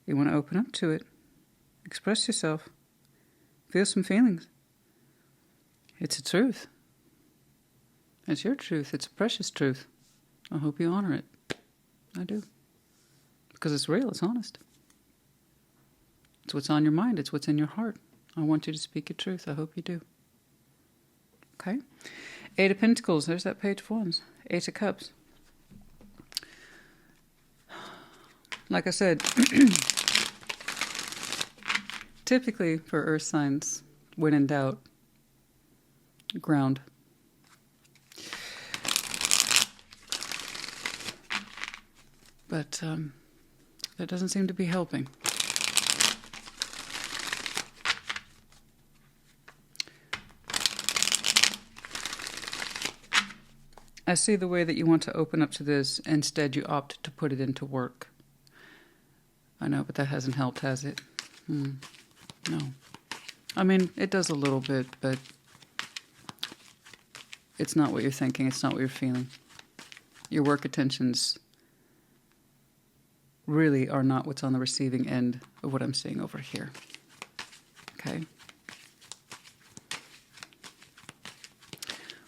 You want to open up to it. Express yourself. Feel some feelings. It's a truth. It's your truth. It's a precious truth. I hope you honor it. I do. Because it's real. It's honest. It's what's on your mind. It's what's in your heart. I want you to speak your truth. I hope you do. Okay? 8 of Pentacles. There's that Page of Wands. 8 of Cups. Like I said, typically for earth signs, when in doubt, ground. But that doesn't seem to be helping. I see the way that you want to open up to this. Instead, you opt to put it into work. I know, but that hasn't helped, has it? No. I mean, it does a little bit, but it's not what you're thinking. It's not what you're feeling. Your work attentions really are not what's on the receiving end of what I'm seeing over here. Okay?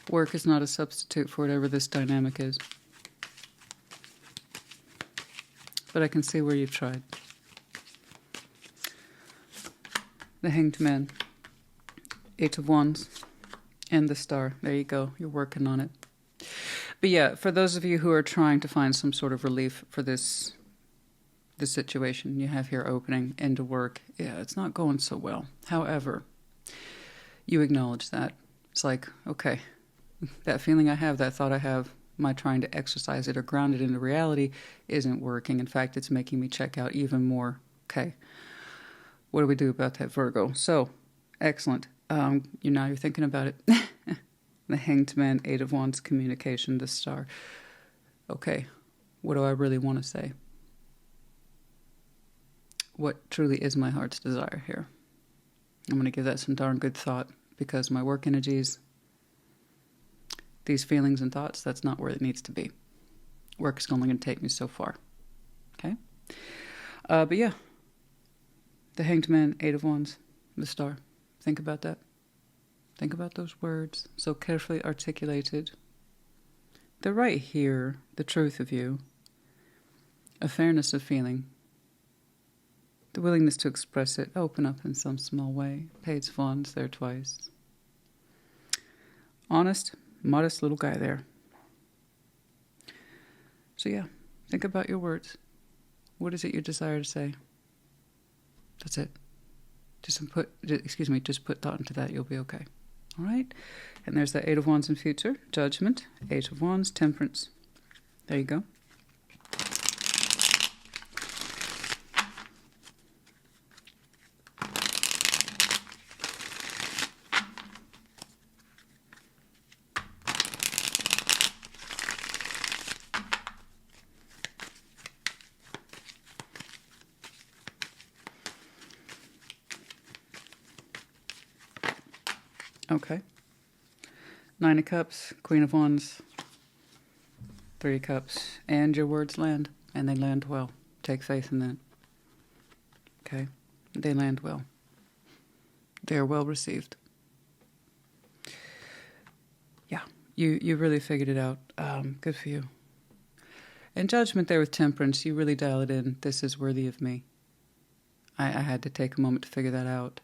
Work is not a substitute for whatever this dynamic is. But I can see where you've tried. The Hanged Man, 8 of Wands, and the Star. There you go. You're working on it. But yeah, for those of you who are trying to find some sort of relief for this situation you have here opening into work, yeah, it's not going so well. However, you acknowledge that. It's like, okay, that feeling I have, that thought I have, my trying to exercise it or ground it into reality isn't working. In fact, it's making me check out even more. Okay, what do we do about that, Virgo? So, excellent. You're thinking about it. The Hanged Man, 8 of Wands, communication, the Star. Okay, what do I really want to say? What truly is my heart's desire here? I'm going to give that some darn good thought, because my work energies, these feelings and thoughts, that's not where it needs to be. Work is only going to take me so far. Okay? But yeah, the Hanged Man, 8 of Wands, the Star. Think about that. Think about those words, so carefully articulated. They're right here, the truth of you, a fairness of feeling, the willingness to express it, open up in some small way. Page of Wands there twice. Honest, modest little guy there. So yeah, think about your words. What is it you desire to say? That's it. Just put thought into that. You'll be okay. All right? And there's the 8 of Wands in future. Judgment. 8 of Wands. Temperance. There you go. Okay. 9 of Cups, Queen of Wands, 3 of Cups, and your words land, and they land well. Take faith in that. Okay? They land well. They are well received. Yeah, you really figured it out. Good for you. And Judgment there with Temperance, you really dial it in. This is worthy of me. I had to take a moment to figure that out.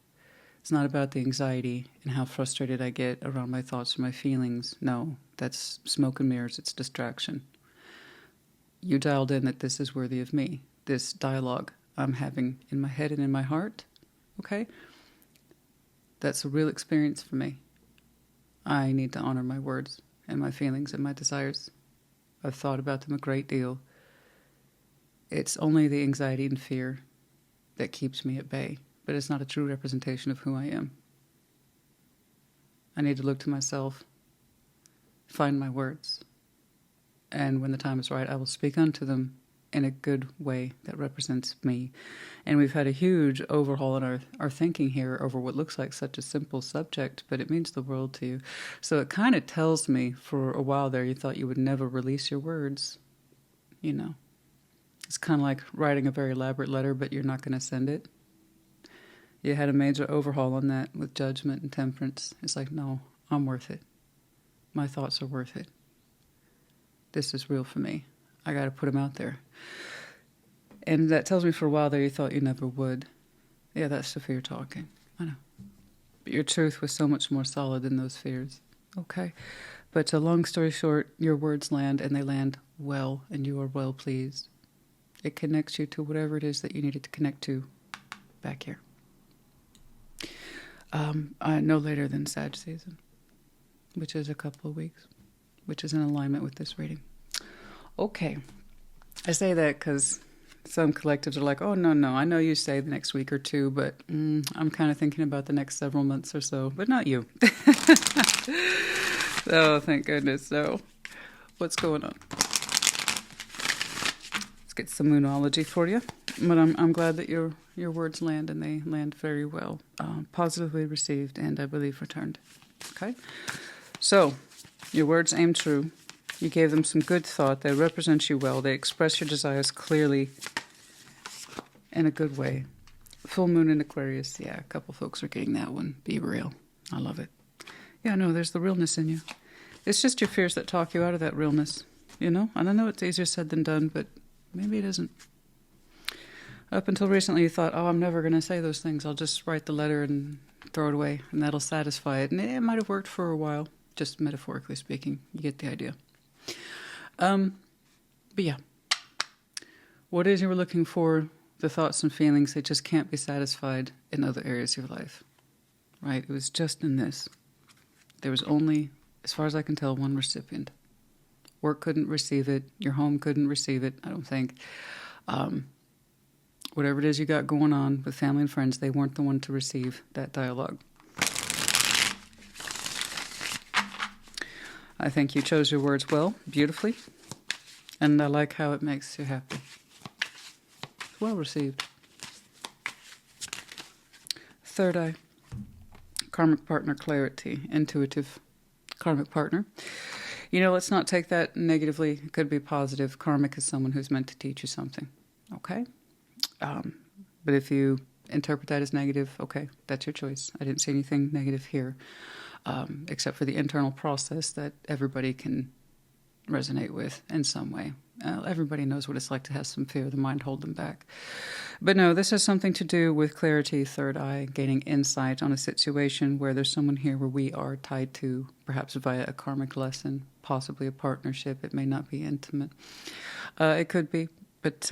It's not about the anxiety and how frustrated I get around my thoughts or my feelings. No, that's smoke and mirrors. It's distraction. You dialed in that this is worthy of me. This dialogue I'm having in my head and in my heart, okay? That's a real experience for me. I need to honor my words and my feelings and my desires. I've thought about them a great deal. It's only the anxiety and fear that keeps me at bay. But it's not a true representation of who I am. I need to look to myself, find my words, and when the time is right, I will speak unto them in a good way that represents me. And we've had a huge overhaul in our thinking here over what looks like such a simple subject, but it means the world to you. So it kind of tells me, for a while there, you thought you would never release your words. You know, it's kind of like writing a very elaborate letter, but you're not going to send it. You had a major overhaul on that with Judgment and Temperance. It's like, no, I'm worth it. My thoughts are worth it. This is real for me. I got to put them out there. And that tells me for a while there you thought you never would. Yeah, that's the fear talking. I know. But your truth was so much more solid than those fears. Okay. But long story short, your words land, and they land well, and you are well pleased. It connects you to whatever it is that you needed to connect to back here. No later than Sag season, which is a couple of weeks, which is in alignment with this reading. Okay, I say that because some collectives are like, oh, no, no, I know you say the next week or two, but I'm kind of thinking about the next several months or so, but not you. Oh, thank goodness. So, what's going on? Let's get some moonology for you. But I'm glad that your words land, and they land very well. Positively received, and I believe returned. Okay? So, your words aim true. You gave them some good thought. They represent you well. They express your desires clearly in a good way. Full moon in Aquarius. Yeah, a couple folks are getting that one. Be real. I love it. Yeah, no, there's the realness in you. It's just your fears that talk you out of that realness, you know? And I know it's easier said than done, but maybe it isn't. Up until recently, you thought, oh, I'm never going to say those things. I'll just write the letter and throw it away, and that'll satisfy it. And it might have worked for a while, just metaphorically speaking. You get the idea. But yeah, what is you were looking for, the thoughts and feelings, they just can't be satisfied in other areas of your life, right? It was just in this. There was only, as far as I can tell, one recipient. Work couldn't receive it. Your home couldn't receive it, I don't think. Whatever it is you got going on with family and friends, they weren't the one to receive that dialogue. I think you chose your words well, beautifully, and I like how it makes you happy. Well received. Third eye, karmic partner clarity, intuitive karmic partner. You know, let's not take that negatively. It could be positive. Karmic is someone who's meant to teach you something, okay? But if you interpret that as negative, okay, that's your choice. I didn't see anything negative here. Except for the internal process that everybody can resonate with in some way. Everybody knows what it's like to have some fear, the mind hold them back. But no, this has something to do with clarity, third eye, gaining insight on a situation where there's someone here where we are tied to, perhaps via a karmic lesson, possibly a partnership. It may not be intimate. It could be, but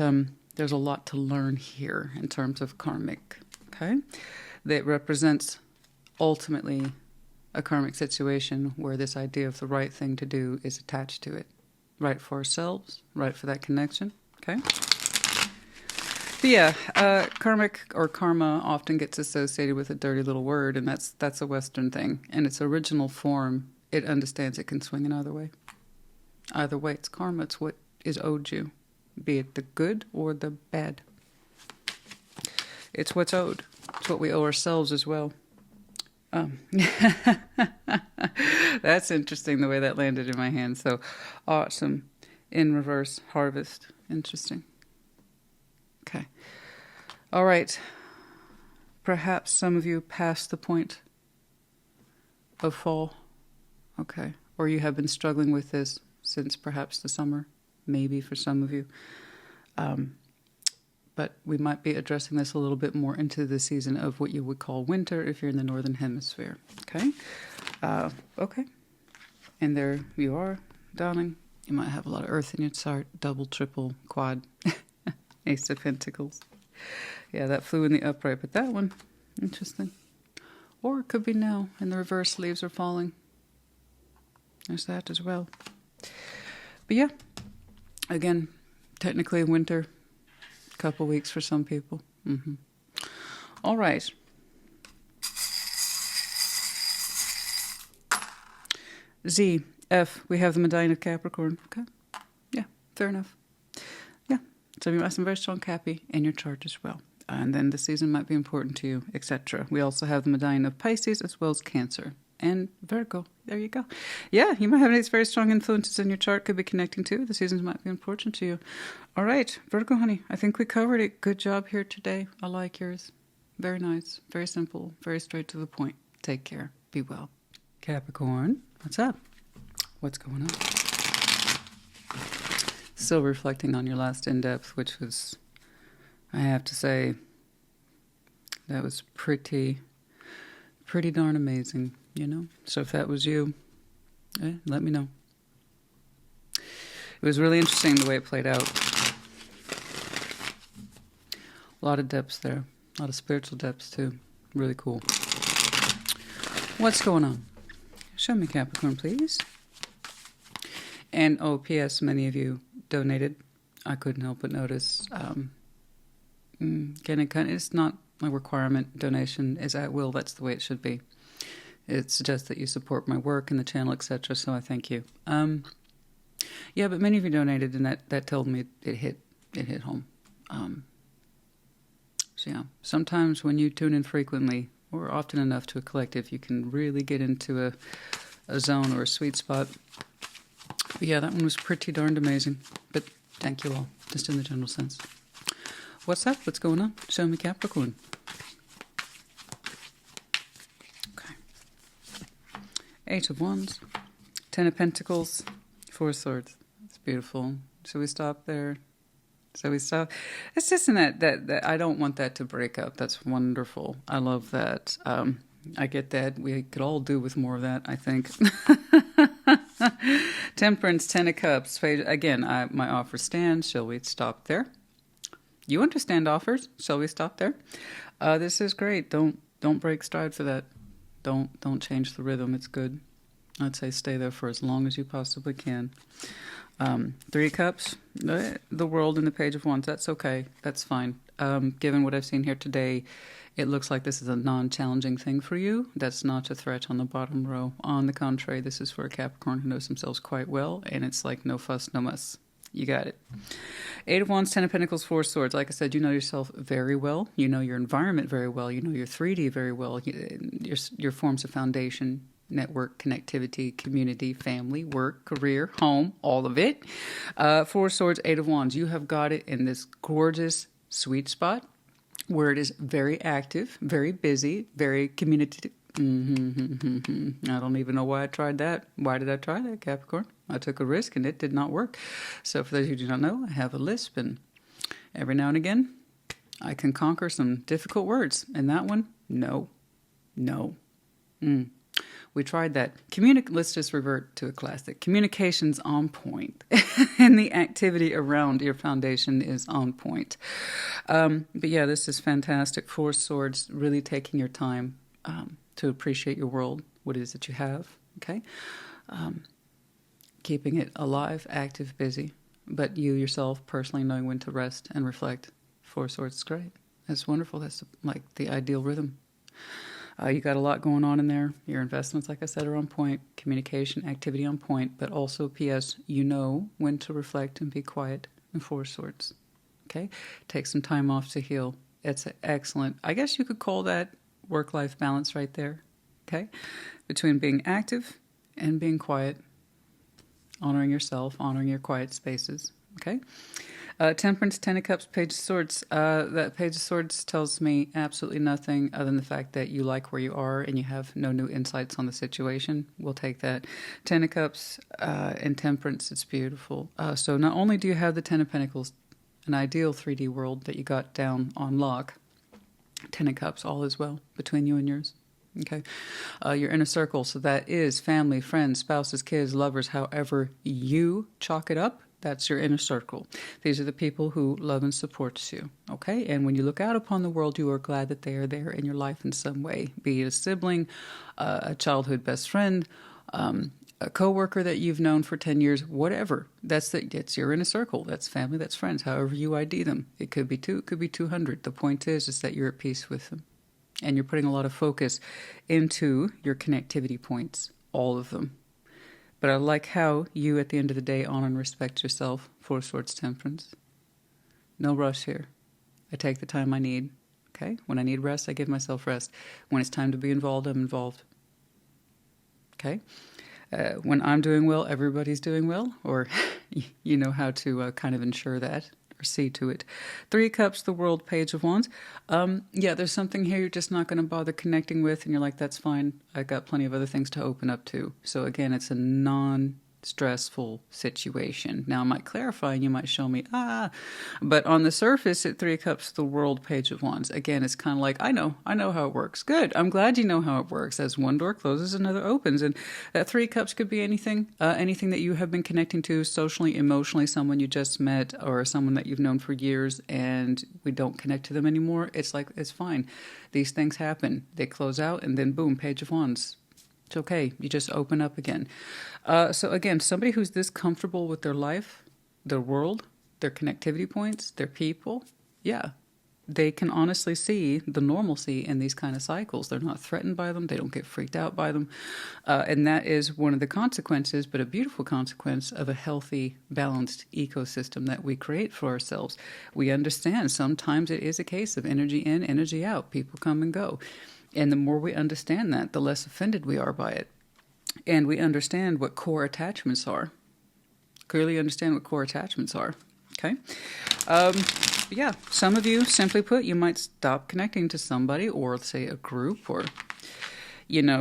there's a lot to learn here in terms of karmic, okay? That represents ultimately a karmic situation where this idea of the right thing to do is attached to it. Right for ourselves, right for that connection, okay? But yeah, karmic or karma often gets associated with a dirty little word, and that's a Western thing. In its original form, it understands it can swing in either way. Either way, it's karma. It's what is owed you, be it the good or the bad. It's what's owed. It's what we owe ourselves as well. That's interesting the way that landed in my hand. So awesome. In reverse, harvest. Interesting. Okay. All right. Perhaps some of you passed the point of fall. Okay. Or you have been struggling with this since perhaps the summer. Maybe for some of you. But we might be addressing this a little bit more into the season of what you would call winter if you're in the northern hemisphere. Okay? Okay. And there you are, darling. You might have a lot of earth in your chart. Double, triple, quad. Ace of Pentacles. Yeah, that flew in the upright, but that one, interesting. Or it could be now. In the reverse, leaves are falling. There's that as well. But yeah, again, technically winter. Couple weeks for some people. All right. Z, F, we have the Medallion of Capricorn. Okay. Yeah, fair enough. Yeah. So you have some very strong Cappy in your chart as well. And then the season might be important to you, etc. We also have the Medallion of Pisces as well as Cancer. And Virgo. There you go. Yeah, you might have these very strong influences in your chart. Could be connecting to. The seasons might be important to you. All right, Virgo, honey. I think we covered it. Good job here today. I like yours. Very nice. Very simple. Very straight to the point. Take care. Be well. Capricorn, what's up? What's going on? Still reflecting on your last in-depth, which was, I have to say, that was pretty darn amazing. You know, so if that was you, let me know. It was really interesting the way it played out. A lot of depths there. A lot of spiritual depths too. Really cool. What's going on? Show me Capricorn, please. And, oh, P.S., many of you donated I couldn't help but notice. Again, it's not a requirement. Donation is at will. That's the way it should be. It suggests that you support my work and the channel, etc. So I thank you. Yeah, but many of you donated, and that told me it hit home. So yeah, sometimes when you tune in frequently or often enough to a collective, you can really get into a zone or a sweet spot. But yeah, that one was pretty darned amazing. But thank you all, just in the general sense. What's up? What's going on? Show me Capricorn. Okay. 8 of Wands, 10 of Pentacles, 4 of Swords. It's beautiful. Should we stop there? So we stop. It's just in that I don't want that to break up. That's wonderful. I love that. I get that. We could all do with more of that, I think. Temperance, 10 of Cups. Again, my offer stands. Shall we stop there? You understand offers. Shall we stop there? This is great. Don't break stride for that. Don't change the rhythm. It's good. I'd say stay there for as long as you possibly can. 3 of Cups, the World and the Page of Wands. That's okay. That's fine. Given what I've seen here today, it looks like this is a non-challenging thing for you. That's not a threat on the bottom row. On the contrary, this is for a Capricorn who knows themselves quite well, and it's like no fuss, no muss. You got it. 8 of Wands, 10 of Pentacles, 4 of Swords. Like I said, you know yourself very well. You know your environment very well. You know your 3D very well. Your forms of foundation, network, connectivity, community, family, work, career, home, all of it. 4 of Swords, 8 of Wands. You have got it in this gorgeous sweet spot where it is very active, very busy, very community. I don't even know why I tried that. Why did I try that, Capricorn? I took a risk and it did not work. So for those who do not know, I have a lisp, and every now and again I can conquer some difficult words. And that one, no. We tried that. Let's just revert to a classic. Communication's on point. And the activity around your foundation is on point. But yeah, this is fantastic. 4 of Swords, really taking your time to appreciate your world, what it is that you have, okay? Keeping it alive, active, busy. But you yourself personally knowing when to rest and reflect. 4 of Swords is great. That's wonderful. That's like the ideal rhythm. You got a lot going on in there. Your investments, like I said, are on point. Communication, activity on point. But also, P.S., you know when to reflect and be quiet. And 4 of Swords. Okay? Take some time off to heal. It's excellent. I guess you could call that work-life balance right there. Okay? Between being active and being quiet. Honoring yourself, honoring your quiet spaces. Okay? Temperance, 10 of Cups, Page of Swords. That Page of Swords tells me absolutely nothing other than the fact that you like where you are and you have no new insights on the situation. We'll take that. 10 of Cups and Temperance, it's beautiful. So not only do you have the 10 of Pentacles, an ideal 3D world that you got down on lock, 10 of Cups, all is well between you and yours. Okay. Your inner circle, so that is family, friends, spouses, kids, lovers, however you chalk it up. That's your inner circle. These are the people who love and support you, okay? And when you look out upon the world, you are glad that they are there in your life in some way, be it a sibling, a childhood best friend, a coworker that you've known for 10 years, whatever. It's your inner circle. That's family, that's friends, however you ID them. It could be 2, it could be 200. The point is that you're at peace with them. And you're putting a lot of focus into your connectivity points, all of them. But I like how you, at the end of the day, honor and respect yourself. 4 of Swords, Temperance. No rush here. I take the time I need. Okay? When I need rest, I give myself rest. When it's time to be involved, I'm involved. Okay? When I'm doing well, everybody's doing well. Or you know how to kind of ensure that. Or see to it. 3 of Cups, the World, Page of Wands. Yeah, there's something here you're just not going to bother connecting with, and you're like, that's fine. I got plenty of other things to open up to. So again, it's a non-stressful situation. Now, I might clarify, and you might show me, but on the surface, at 3 of Cups, the World, Page of Wands. Again, it's kind of like, I know how it works. Good. I'm glad you know how it works. As one door closes, another opens. And that 3 of Cups could be anything that you have been connecting to socially, emotionally, someone you just met, or someone that you've known for years, and we don't connect to them anymore. It's like, it's fine. These things happen. They close out, and then boom, Page of Wands. It's okay. You just open up again. So again, somebody who's this comfortable with their life, their world, their connectivity points, their people, yeah, they can honestly see the normalcy in these kind of cycles. They're not threatened by them. They don't get freaked out by them. And that is one of the consequences, but a beautiful consequence of a healthy, balanced ecosystem that we create for ourselves. We understand sometimes it is a case of energy in, energy out. People come and go. And the more we understand that, the less offended we are by it. And we understand what core attachments are. Clearly understand what core attachments are. Okay? Yeah, some of you, simply put, you might stop connecting to somebody or, say, a group or,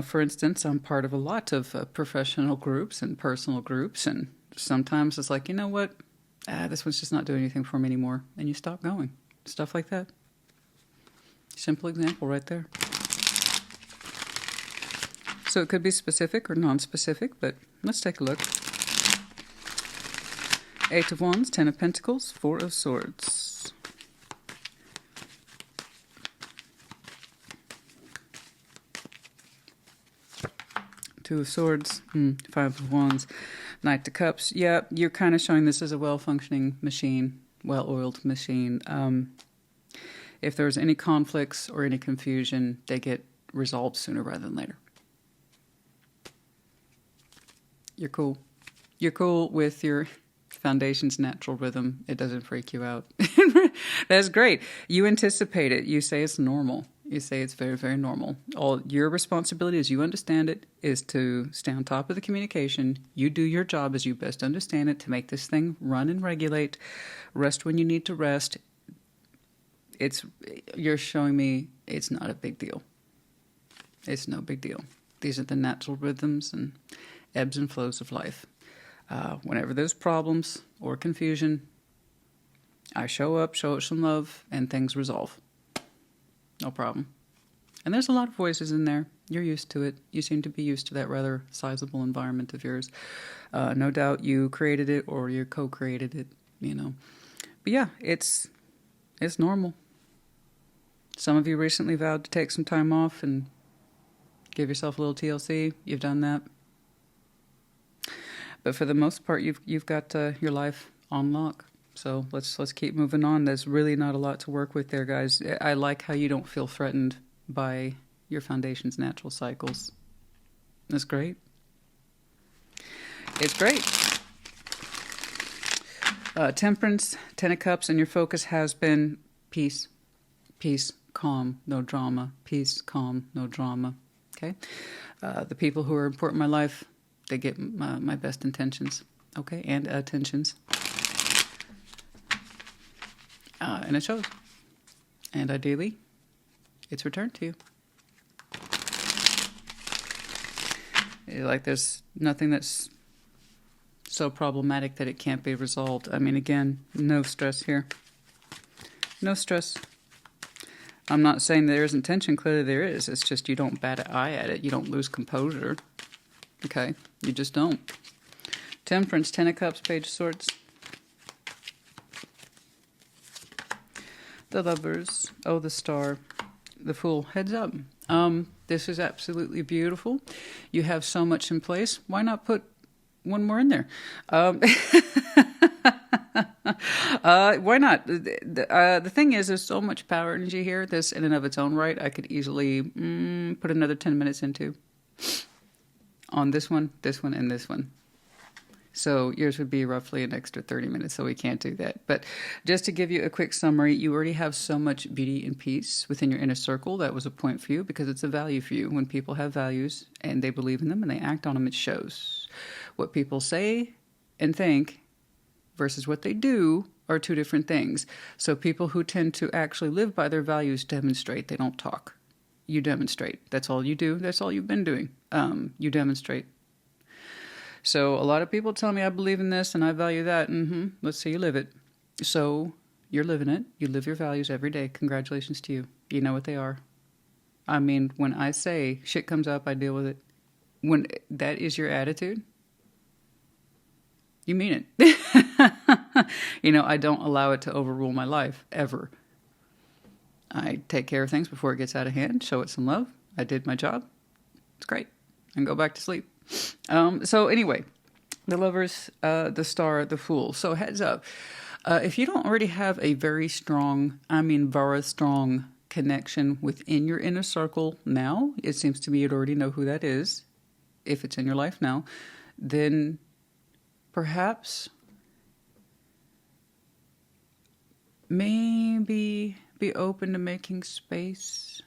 for instance, I'm part of a lot of professional groups and personal groups, and sometimes it's like, you know what, this one's just not doing anything for me anymore, and you stop going. Stuff like that. Simple example right there. So it could be specific or non-specific, but let's take a look. 8 of Wands, 10 of Pentacles, 4 of Swords. 2 of Swords, 5 of Wands, Knight of Cups. Yeah, you're kind of showing this as a well-functioning machine, well-oiled machine. If there's any conflicts or any confusion, they get resolved sooner rather than later. You're cool. You're cool with your foundation's natural rhythm. It doesn't freak you out. That's great. You anticipate it. You say it's normal. You say it's very, very normal. All your responsibility, as you understand it, is to stay on top of the communication. You do your job as you best understand it to make this thing run and regulate. Rest when you need to rest. You're showing me it's not a big deal. It's no big deal. These are the natural rhythms and ebbs and flows of life. Whenever there's problems or confusion, I show up, show it some love, and things resolve. No problem. And there's a lot of voices in there. You're used to it. You seem to be used to that rather sizable environment of yours. No doubt you created it or you co-created it, But yeah, it's normal. Some of you recently vowed to take some time off and give yourself a little TLC. You've done that. But for the most part, you've got your life on lock. So let's keep moving on. There's really not a lot to work with there, guys. I like how you don't feel threatened by your foundation's natural cycles. That's great. It's great. Temperance, 10 of Cups, and your focus has been peace. Peace, calm, no drama. Peace, calm, no drama. Okay? The people who are important in my life, they get my best intentions. Okay? And attentions. And it shows. And ideally, it's returned to you. Like there's nothing that's so problematic that it can't be resolved. I mean, again, no stress here. No stress. I'm not saying there isn't tension. Clearly there is. It's just you don't bat an eye at it. You don't lose composure. Okay? You just don't. Temperance, 10 of Cups, Page of Swords. The Lovers, the Star, the Fool. Heads up. This is absolutely beautiful. You have so much in place. Why not put one more in there? Why not? The thing is, there's so much power energy here. This, in and of its own right, I could easily put another 10 minutes into. On this one, and this one. So yours would be roughly an extra 30 minutes, so we can't do that. But just to give you a quick summary, you already have so much beauty and peace within your inner circle. That was a point for you because it's a value for you. When people have values and they believe in them and they act on them, it shows. What people say and think versus what they do are two different things. So people who tend to actually live by their values demonstrate. They don't talk. You demonstrate. That's all you do. That's all you've been doing. You demonstrate. So a lot of people tell me I believe in this and I value that. Let's say you live it. So you're living it. You live your values every day. Congratulations to you. You know what they are. I mean, when I say shit comes up, I deal with it. When that is your attitude, you mean it. I don't allow it to overrule my life, ever. I take care of things before it gets out of hand, show it some love. I did my job. It's great. And go back to sleep. So anyway, the Lovers, the Star, the Fool. So heads up. If you don't already have a very strong, very strong connection within your inner circle now, it seems to me you'd already know who that is. If it's in your life now, then perhaps maybe be open to making space.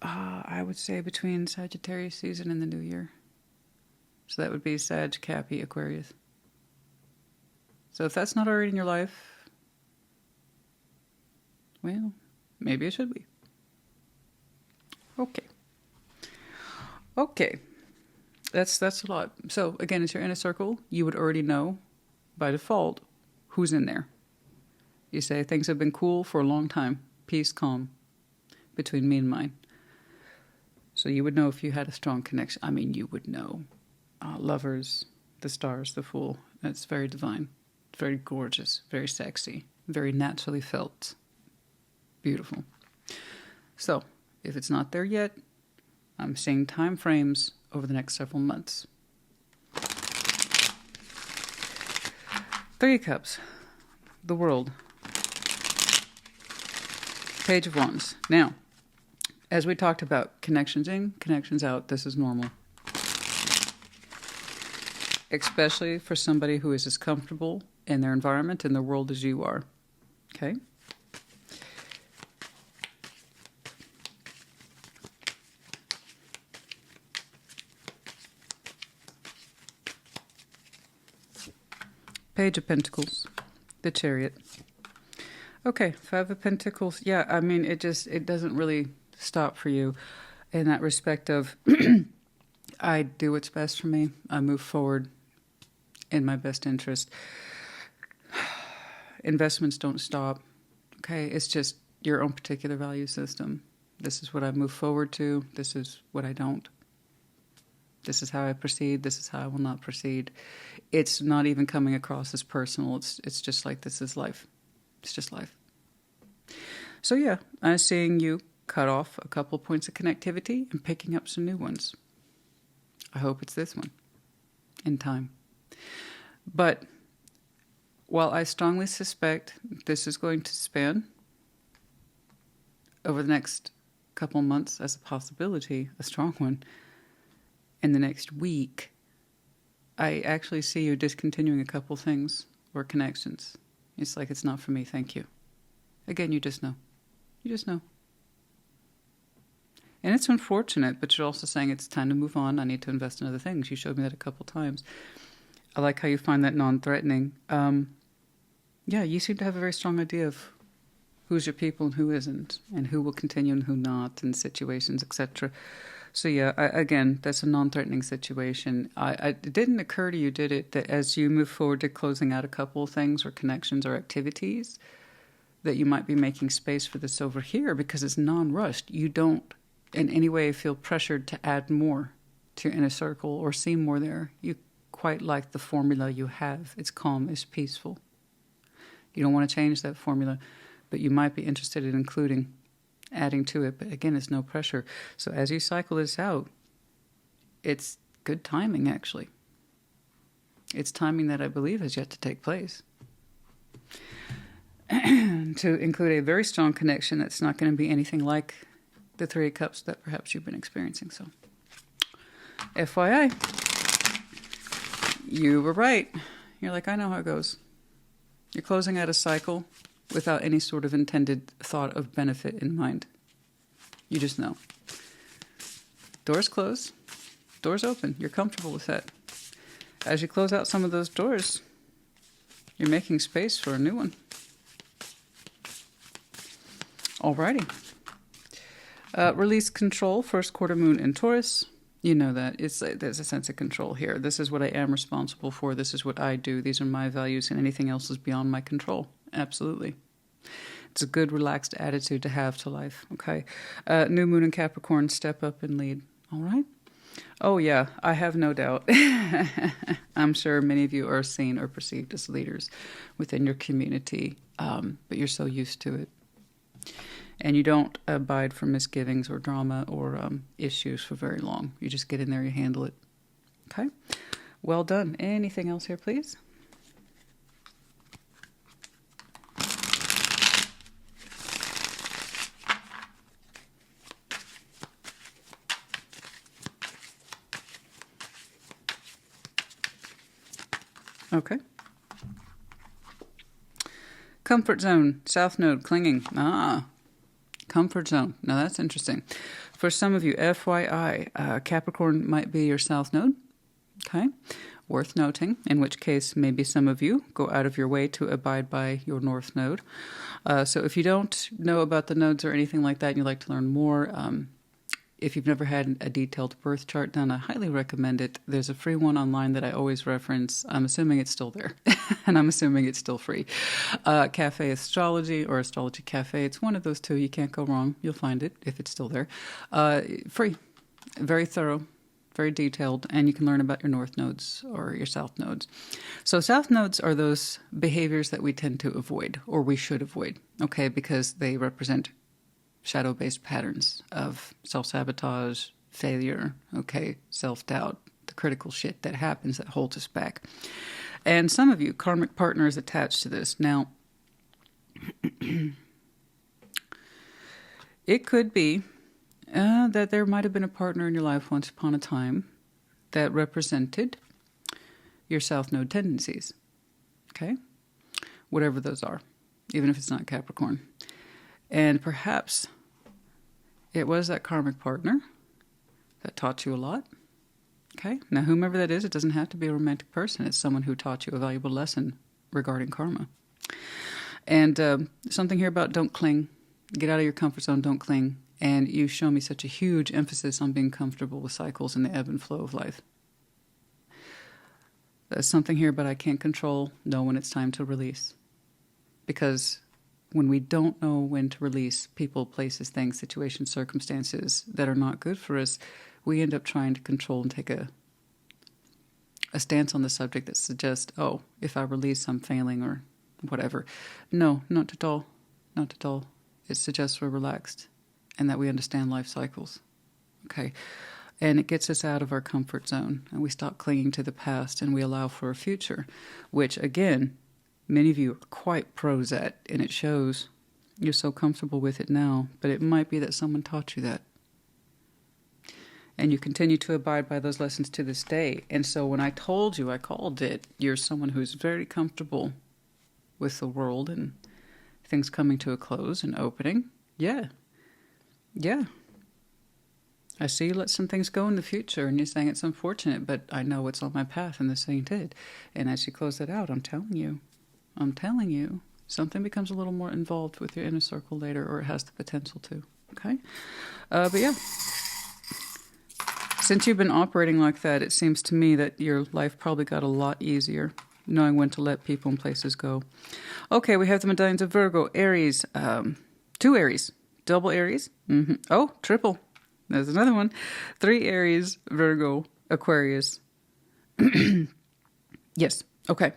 I would say between Sagittarius season and the new year. So that would be Sag, Cappy, Aquarius. So if that's not already in your life, well, maybe it should be. Okay. That's a lot. So again, it's your inner circle. You would already know by default who's in there. You say things have been cool for a long time. Peace, calm between me and mine. So you would know if you had a strong connection. You would know. Lovers, the stars, the Fool. That's very divine. Very gorgeous. Very sexy. Very naturally felt. Beautiful. So if it's not there yet, I'm seeing time frames over the next several months. 3 of Cups. The World. Page of Wands. Now, as we talked about, connections in, connections out, this is normal. Especially for somebody who is as comfortable in their environment, in their world as you are. Okay? Page of Pentacles, the Chariot. Okay, 5 of Pentacles. Yeah, it doesn't really stop for you in that respect of I do what's best for me. I move forward in my best interest. Investments don't stop. Okay, it's just your own particular value system. This is what I move forward to. This is what I don't. This is how I proceed. This is how I will not proceed. It's not even coming across as personal. It's just like this is life. It's just life. So yeah, I'm seeing you cut off a couple points of connectivity and picking up some new ones. I hope it's this one in time. But while I strongly suspect this is going to span over the next couple months as a possibility, a strong one, in the next week, I actually see you discontinuing a couple things or connections. It's like, it's not for me, thank you. Again, you just know. You just know. And it's unfortunate, but you're also saying it's time to move on. I need to invest in other things. You showed me that a couple times. I like how you find that non-threatening. Yeah, you seem to have a very strong idea of who's your people and who isn't, and who will continue and who not, in situations, etc. So yeah, again, that's a non-threatening situation. It didn't occur to you, did it, that as you move forward to closing out a couple of things or connections or activities, that you might be making space for this over here because it's non-rushed. You don't in any way feel pressured to add more to your inner circle or see more there. You quite like the formula you have. It's calm, it's peaceful. You don't want to change that formula, but you might be interested in including adding to it, but again, it's no pressure. So as you cycle this out, it's good timing, actually. It's timing that I believe has yet to take place. To include a very strong connection that's not going to be anything like the 3 of Cups that perhaps you've been experiencing. So, FYI, you were right. You're like, I know how it goes. You're closing out a cycle without any sort of intended thought of benefit in mind. You just know. Doors close, doors open. You're comfortable with that. As you close out some of those doors, you're making space for a new one. Alrighty. Release control, first quarter moon in Taurus. You know that. There's a sense of control here. This is what I am responsible for. This is what I do. These are my values, and anything else is beyond my control. Absolutely. It's a good, relaxed attitude to have to life, okay? New moon in Capricorn, step up and lead. All right? Oh, yeah, I have no doubt. I'm sure many of you are seen or perceived as leaders within your community, but you're so used to it. And you don't abide for misgivings or drama or issues for very long. You just get in there, you handle it. Okay? Well done. Anything else here, please? Okay. Comfort zone, south node, clinging. Ah, comfort zone. Now that's interesting. For some of you, FYI, Capricorn might be your south node. Okay. Worth noting, in which case maybe some of you go out of your way to abide by your north node. So if you don't know about the nodes or anything like that and you'd like to learn more, if you've never had a detailed birth chart done, I highly recommend it. There's a free one online that I always reference. I'm assuming it's still there, and I'm assuming it's still free. Cafe Astrology or Astrology Cafe, it's one of those two. You can't go wrong. You'll find it if it's still there. Free, very thorough, very detailed, and you can learn about your north nodes or your south nodes. So south nodes are those behaviors that we tend to avoid, or we should avoid, okay, because they represent shadow-based patterns of self-sabotage, failure, okay, self-doubt, the critical shit that happens that holds us back. And some of you, karmic partner is attached to this. Now, it could be that there might have been a partner in your life once upon a time that represented your south node tendencies, okay? Whatever those are, even if it's not Capricorn. And perhaps it was that karmic partner that taught you a lot. Okay? Now, whomever that is, it doesn't have to be a romantic person. It's someone who taught you a valuable lesson regarding karma. And something here about don't cling. Get out of your comfort zone, don't cling. And you show me such a huge emphasis on being comfortable with cycles and the ebb and flow of life. There's something here about I can't control, know when it's time to release. Because when we don't know when to release people, places, things, situations, circumstances that are not good for us, we end up trying to control and take a stance on the subject that suggests, oh, if I release, I'm failing or whatever. No, not at all. Not at all. It suggests we're relaxed and that we understand life cycles. Okay. And it gets us out of our comfort zone and we stop clinging to the past and we allow for a future, which again, many of you are quite pros at, and it shows. You're so comfortable with it now, but it might be that someone taught you that. And you continue to abide by those lessons to this day. And so when I told you, I called it, you're someone who's very comfortable with the world and things coming to a close and opening. Yeah. Yeah. I see you let some things go in the future, and you're saying it's unfortunate, but I know what's on my path, and the same did. And as you close that out, I'm telling you, something becomes a little more involved with your inner circle later, or it has the potential to. Okay? But yeah. Since you've been operating like that, it seems to me that your life probably got a lot easier, knowing when to let people and places go. Okay, we have the medallions of Virgo, Aries, 2 Aries, double Aries. Oh, triple. There's another one. 3 Aries, Virgo, Aquarius. Yes. Okay.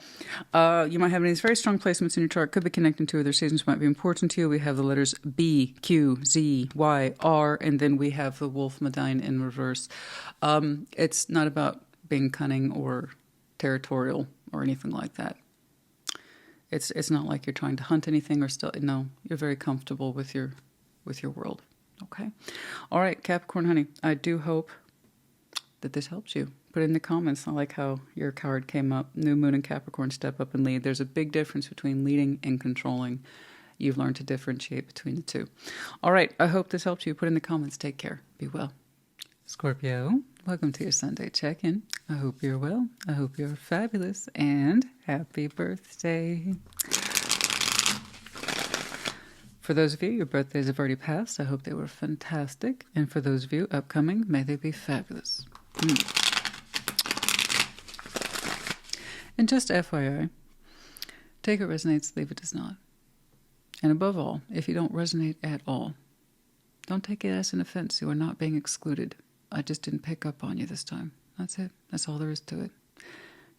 You might have these very strong placements in your chart. Could be connecting to other seasons. Might be important to you. We have the letters B, Q, Z, Y, R, and then we have the wolf medallion in reverse. It's not about being cunning or territorial or anything like that. It's not like you're trying to hunt anything or still. No, you're very comfortable with your world. Okay. All right, Capricorn, honey. I do hope that this helps you. Put it in the comments. I like how your card came up. New Moon and Capricorn, step up and lead. There's a big difference between leading and controlling. You've learned to differentiate between the two. All right. I hope this helps you. Put in the comments. Take care. Be well. Scorpio, welcome to your Sunday check-in. I hope you're well. I hope you're fabulous. And happy birthday. For those of you, your birthdays have already passed. I hope they were fantastic. And for those of you upcoming, may they be fabulous. And just FYI, take it resonates, leave it does not. And above all, if you don't resonate at all, don't take it as an offense. You are not being excluded. I just didn't pick up on you this time. That's it. That's all there is to it.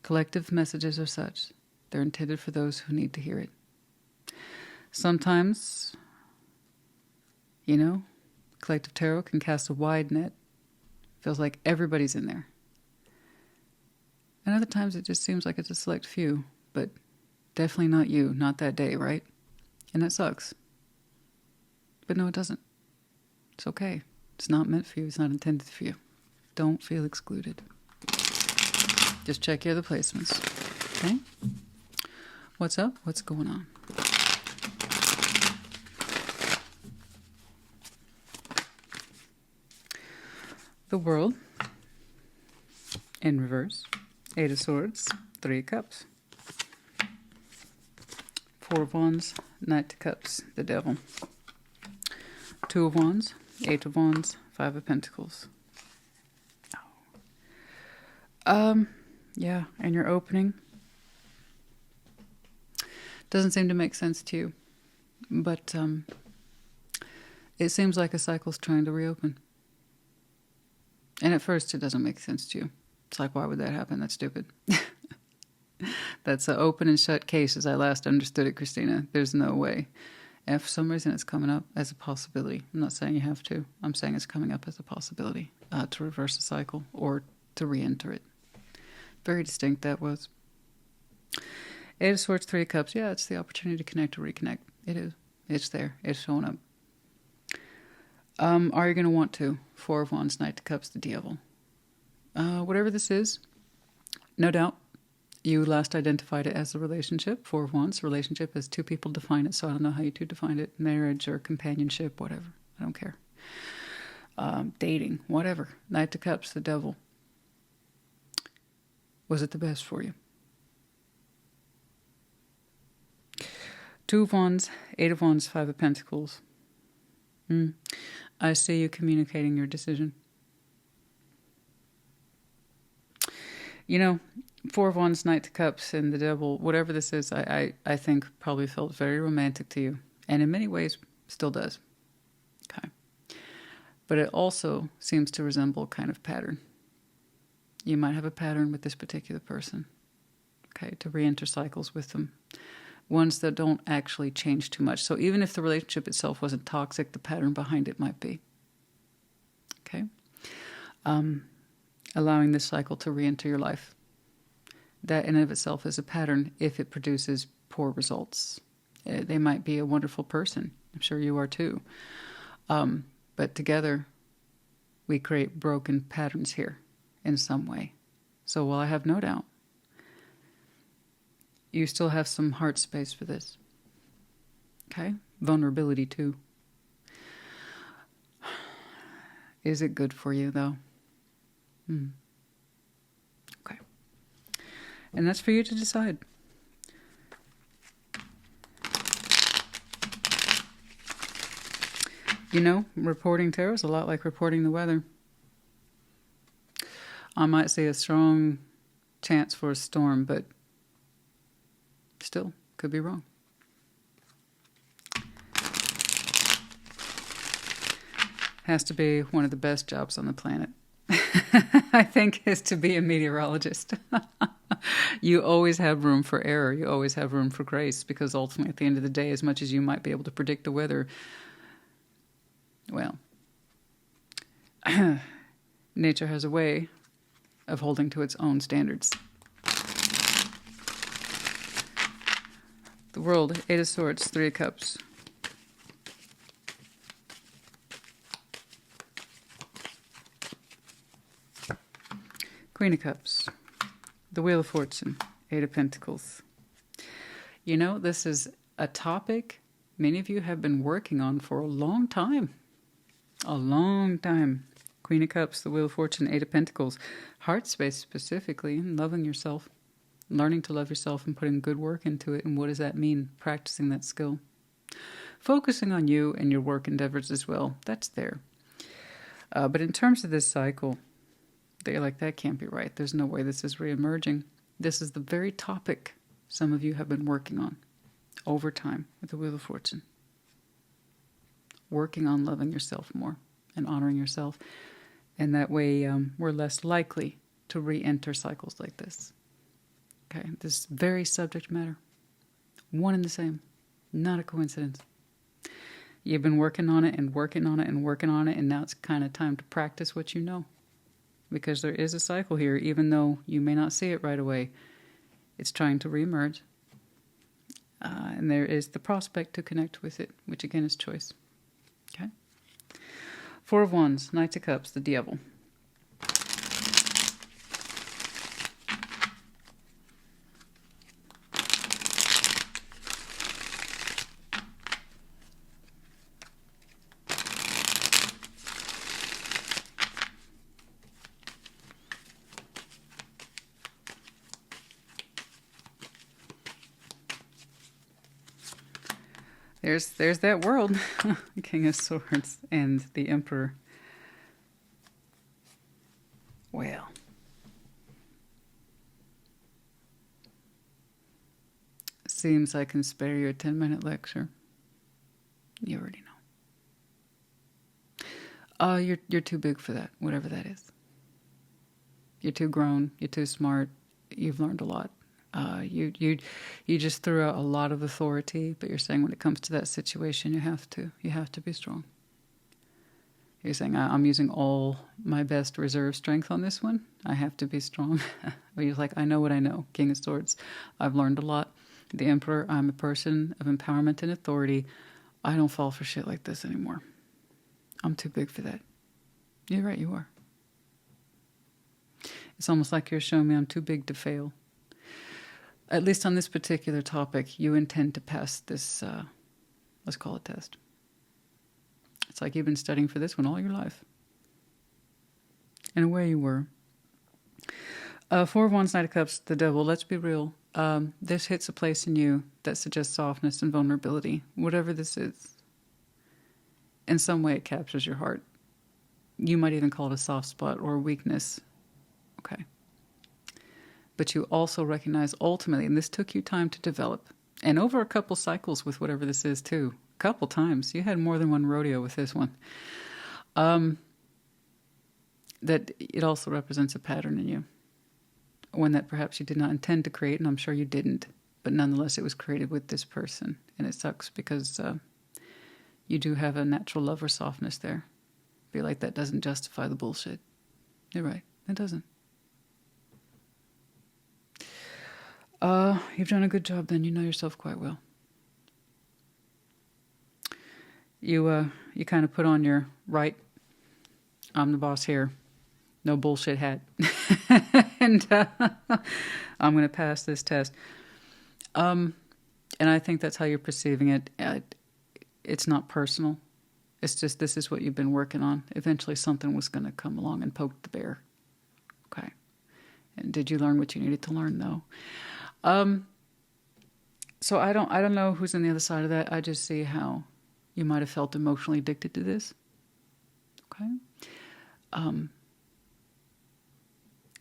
Collective messages are such. They're intended for those who need to hear it. Sometimes, collective tarot can cast a wide net. Feels like everybody's in there. And other times it just seems like it's a select few, but definitely not you, not that day, right? And that sucks. But no, it doesn't. It's okay. It's not meant for you. It's not intended for you. Don't feel excluded. Just check your other placements. Okay. What's up? What's going on? The World in reverse. 8 of Swords, 3 of Cups. 4 of Wands, Knight of Cups, the Devil. 2 of Wands, 8 of Wands, 5 of Pentacles. Yeah, and your opening doesn't seem to make sense to you, but it seems like a cycle's trying to reopen. And at first, it doesn't make sense to you. It's like, why would that happen? That's stupid. That's an open and shut case as I last understood it, Christina. There's no way. And for some reason, it's coming up as a possibility. I'm not saying you have to. I'm saying it's coming up as a possibility to reverse a cycle or to re-enter it. Very distinct that was. 8 of Swords, 3 of Cups. Yeah, it's the opportunity to connect or reconnect. It is. It's there. It's showing up. Are you going to want to? 4 of Wands, Knight of Cups, the Devil. Whatever this is, no doubt, you last identified it as a relationship. 4 of Wands, relationship, as 2 people define it, so I don't know how you 2 defined it. Marriage or companionship, whatever. I don't care. Dating, whatever. Knight of Cups, the Devil. Was it the best for you? 2 of Wands, 8 of Wands, 5 of Pentacles. I see you communicating your decision. You know, 4 of Wands, Knight of Cups, and the Devil, whatever this is, I think probably felt very romantic to you. And in many ways, still does. Okay. But it also seems to resemble a kind of pattern. You might have a pattern with this particular person. Okay, to re-enter cycles with them. Ones that don't actually change too much. So even if the relationship itself wasn't toxic, the pattern behind it might be. Okay? Allowing this cycle to re-enter your life. That in and of itself is a pattern if it produces poor results. They might be a wonderful person. I'm sure you are too. But together, we create broken patterns here in some way. So while I have no doubt, you still have some heart space for this. Okay? Vulnerability too. Is it good for you though? Okay. And that's for you to decide. You know, reporting tarot is a lot like reporting the weather. I might see a strong chance for a storm, but still, could be wrong. Has to be one of the best jobs on the planet. I think is to be a meteorologist. You always have room for error. You always have room for grace, because ultimately at the end of the day, as much as you might be able to predict the weather, well, nature has a way of holding to its own standards. The World, 8 of Swords, 3 of Cups. Queen of Cups. The Wheel of Fortune, 8 of Pentacles. You know, this is a topic many of you have been working on for a long time. A long time. Queen of Cups, the Wheel of Fortune, 8 of Pentacles. Heart space specifically, loving yourself. Learning to love yourself and putting good work into it. And what does that mean? Practicing that skill. Focusing on you and your work endeavors as well. That's there. But in terms of this cycle, they're like, that can't be right. There's no way this is re-emerging. This is the very topic some of you have been working on over time with the Wheel of Fortune. Working on loving yourself more and honoring yourself. And that way we're less likely to re-enter cycles like this. Okay, this very subject matter. One and the same. Not a coincidence. You've been working on it and working on it and working on it, and now it's kind of time to practice what you know. Because there is a cycle here, even though you may not see it right away. It's trying to reemerge. And there is the prospect to connect with it, which again is choice. Okay? 4 of Wands, Knight of Cups, the Devil. there's that world. King of Swords and the Emperor. Well. Seems I can spare you a 10-minute lecture. You already know. You're too big for that, whatever that is. You're too grown. You're too smart. You've learned a lot. You just threw out a lot of authority, but you're saying when it comes to that situation, you have to be strong. You're saying I'm using all my best reserve strength on this one. I have to be strong. But you're like, I know what I know. King of Swords. I've learned a lot. The Emperor, I'm a person of empowerment and authority. I don't fall for shit like this anymore. I'm too big for that. You're right, you are. It's almost like you're showing me I'm too big to fail. At least on this particular topic, you intend to pass this, let's call it test. It's like you've been studying for this one all your life. In a way you were. Four of Wands, Knight of Cups, the Devil. Let's be real. This hits a place in you that suggests softness and vulnerability. Whatever this is. In some way it captures your heart. You might even call it a soft spot or a weakness. Okay. But you also recognize ultimately, and this took you time to develop, and over a couple cycles with whatever this is too. A couple times. You had more than one rodeo with this one. That it also represents a pattern in you. One that perhaps you did not intend to create, and I'm sure you didn't. But nonetheless, it was created with this person. And it sucks because you do have a natural love or softness there. Feel like that doesn't justify the bullshit. You're right. It doesn't. You've done a good job then. You know yourself quite well. You kind of put on your right, I'm the boss here, no bullshit hat. And I'm going to pass this test. And I think that's how you're perceiving it. It's not personal. It's just this is what you've been working on. Eventually something was going to come along and poke the bear. Okay. And did you learn what you needed to learn? No. So I don't know who's on the other side of that. I just see how you might have felt emotionally addicted to this. Okay.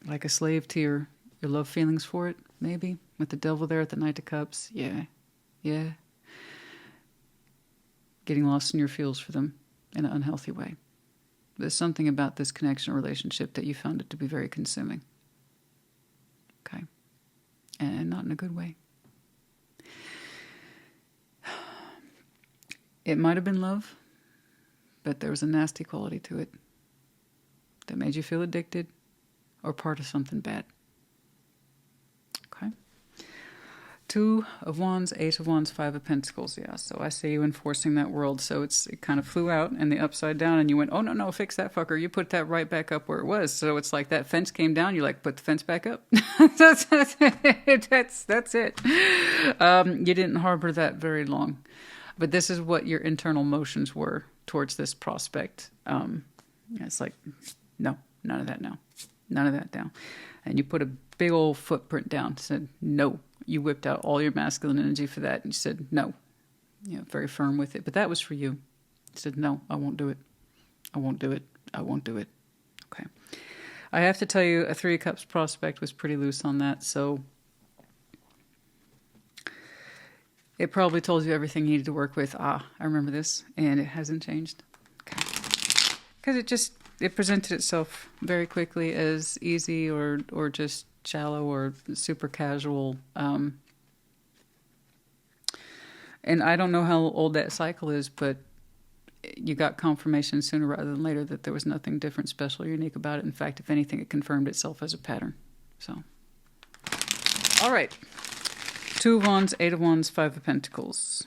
Like a slave to your love feelings for it, maybe. With the Devil there at the Knight of Cups. Yeah. Yeah. Getting lost in your feels for them in an unhealthy way. There's something about this connection or relationship that you found it to be very consuming. Okay. And not in a good way. It might have been love, but there was a nasty quality to it that made you feel addicted or part of something bad. Okay. 2 of Wands, 8 of Wands, 5 of Pentacles. Yeah, so I see you enforcing that world. So it kind of flew out and the upside down and you went, oh, no, fix that fucker. You put that right back up where it was. So it's like that fence came down. You're like, put the fence back up. That's it. You didn't harbor that very long. But this is what your internal motions were towards this prospect. It's like, no, none of that now. None of that now. And you put a big old footprint down. Said, no. You whipped out all your masculine energy for that. And you said, no. You know, very firm with it. But that was for you. You said, no, I won't do it. I won't do it. I won't do it. Okay. I have to tell you, a 3 of Cups prospect was pretty loose on that. So it probably told you everything you needed to work with. I remember this. And it hasn't changed. Okay. Because it presented itself very quickly as easy or just shallow or super casual. And I don't know how old that cycle is, but you got confirmation sooner rather than later that there was nothing different, special, or unique about it. In fact, if anything, it confirmed itself as a pattern. So, all right. 2 of Wands, 8 of Wands, 5 of Pentacles.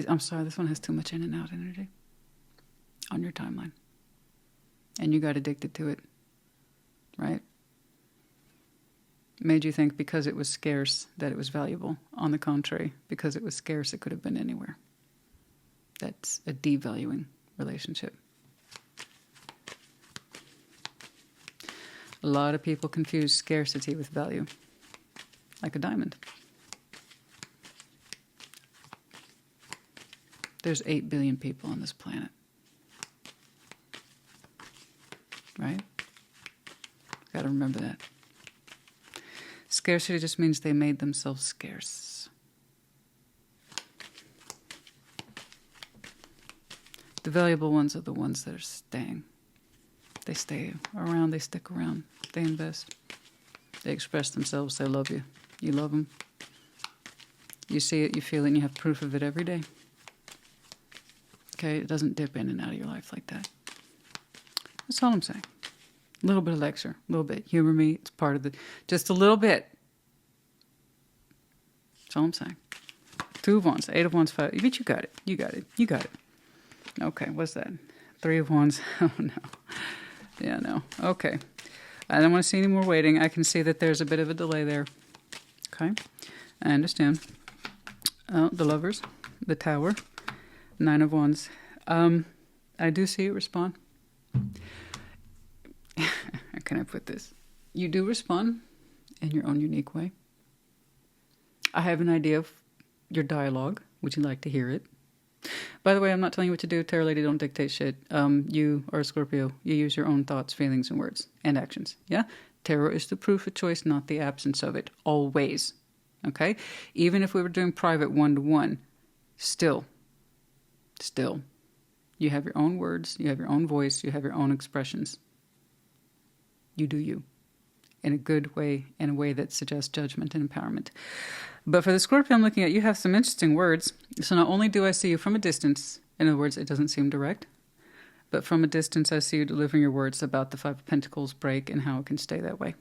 I'm sorry, this one has too much in and out energy on your timeline. And you got addicted to it, right? Made you think because it was scarce that it was valuable. On the contrary, because it was scarce, it could have been anywhere. That's a devaluing relationship. A lot of people confuse scarcity with value, like a diamond. There's 8 billion people on this planet. Right? Got to remember that. Scarcity just means they made themselves scarce. The valuable ones are the ones that are staying. They stay around, they stick around, they invest. They express themselves, they love you. You love them. You see it, you feel it, and you have proof of it every day. Okay, it doesn't dip in and out of your life like that. That's all I'm saying. A little bit of lecture, a little bit. Humor me, it's part of the... Just a little bit. That's all I'm saying. 2 of Wands, 8 of Wands, 5... But you got it, you got it, you got it. Okay, what's that? 3 of Wands. Oh, no. Yeah, no. Okay. I don't want to see any more waiting. I can see that there's a bit of a delay there. Okay. I understand. The Lovers, the Tower, 9 of Wands. I do see it respond. How can I put this? You do respond in your own unique way. I have an idea of your dialogue. Would you like to hear it? By the way, I'm not telling you what to do. Tarot lady, don't dictate shit. You are a Scorpio. You use your own thoughts, feelings, and words, and actions. Yeah? Tarot is the proof of choice, not the absence of it. Always. Okay? Even if we were doing private 1-to-1, still, you have your own words, you have your own voice, you have your own expressions. You do you. In a good way, in a way that suggests judgment and empowerment. But for the Scorpio I'm looking at, you have some interesting words. So not only do I see you from a distance, in other words, it doesn't seem direct, but from a distance I see you delivering your words about the 5 of Pentacles break and how it can stay that way.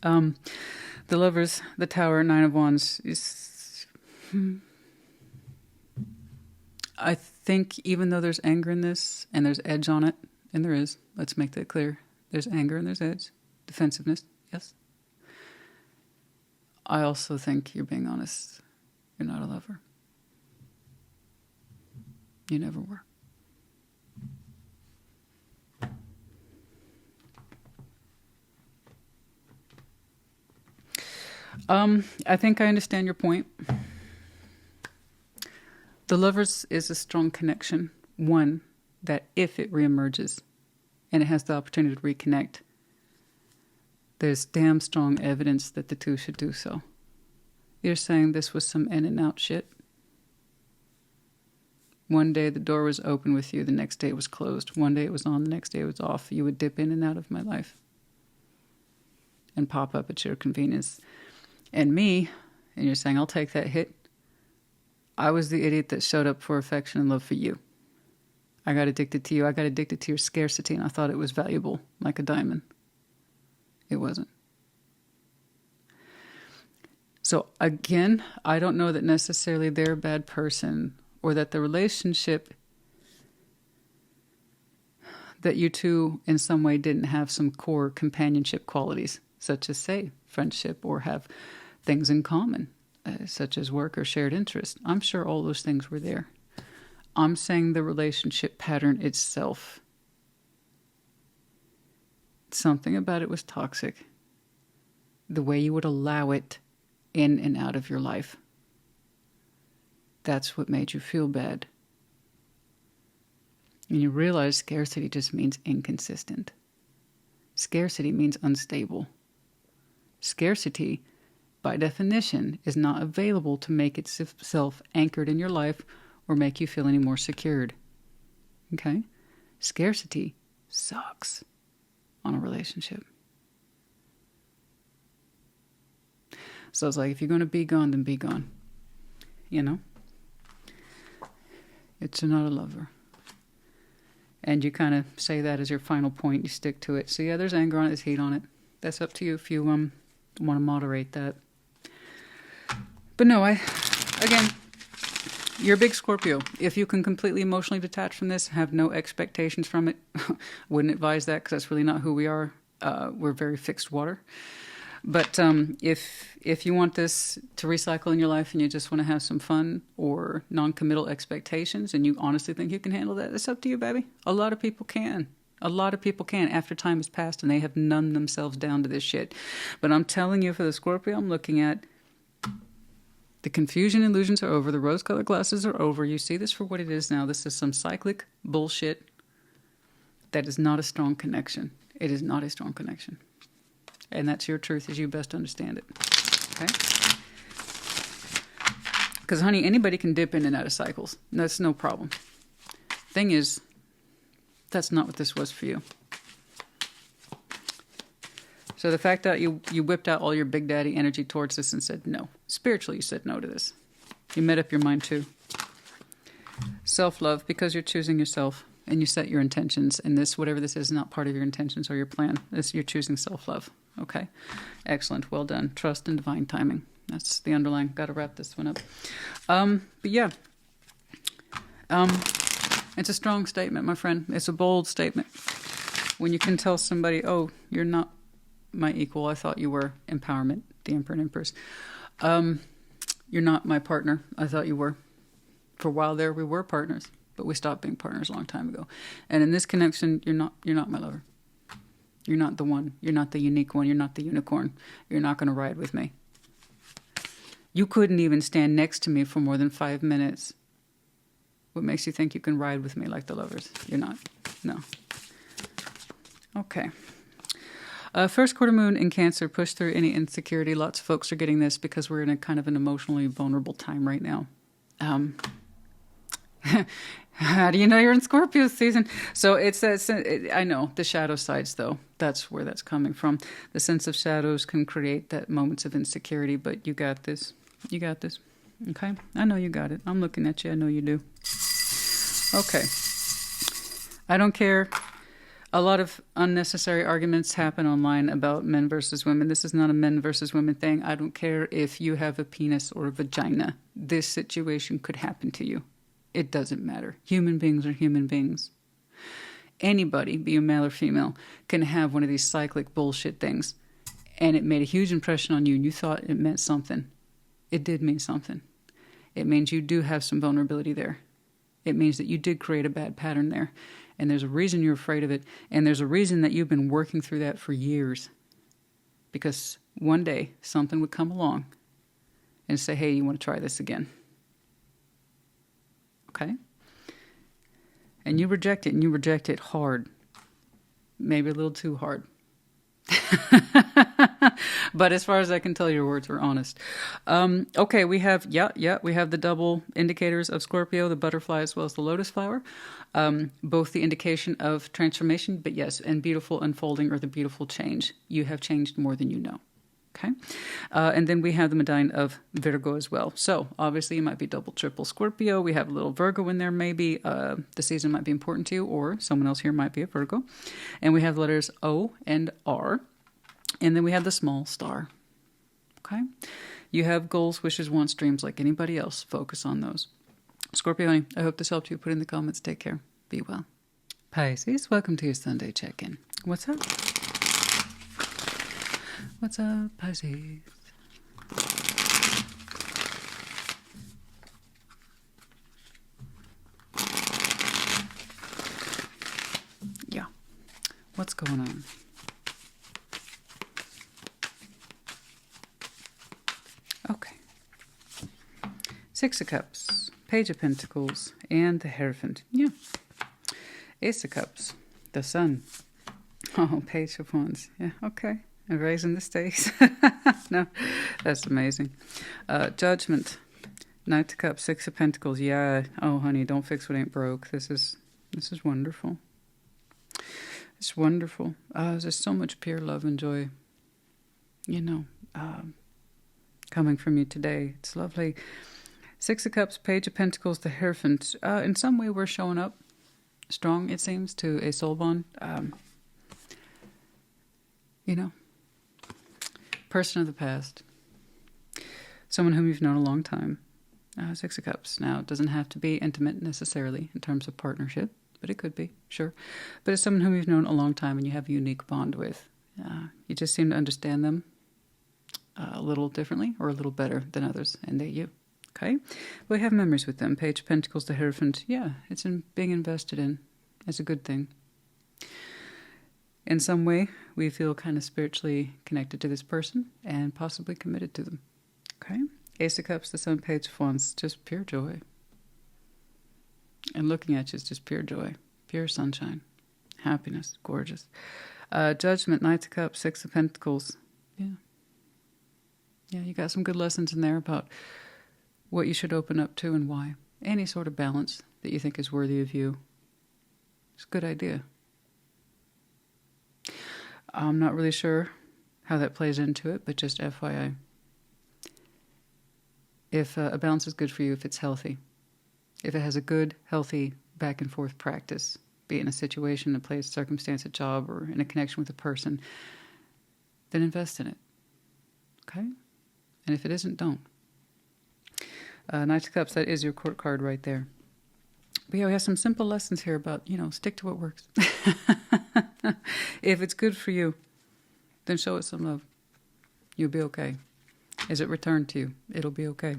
The Lovers, the Tower, 9 of Wands is... I think even though there's anger in this, and there's edge on it, and there is, let's make that clear. There's anger and there's edge. Defensiveness, yes. I also think you're being honest. You're not a lover. You never were. I think I understand your point. The Lovers is a strong connection. One, that if it reemerges and it has the opportunity to reconnect, there's damn strong evidence that the two should do so. You're saying this was some in and out shit? One day the door was open with you, the next day it was closed. One day it was on, the next day it was off. You would dip in and out of my life and pop up at your convenience. And me, and you're saying, I'll take that hit. I was the idiot that showed up for affection and love for you. I got addicted to you. I got addicted to your scarcity, and I thought it was valuable, like a diamond. It wasn't. So again, I don't know that necessarily they're a bad person, or that the relationship that you two in some way didn't have some core companionship qualities, such as, say, friendship, or have things in common, such as work or shared interest. I'm sure all those things were there. I'm saying the relationship pattern itself, something about it was toxic. The way you would allow it in and out of your life. That's what made you feel bad. And you realize scarcity just means inconsistent. Scarcity means unstable. Scarcity, by definition, is not available to make itself anchored in your life or make you feel any more secured. Okay? Scarcity sucks on a relationship. So it's like, if you're going to be gone, then be gone. You know? It's not a lover. And you kind of say that as your final point. You stick to it. So yeah, there's anger on it, there's heat on it. That's up to you if you want to moderate that. But no, again, you're a big Scorpio. If you can completely emotionally detach from this, have no expectations from it, wouldn't advise that, because that's really not who we are. We're very fixed water. But if you want this to recycle in your life and you just want to have some fun or non-committal expectations and you honestly think you can handle that, it's up to you, baby. A lot of people can. A lot of people can after time has passed and they have numbed themselves down to this shit. But I'm telling you, for the Scorpio I'm looking at, the confusion illusions are over. The rose-colored glasses are over. You see this for what it is now. This is some cyclic bullshit that is not a strong connection. It is not a strong connection. And that's your truth as you best understand it. Okay? Because, honey, anybody can dip in and out of cycles. That's no problem. Thing is, that's not what this was for you. So the fact that you whipped out all your big daddy energy towards this and said no. Spiritually, you said no to this. You made up your mind too. Self-love, because you're choosing yourself and you set your intentions. And this, whatever this is not part of your intentions or your plan. You're choosing self-love. Okay. Excellent. Well done. Trust and divine timing. That's the underlying. Got to wrap this one up. But yeah. It's a strong statement, my friend. It's a bold statement. When you can tell somebody, oh, you're not my equal. I thought you were. Empowerment. The Emperor and Empress. You're not my partner. I thought you were. For a while there, we were partners. But we stopped being partners a long time ago. And in this connection, you're not my lover. You're not the one. You're not the unique one. You're not the unicorn. You're not going to ride with me. You couldn't even stand next to me for more than 5 minutes. What makes you think you can ride with me like the lovers? You're not. No. Okay. First quarter moon in Cancer. Push through any insecurity. Lots of folks are getting this because we're in a kind of an emotionally vulnerable time right now. How do you know you're in Scorpio season? So it's I know the shadow sides, though. That's where that's coming from. The sense of shadows can create that moments of insecurity, but you got this. You got this. Okay? I know you got it. I'm looking at you. I know you do. Okay. I don't care. A lot of unnecessary arguments happen online about men versus women. This is not a men versus women thing. I don't care if you have a penis or a vagina. This situation could happen to you. It doesn't matter. Human beings are human beings. Anybody, be a male or female, can have one of these cyclic bullshit things. And it made a huge impression on you and you thought it meant something. It did mean something. It means you do have some vulnerability there. It means that you did create a bad pattern there. And there's a reason you're afraid of it. And there's a reason that you've been working through that for years. Because one day something would come along and say, hey, you want to try this again? Okay? And you reject it, and you reject it hard. Maybe a little too hard. But as far as I can tell, your words were honest. Okay, we have, we have the double indicators of Scorpio, the butterfly as well as the lotus flower. Both the indication of transformation, but yes, and beautiful unfolding or the beautiful change. You have changed more than you know. Okay. And then we have the medallion of Virgo as well. So obviously you might be double, triple Scorpio. We have a little Virgo in there maybe. The season might be important to you, or someone else here might be a Virgo. And we have the letters O and R. And then we have the small star. Okay. You have goals, wishes, wants, dreams like anybody else. Focus on those. Scorpio, honey, I hope this helped you. Put in the comments. Take care. Be well. Pisces, welcome to your Sunday check-in. What's up? What's up, Pisces? Yeah. What's going on? Okay. Six of Cups, Page of Pentacles, and the Hierophant. Yeah. Ace of Cups, the Sun. Oh, Page of Wands. Yeah, okay. And raising the stakes. No, that's amazing. Judgment. Knight of Cups, Six of Pentacles. Yeah. Oh, honey, don't fix what ain't broke. This is wonderful. It's wonderful. There's so much pure love and joy, coming from you today. It's lovely. Six of Cups, Page of Pentacles, the Hierophant. In some way, we're showing up strong, it seems, to a soul bond. Person of the past, someone whom you've known a long time. Six of Cups. Now, it doesn't have to be intimate necessarily in terms of partnership, but it could be, sure. But it's someone whom you've known a long time and you have a unique bond with. You just seem to understand them a little differently or a little better than others, and they you. Okay? We have memories with them. Page of Pentacles, the Hierophant. Yeah, it's being invested in. It's a good thing. In some way, we feel kind of spiritually connected to this person and possibly committed to them. Okay? Ace of Cups, the Sun, Page of Wands, just pure joy. And looking at you is just pure joy, pure sunshine, happiness, gorgeous. Judgment, Knight of Cups, Six of Pentacles. Yeah. Yeah, you got some good lessons in there about what you should open up to and why. Any sort of balance that you think is worthy of you. It's a good idea. I'm not really sure how that plays into it, but just FYI. If a balance is good for you, if it's healthy, if it has a good, healthy back and forth practice, be it in a situation, a place, circumstance, a job, or in a connection with a person, then invest in it. Okay? And if it isn't, don't. Knight of Cups, that is your court card right there. But yeah, we have some simple lessons here about, stick to what works. If it's good for you, then show it some love. You'll be okay. As it returned to you, it'll be okay.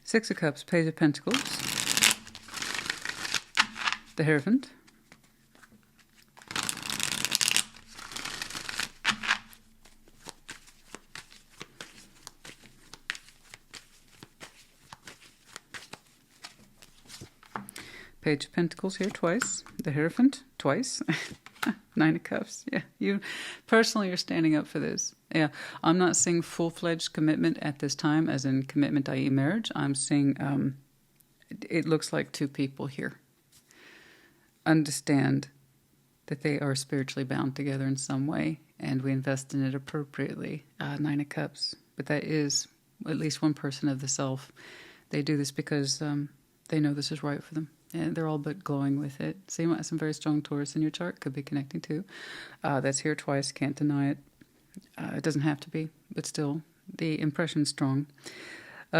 Six of Cups, Page of Pentacles, the Hierophant, Page of Pentacles here twice, the Hierophant twice, Nine of Cups. Yeah, you personally are standing up for this. Yeah, I'm not seeing full-fledged commitment at this time, as in commitment, i.e. marriage. I'm seeing it looks like two people here understand that they are spiritually bound together in some way, and we invest in it appropriately. Nine of Cups. But that is at least one person of the self. They do this because they know this is right for them. And they're all but glowing with it. So you might have some very strong Taurus in your chart. Could be connecting to. That's here twice. Can't deny it. It doesn't have to be. But still, the impression's strong.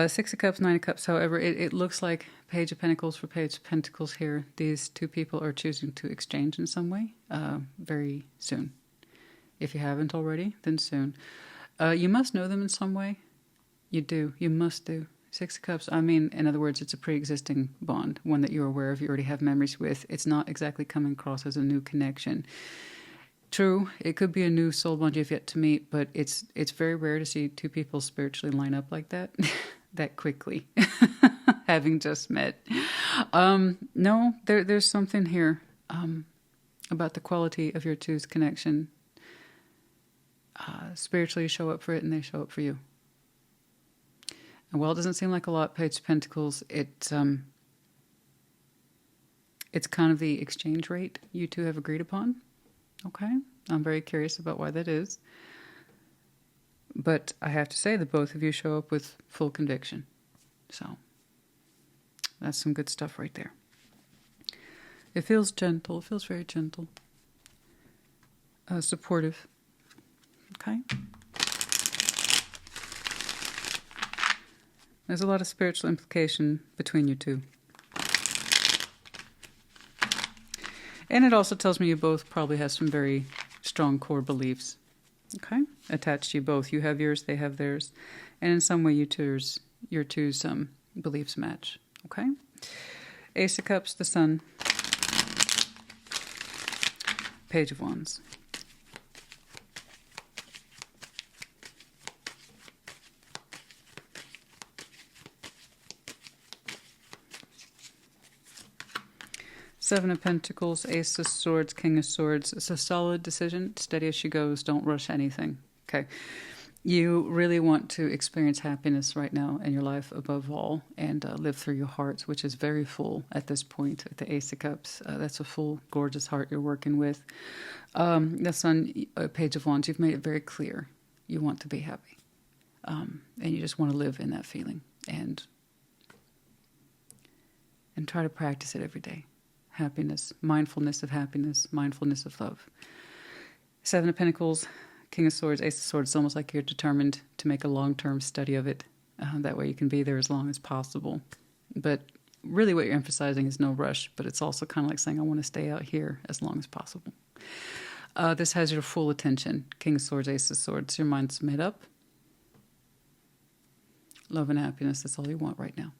Six of Cups, Nine of Cups. However, it looks like Page of Pentacles for Page of Pentacles here. These two people are choosing to exchange in some way very soon. If you haven't already, then soon. You must know them in some way. You do. You must do. Six of Cups, I mean, in other words, it's a pre-existing bond, one that you're aware of, you already have memories with. It's not exactly coming across as a new connection. True, it could be a new soul bond you've yet to meet, but it's very rare to see two people spiritually line up like that, that quickly, having just met. No, there's something here about the quality of your two's connection. Spiritually, you show up for it, and they show up for you. And while it doesn't seem like a lot, Page of Pentacles, it's kind of the exchange rate you two have agreed upon. Okay? I'm very curious about why that is. But I have to say that both of you show up with full conviction. So, that's some good stuff right there. It feels gentle. It feels very gentle. Supportive. Okay? There's a lot of spiritual implication between you two. And it also tells me you both probably have some very strong core beliefs. Okay? Attached to you both. You have yours, they have theirs. And in some way your two's beliefs match. Okay? Ace of Cups, the Sun. Page of Wands. Seven of Pentacles, Ace of Swords, King of Swords. It's a solid decision. Steady as she goes. Don't rush anything. Okay. You really want to experience happiness right now in your life above all, and live through your heart, which is very full at this point at the Ace of Cups. That's a full, gorgeous heart you're working with. The Sun, Page of Wands, you've made it very clear. You want to be happy. And you just want to live in that feeling. And try to practice it every day. Happiness, mindfulness of happiness, mindfulness of love. Seven of Pentacles, King of Swords, Ace of Swords. It's almost like you're determined to make a long-term study of it. That way you can be there as long as possible. But really what you're emphasizing is no rush, but it's also kind of like saying, I want to stay out here as long as possible. This has your full attention. King of Swords, Ace of Swords. Your mind's made up. Love and happiness, that's all you want right now.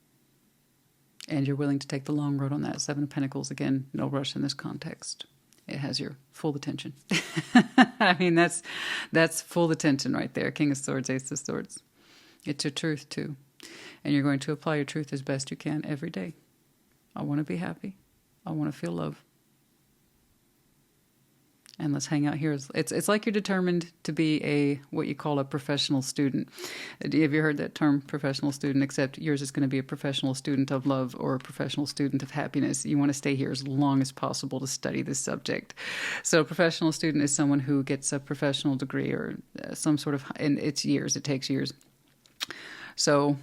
And you're willing to take the long road on that. Seven of Pentacles, again, no rush in this context. It has your full attention. I mean, that's full attention right there. King of Swords, Ace of Swords. It's your truth, too. And you're going to apply your truth as best you can every day. I want to be happy. I want to feel love. And let's hang out here. It's like you're determined to be what you call a professional student. Have you heard that term, professional student? Except yours is going to be a professional student of love or a professional student of happiness. You want to stay here as long as possible to study this subject. So a professional student is someone who gets a professional degree or some sort of, and it's years, it takes years. So,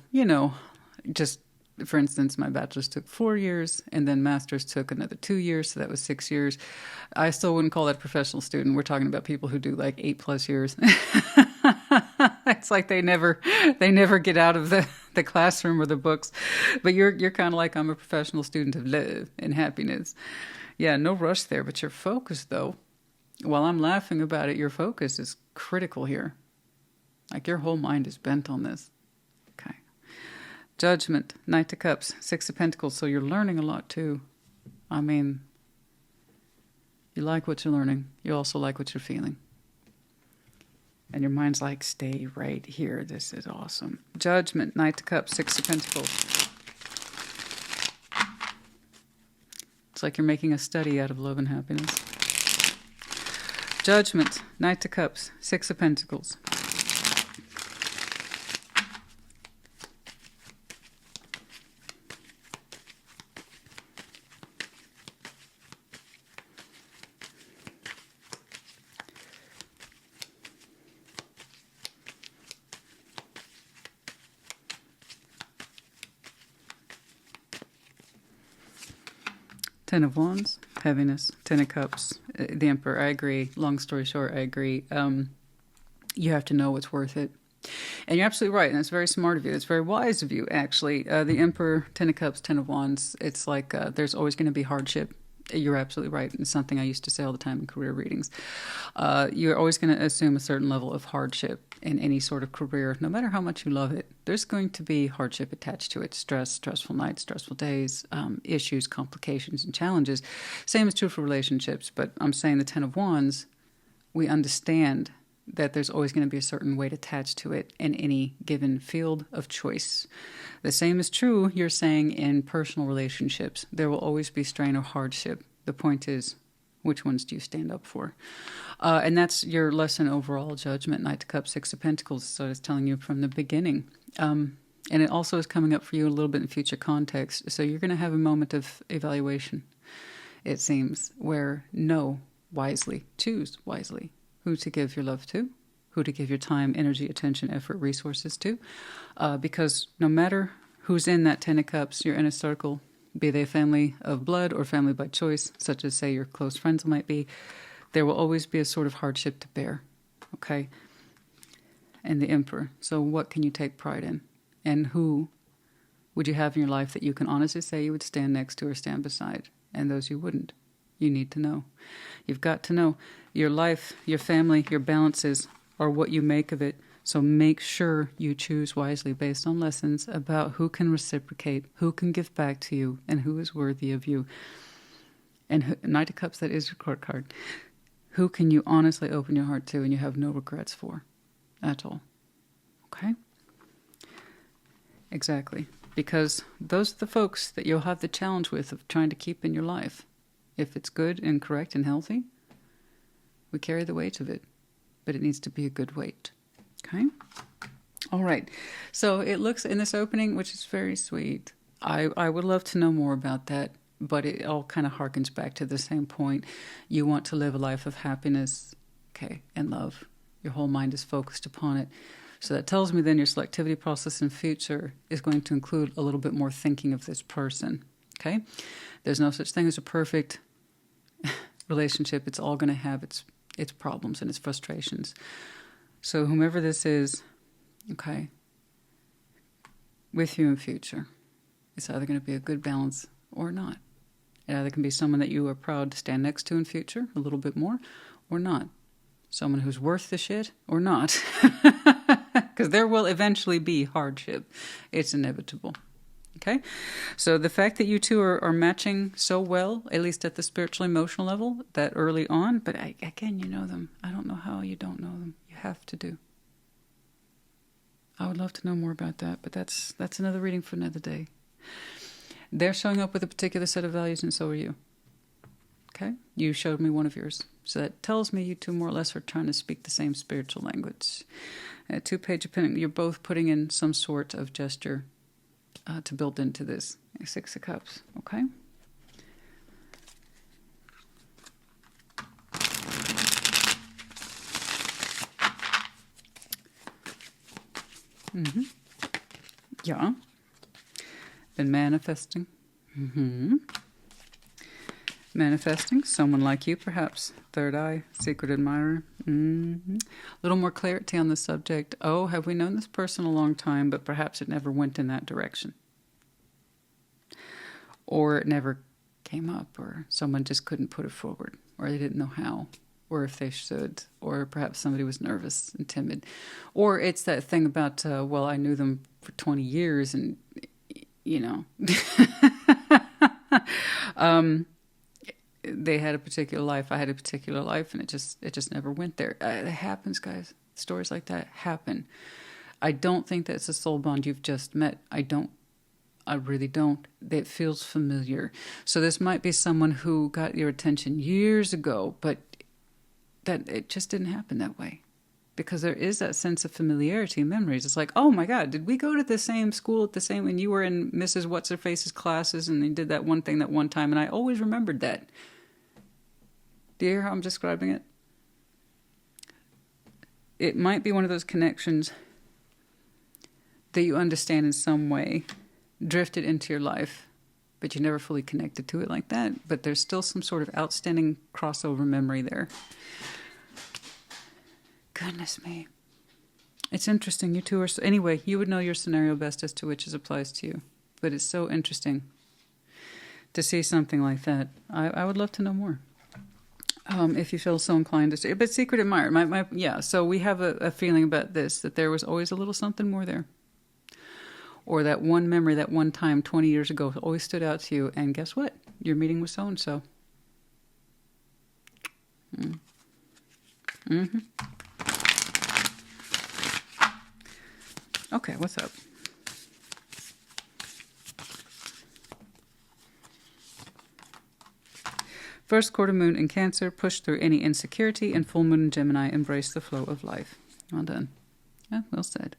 just for instance, my bachelor's took 4 years, and then master's took another 2 years, so that was 6 years. I still wouldn't call that a professional student. We're talking about people who do like 8+ years. It's like they never get out of the classroom or the books. But you're kind of like, I'm a professional student of love and happiness. Yeah, no rush there, but your focus, though, while I'm laughing about it, your focus is critical here. Like your whole mind is bent on this. Judgment, Knight of Cups, Six of Pentacles. So you're learning a lot too. I mean, you like what you're learning. You also like what you're feeling. And your mind's like, stay right here. This is awesome. Judgment, Knight of Cups, Six of Pentacles. It's like you're making a study out of love and happiness. Judgment, Knight of Cups, Six of Pentacles. Ten of Wands, heaviness. Ten of Cups, the Emperor. I agree. Long story short, I agree. You have to know what's worth it. And you're absolutely right. And it's very smart of you. It's very wise of you, actually. The Emperor, Ten of Cups, Ten of Wands, it's like there's always going to be hardship. You're absolutely right. It's something I used to say all the time in career readings. You're always going to assume a certain level of hardship in any sort of career, no matter how much you love it. There's going to be hardship attached to it. Stress, stressful nights, stressful days, issues, complications, and challenges. Same is true for relationships, but I'm saying the Ten of Wands, we understand that there's always going to be a certain weight attached to it in any given field of choice. The same is true, you're saying, in personal relationships. There will always be strain or hardship. The point is, which ones do you stand up for? And that's your lesson overall, Judgment, Knight of Cups, Six of Pentacles. So it's telling you from the beginning. And it also is coming up for you a little bit in future context. So you're going to have a moment of evaluation, it seems, where know wisely, choose wisely. Who to give your love to, who to give your time, energy, attention, effort, resources to. Because no matter who's in that Ten of Cups, your inner circle, be they family of blood or family by choice, such as, say, your close friends might be, there will always be a sort of hardship to bear, okay? And the Emperor. So what can you take pride in? And who would you have in your life that you can honestly say you would stand next to or stand beside, and those you wouldn't? You need to know. You've got to know. Your life, your family, your balances are what you make of it. So make sure you choose wisely based on lessons about who can reciprocate, who can give back to you, and who is worthy of you. And Knight of Cups, that is your court card. Who can you honestly open your heart to and you have no regrets for at all? Okay? Exactly. Because those are the folks that you'll have the challenge with of trying to keep in your life. If it's good and correct and healthy, we carry the weight of it. But it needs to be a good weight. Okay? All right. So it looks in this opening, which is very sweet. I would love to know more about that, but it all kind of harkens back to the same point. You want to live a life of happiness, okay, and love. Your whole mind is focused upon it. So that tells me then your selectivity process in future is going to include a little bit more thinking of this person, okay? There's no such thing as a perfect relationship. It's all going to have its problems and its frustrations. So whomever this is, okay, with you in future, it's either going to be a good balance or not. It either can be someone that you are proud to stand next to in future a little bit more or not. Someone who's worth the shit or not. Because there will eventually be hardship. It's inevitable. Okay? Okay, so the fact that you two are matching so well, at least at the spiritual emotional level, that early on, but again, you know them. I don't know how you don't know them. You have to do. I would love to know more about that, but that's another reading for another day. They're showing up with a particular set of values, and so are you. Okay? You showed me one of yours. So that tells me you two more or less are trying to speak the same spiritual language. A 2-page opinion, you're both putting in some sort of gesture to build into this. 6 of Cups, okay? Mm-hmm. Yeah. Been manifesting. Mm-hmm. Manifesting someone like you, perhaps. Third eye, secret admirer. Mm-hmm. A little more clarity on the subject. Oh, have we known this person a long time, but perhaps it never went in that direction? Or it never came up, or someone just couldn't put it forward, or they didn't know how, or if they should, or perhaps somebody was nervous and timid. Or it's that thing about, well, I knew them for 20 years and, you know, they had a particular life, I had a particular life, and it just never went there. It happens, guys. Stories like that happen. I don't think that's a soul bond you've just met. I really don't. It feels familiar. So this might be someone who got your attention years ago, but that it just didn't happen that way. Because there is that sense of familiarity and memories. It's like, oh my God, did we go to the same school at the same, when you were in Mrs. What's-Her-Face's classes and they did that one thing that one time, and I always remembered that. Do you hear how I'm describing it? It might be one of those connections that you understand in some way, drifted into your life, but you never fully connected to it like that. But there's still some sort of outstanding crossover memory there. Goodness me. It's interesting. You two are... Anyway, you would know your scenario best as to which applies to you. But it's so interesting to see something like that. I would love to know more. If you feel so inclined to say. But secret admirer. Yeah, so we have a feeling about this, that there was always a little something more there. Or that one memory, that one time 20 years ago always stood out to you. And guess what? Your meeting with so-and-so. Mm-hmm. Okay, what's up? First quarter moon in Cancer, push through any insecurity, and full moon in Gemini, embrace the flow of life. Well done. Yeah, well said.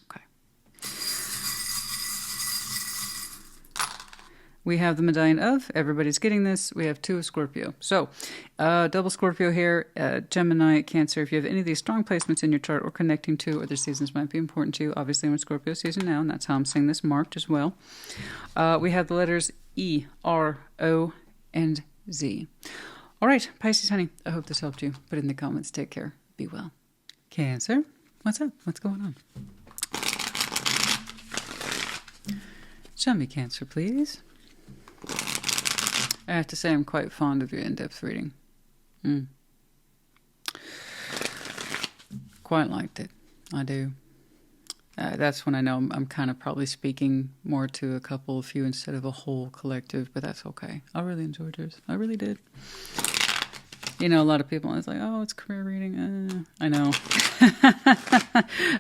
Okay. We have the medallion of, everybody's getting this, we have 2 of Scorpio. So, double Scorpio here, Gemini, Cancer. If you have any of these strong placements in your chart or connecting to, other seasons might be important to you. Obviously, I'm in Scorpio season now, and that's how I'm seeing this marked as well. We have the letters E, R, O, and Z. All right, Pisces, honey, I hope this helped you. Put it in the comments. Take care. Be well. Cancer, what's up? What's going on? Show me Cancer, please. I have to say I'm quite fond of your in-depth reading. Quite liked it. I do. That's when I know I'm kind of probably speaking more to a couple, a few, instead of a whole collective, but that's okay. I really enjoyed yours. I really did. You know, a lot of people, it's like, oh, it's career reading. I know.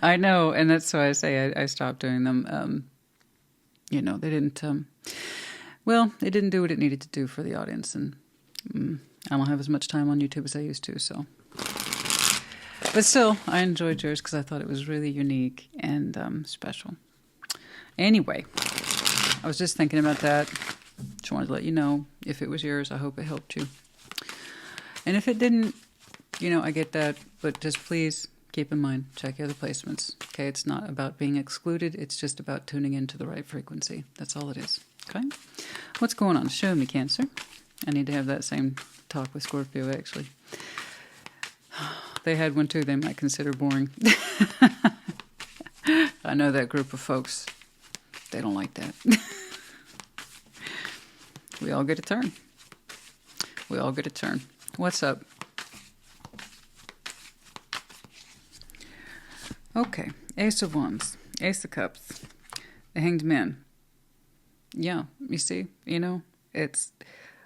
I know, and that's why I say I stopped doing them. You know, they didn't, well, it didn't do what it needed to do for the audience, and I don't have as much time on YouTube as I used to, so... But still, I enjoyed yours because I thought it was really unique and special. Anyway, I was just thinking about that. Just wanted to let you know, if it was yours, I hope it helped you. And if it didn't, you know, I get that. But just please keep in mind, check your other placements. Okay, it's not about being excluded. It's just about tuning into the right frequency. That's all it is. Okay? What's going on? Show me, Cancer. I need to have that same talk with Scorpio, actually. They had one too, they might consider boring. I know that group of folks, they don't like that. We all get a turn. We all get a turn. What's up? Okay, Ace of Wands, Ace of Cups, the Hanged Man. Yeah, you see, you know, it's,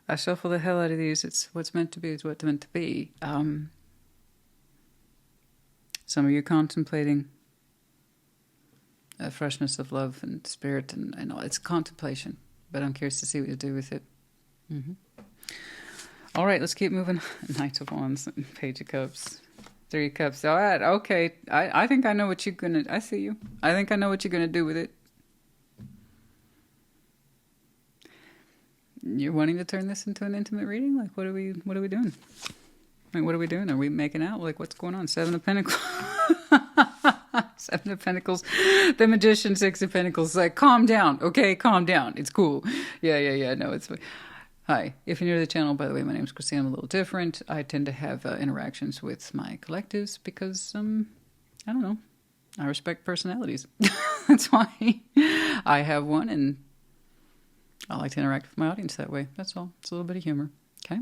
I shuffle the hell out of these. It's what's meant to be is what's meant to be. Some of you contemplating a freshness of love and spirit, and all. It's contemplation, but I'm curious to see what you do with it. All right, let's keep moving. Knight of Wands, Page of Cups, Three of Cups. All right, okay. I think I know what you're gonna. I see you. I think I know what you're gonna do with it. You're wanting to turn this into an intimate reading? Like, what are we doing? Like, what are we doing? Are we making out? Like, what's going on? Seven of Pentacles. Seven of Pentacles. The Magician, Six of Pentacles. Like, calm down. Okay, calm down. It's cool. Yeah. No, it's... Hi. If you're new to the channel, by the way, my name's Christina. I'm a little different. I tend to have interactions with my collectives because, I don't know. I respect personalities. That's why I have one, and I like to interact with my audience that way. That's all. It's a little bit of humor. Okay?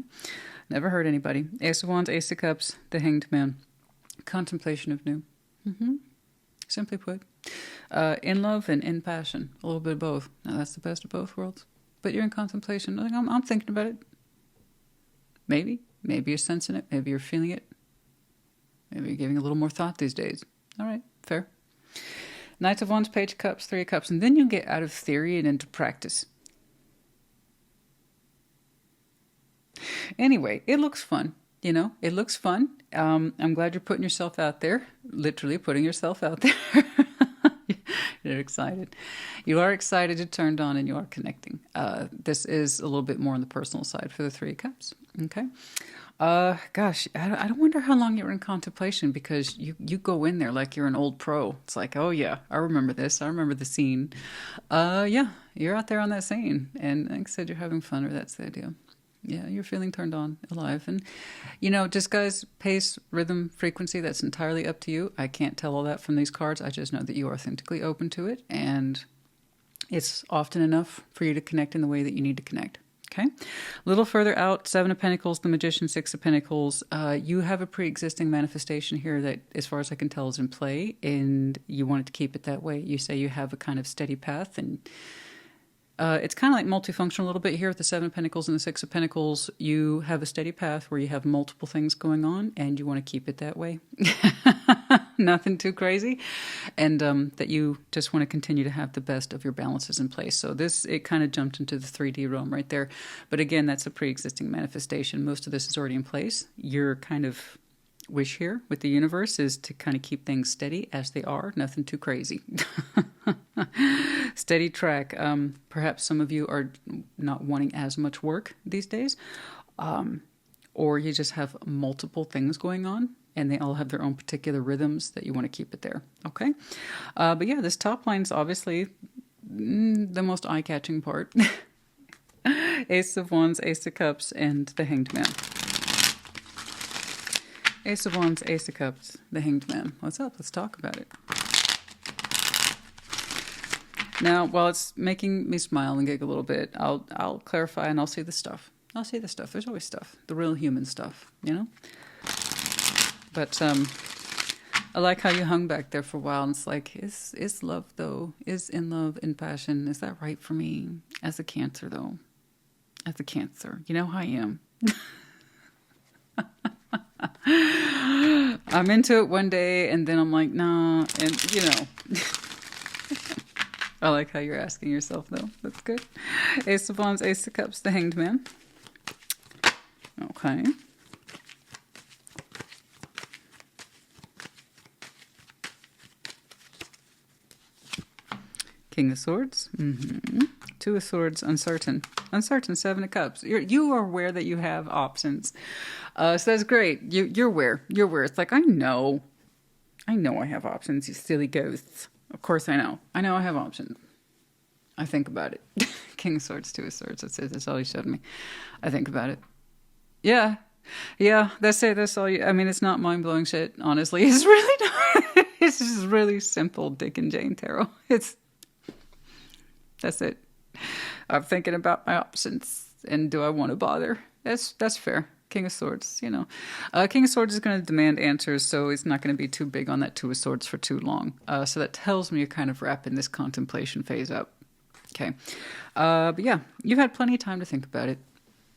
Never hurt anybody. Ace of Wands, Ace of Cups, the Hanged Man. Contemplation of new. Simply put. In love and in passion. A little bit of both. Now, that's the best of both worlds. But you're in contemplation. Like, I'm thinking about it. Maybe. Maybe you're sensing it. Maybe you're feeling it. Maybe you're giving a little more thought these days. All right. Fair. Knight of Wands, Page of Cups, Three of Cups. And then you'll get out of theory and into practice. Anyway, it looks fun. You know, it looks fun. I'm glad you're putting yourself out there. Literally putting yourself out there. You're excited. You are excited, you're turned on, and you are connecting. This is a little bit more on the personal side for the Three of Cups. Okay. Gosh, I don't wonder how long you were in contemplation, because you go in there like you're an old pro. It's like, oh yeah, I remember this. I remember the scene. Yeah, you're out there on that scene. And like I said, you're having fun, or that's the idea. Yeah, you're feeling turned on, alive. And, you know, just guys, pace, rhythm, frequency, that's entirely up to you. I can't tell all that from these cards. I just know that you are authentically open to it. And it's often enough for you to connect in the way that you need to connect. Okay? A little further out, Seven of Pentacles, the Magician, Six of Pentacles. You have a pre-existing manifestation here that, as far as I can tell, is in play. And you want it to keep it that way. You say you have a kind of steady path, and... it's kind of like multifunctional a little bit here with the Seven of Pentacles and the Six of Pentacles. You have a steady path where you have multiple things going on, and you want to keep it that way. Nothing too crazy. And that you just want to continue to have the best of your balances in place. So this, it kind of jumped into the 3D realm right there. But again, that's a pre-existing manifestation. Most of this is already in place. Your kind of wish here with the universe is to kind of keep things steady as they are. Nothing too crazy. Steady track. Perhaps some of you are not wanting as much work these days, or you just have multiple things going on, and they all have their own particular rhythms that you want to keep it there. Okay, but yeah, this top line is obviously the most eye-catching part. Ace of Wands, Ace of Cups, and the Hanged Man. Ace of Wands, Ace of Cups, the Hanged Man. What's up? Let's talk about it. Now, while it's making me smile and giggle a little bit, I'll clarify, and I'll see the stuff. I'll see the stuff. There's always stuff. The real human stuff, you know? But I like how you hung back there for a while, and it's like, is love, though? Is in love, in passion? Is that right for me? As a Cancer, though. As a Cancer. You know how I am. I'm into it one day, and then I'm like, nah, and, you know... I like how you're asking yourself, though. That's good. Ace of Wands, Ace of Cups, the Hanged Man. Okay. King of Swords. Two of Swords, uncertain. Uncertain, Seven of Cups. You are aware that you have options. So that's great. You're aware. You're aware. It's like, I know I have options, you silly ghosts. Of course I know. I know I have options. I think about it. King of Swords, Two of Swords. That's it. That's all he showed me. I think about it. Yeah. Yeah, that's it. That's all you... I mean, it's not mind-blowing shit, honestly. It's really not. It's just really simple Dick and Jane tarot. That's it. I'm thinking about my options, and do I want to bother? That's fair. King of Swords, you know. King of Swords is going to demand answers, so it's not going to be too big on that Two of Swords for too long. So that tells me you're kind of wrapping this contemplation phase up. Okay. But yeah, you've had plenty of time to think about it.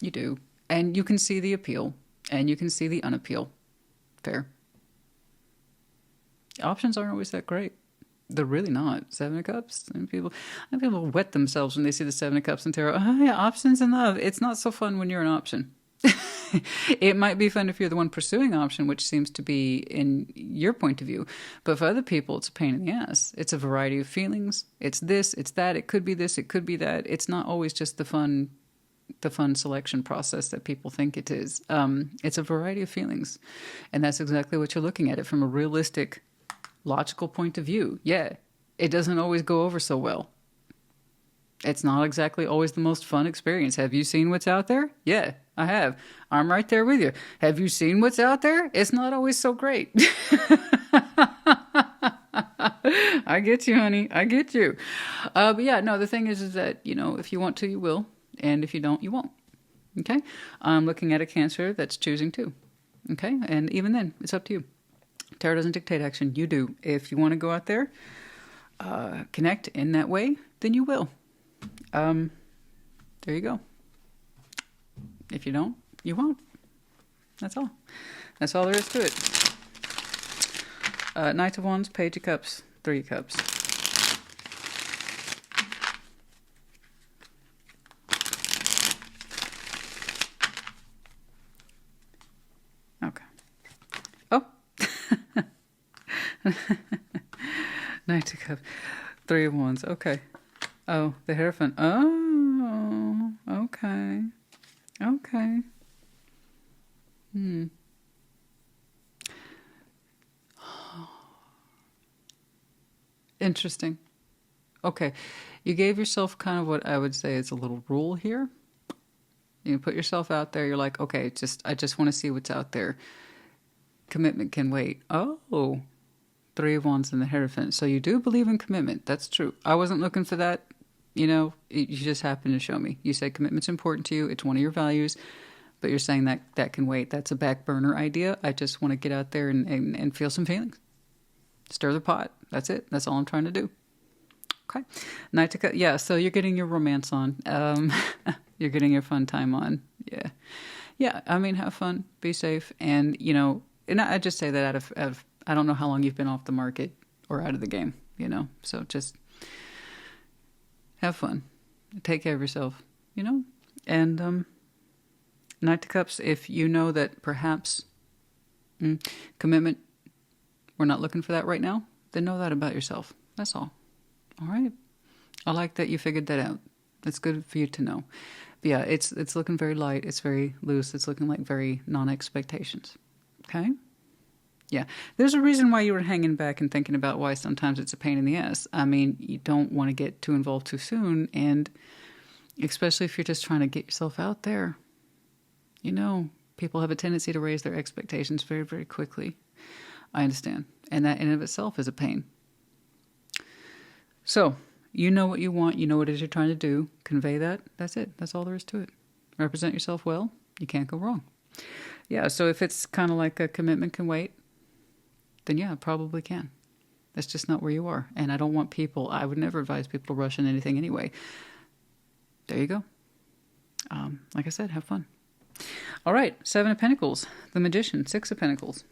You do. And you can see the appeal and you can see the unappeal. Fair. Options aren't always that great. They're really not. Seven of Cups. And people wet themselves when they see the Seven of Cups in tarot. Oh yeah, options in love. It's not so fun when you're an option. It might be fun if you're the one pursuing option, which seems to be in your point of view. But for other people, it's a pain in the ass. It's a variety of feelings. It's this, it's that. It could be this, it could be that. It's not always just the fun selection process that people think it is. It's a variety of feelings. And that's exactly what you're looking at it from a realistic, logical point of view. Yeah, it doesn't always go over so well. It's not exactly always the most fun experience. Have you seen what's out there? Yeah, I have. I'm right there with you. Have you seen what's out there? It's not always so great. I get you, honey. I get you. But yeah, no, the thing is that, if you want to, you will. And if you don't, you won't. Okay? I'm looking at a Cancer that's choosing to. Okay? And even then, it's up to you. Tarot doesn't dictate action. You do. If you want to go out there, connect in that way, then you will. There you go. If you don't, you won't. That's all. That's all there is to it. Knight of Wands, Page of Cups, Three of Cups. Okay. Oh. Knight of Cups, Three of Wands. Okay. Oh, the Hierophant. Oh, okay. Okay. Interesting. Okay. You gave yourself kind of what I would say is a little rule here. You put yourself out there. You're like, okay, I just want to see what's out there. Commitment can wait. Oh, Three of Wands and the Hierophant. So you do believe in commitment. That's true. I wasn't looking for that. You just happened to show me. You said commitment's important to you. It's one of your values. But you're saying that can wait. That's a back burner idea. I just want to get out there and feel some feelings. Stir the pot. That's it. That's all I'm trying to do. Okay. Yeah, so you're getting your romance on. You're getting your fun time on. Yeah. Yeah, I mean, have fun. Be safe. And, and I just say that out of I don't know how long you've been off the market or out of the game, So just have fun. Take care of yourself, And Knight of Cups, if you know that perhaps commitment, we're not looking for that right now, then know that about yourself. That's all. All right? I like that you figured that out. That's good for you to know. But yeah, it's looking very light. It's very loose. It's looking like very non-expectations. Okay? Yeah. There's a reason why you were hanging back and thinking about why sometimes it's a pain in the ass. I mean, you don't want to get too involved too soon, and especially if you're just trying to get yourself out there. People have a tendency to raise their expectations very, very quickly. I understand. And that in and of itself is a pain. So, you know what you want. You know what it is you're trying to do. Convey that. That's it. That's all there is to it. Represent yourself well. You can't go wrong. Yeah, so if it's kind of like a commitment can wait, then yeah, it probably can. That's just not where you are. And I would never advise people to rush in anything anyway. There you go. Like I said, have fun. All right, Seven of Pentacles, the Magician, Six of Pentacles.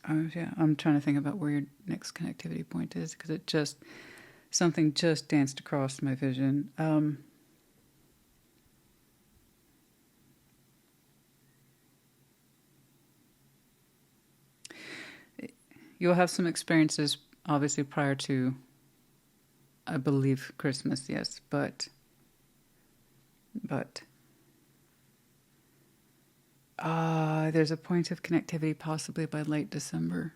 Yeah, I'm trying to think about where your next connectivity point is because something just danced across my vision. You'll have some experiences, obviously, prior to, I believe, Christmas, yes, but there's a point of connectivity possibly by late December.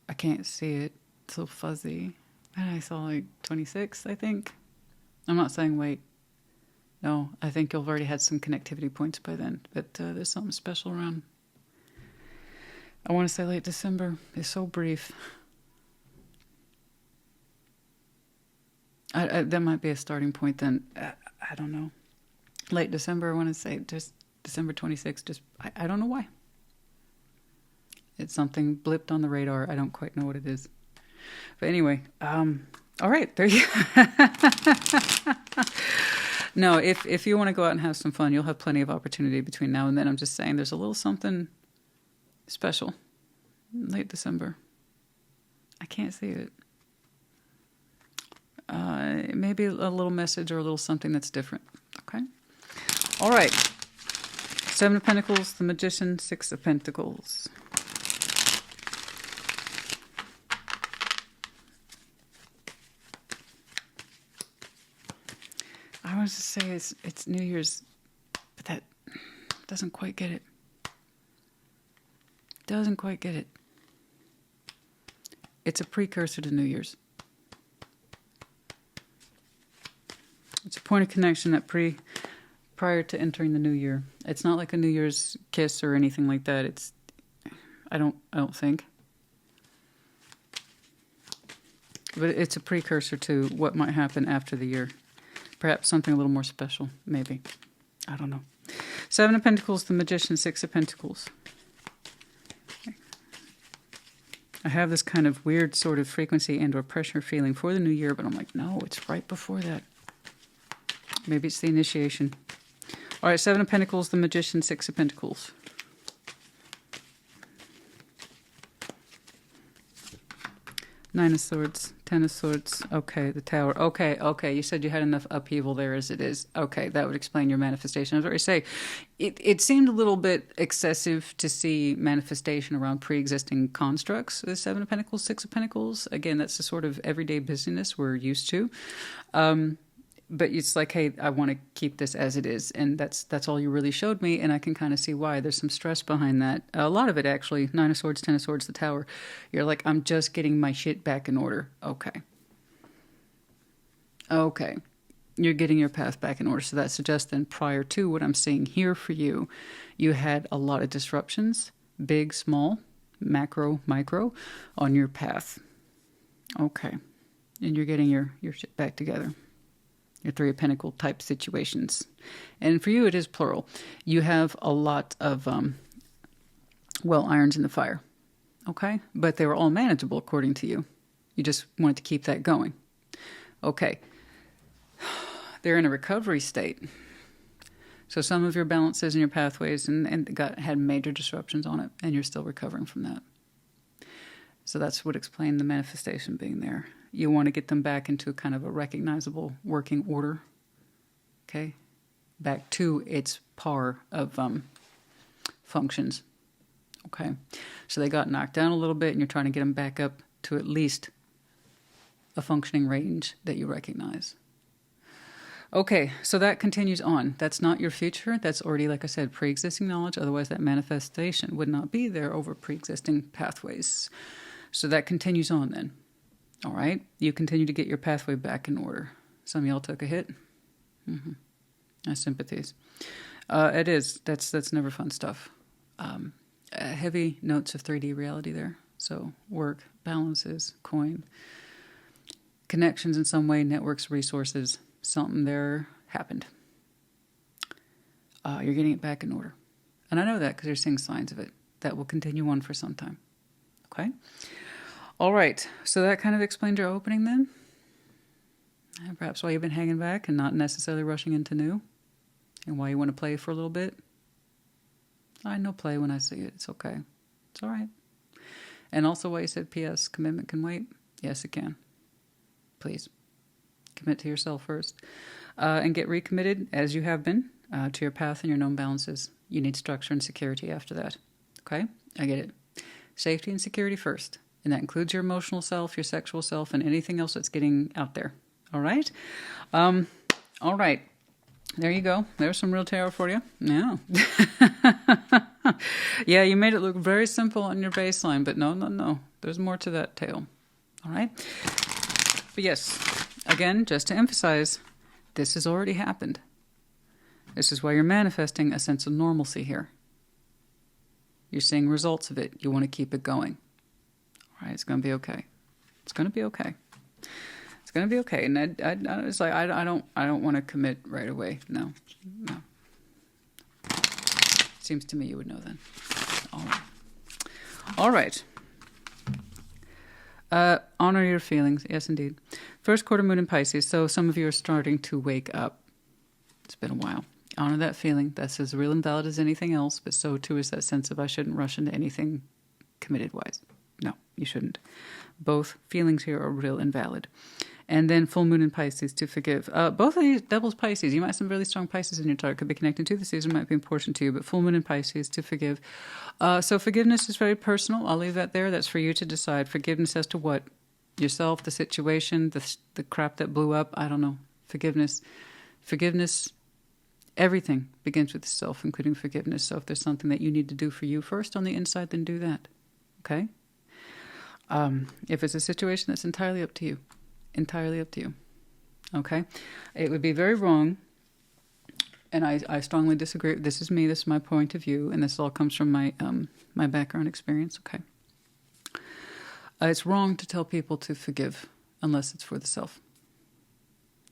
I can't see it. It's so fuzzy. And I saw 26, I think. I'm not saying wait. No, I think you've already had some connectivity points by then. But there's something special around. I want to say late December. It's so brief. That might be a starting point then. I don't know. Late December, I want to say just December 26th. I don't know why. It's something blipped on the radar. I don't quite know what it is. But anyway, all right, there you go. No, if you want to go out and have some fun, you'll have plenty of opportunity between now and then. I'm just saying there's a little something special. Late December. I can't see it. Maybe a little message or a little something that's different. Okay? All right. 7 of Pentacles, the Magician, 6 of Pentacles. I was to say it's New Year's, but that doesn't quite get it. Doesn't quite get it. It's a precursor to New Year's. It's a point of connection at prior to entering the new year. It's not like a New Year's kiss or anything like that. It's I don't think. But it's a precursor to what might happen after the year. Perhaps something a little more special, maybe. I don't know. 7 of Pentacles, the Magician, 6 of Pentacles. I have this kind of weird sort of frequency and or pressure feeling for the new year, but I'm like, no, it's right before that. Maybe it's the initiation. All right, 7 of Pentacles, the Magician, 6 of Pentacles. Nine of Swords, 10 of Swords. Okay, the Tower. Okay. You said you had enough upheaval there as it is. Okay, that would explain your manifestation. I was already saying, it seemed a little bit excessive to see manifestation around pre-existing constructs. The 7 of Pentacles, 6 of Pentacles. Again, that's the sort of everyday busyness we're used to. But it's like, hey, I want to keep this as it is. And that's all you really showed me. And I can kind of see why. There's some stress behind that. A lot of it, actually. 9 of Swords, 10 of Swords, the Tower. You're like, I'm just getting my shit back in order. Okay. You're getting your path back in order. So that suggests then prior to what I'm seeing here for you, you had a lot of disruptions. Big, small, macro, micro, on your path. Okay. And you're getting your shit back together. Your 3 of Pentacle type situations. And for you, it is plural. You have a lot of, irons in the fire. Okay? But they were all manageable according to you. You just wanted to keep that going. Okay. They're in a recovery state. So some of your balances and your pathways had major disruptions on it, and you're still recovering from that. So that's what explained the manifestation being there. You want to get them back into kind of a recognizable working order. Okay? Back to its par of functions. Okay? So they got knocked down a little bit, and you're trying to get them back up to at least a functioning range that you recognize. Okay, so that continues on. That's not your future. That's already, like I said, pre-existing knowledge. Otherwise, that manifestation would not be there over pre-existing pathways. So that continues on then. All right? You continue to get your pathway back in order. Some of y'all took a hit. My sympathies. It is. That's never fun stuff. Heavy notes of 3D reality there. So work, balances, coin, connections in some way, networks, resources. Something there happened. You're getting it back in order. And I know that because you're seeing signs of it. That will continue on for some time. Okay? All right. So that kind of explained your opening then? And perhaps why you've been hanging back and not necessarily rushing into new? And why you want to play for a little bit? I know play when I see it. It's okay. It's all right. And also why you said, P.S., commitment can wait? Yes, it can. Please. Commit to yourself first. And get recommitted, as you have been, to your path and your known balances. You need structure and security after that. Okay? I get it. Safety and security first. And that includes your emotional self, your sexual self, and anything else that's getting out there. All right? All right. There you go. There's some real tarot for you. Yeah. Yeah, you made it look very simple on your baseline, but no. There's more to that tale. All right? But yes, again, just to emphasize, this has already happened. This is why you're manifesting a sense of normalcy here. You're seeing results of it. You want to keep it going. All right, it's going to be okay. It's going to be okay. It's going to be okay. And it's like I don't want to commit right away. No. Seems to me you would know then. All right. All right. Honor your feelings. Yes, indeed. First quarter moon in Pisces. So some of you are starting to wake up. It's been a while. Honor that feeling. That's as real and valid as anything else, but so too is that sense of I shouldn't rush into anything committed-wise. No, you shouldn't. Both feelings here are real and valid. And then full moon in Pisces to forgive. Both of these doubles Pisces. You might have some really strong Pisces in your chart. Could be connected to the season, might be important to you. But full moon in Pisces to forgive. So forgiveness is very personal. I'll leave that there. That's for you to decide. Forgiveness as to what? Yourself, the situation, the crap that blew up. I don't know. Forgiveness. Everything begins with the self, including forgiveness. So if there's something that you need to do for you first on the inside, then do that. Okay? If it's a situation, that's entirely up to you. Entirely up to you. Okay? It would be very wrong, and I strongly disagree. This is me, this is my point of view, and this all comes from my my background experience. Okay? It's wrong to tell people to forgive unless it's for the self.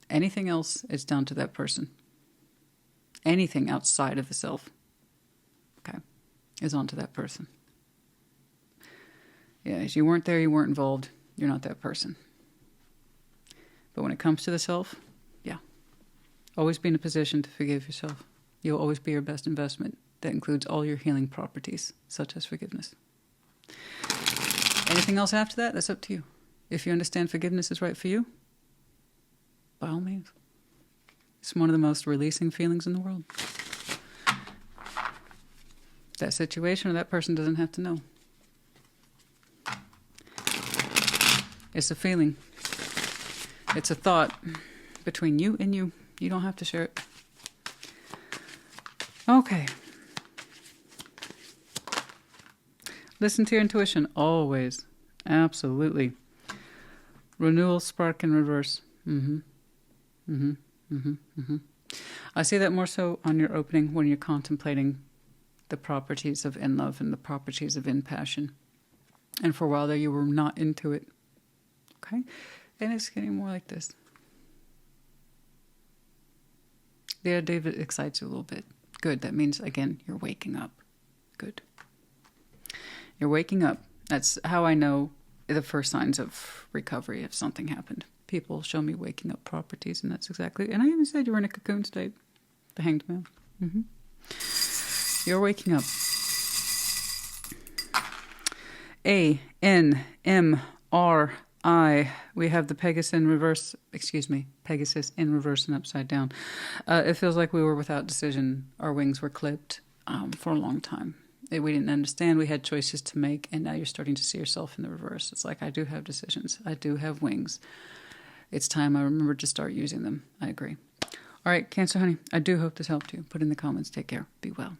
Anything else is down to that person. Anything outside of the self, okay, is onto that person. Yeah, if you weren't there, you weren't involved, you're not that person. But when it comes to the self, yeah, always be in a position to forgive yourself. You'll always be your best investment. That includes all your healing properties, such as forgiveness. Anything else after that, that's up to you. If you understand forgiveness is right for you, by all means. It's one of the most releasing feelings in the world. That situation or that person doesn't have to know. It's a feeling. It's a thought between you and you. You don't have to share it. Okay. Listen to your intuition, always. Absolutely. Renewal, spark, and reverse. I see that more so on your opening when you're contemplating the properties of in love and the properties of in passion. And for a while there, you were not into it. Okay? And it's getting more like this. The idea of it excites you a little bit. Good. That means, again, you're waking up. Good. You're waking up. That's how I know the first signs of recovery if something happened. People show me waking up properties, and that's exactly... And I even said you were in a cocoon state. The Hanged Man. You're waking up. A-N-M-R-I. We have the Pegasus in reverse... Pegasus in reverse and upside down. It feels like we were without decision. Our wings were clipped for a long time. We didn't understand. We had choices to make, and now you're starting to see yourself in the reverse. It's like, I do have decisions. I do have wings. It's time I remember to start using them. I agree. All right, Cancer honey, I do hope this helped you. Put in the comments. Take care. Be well.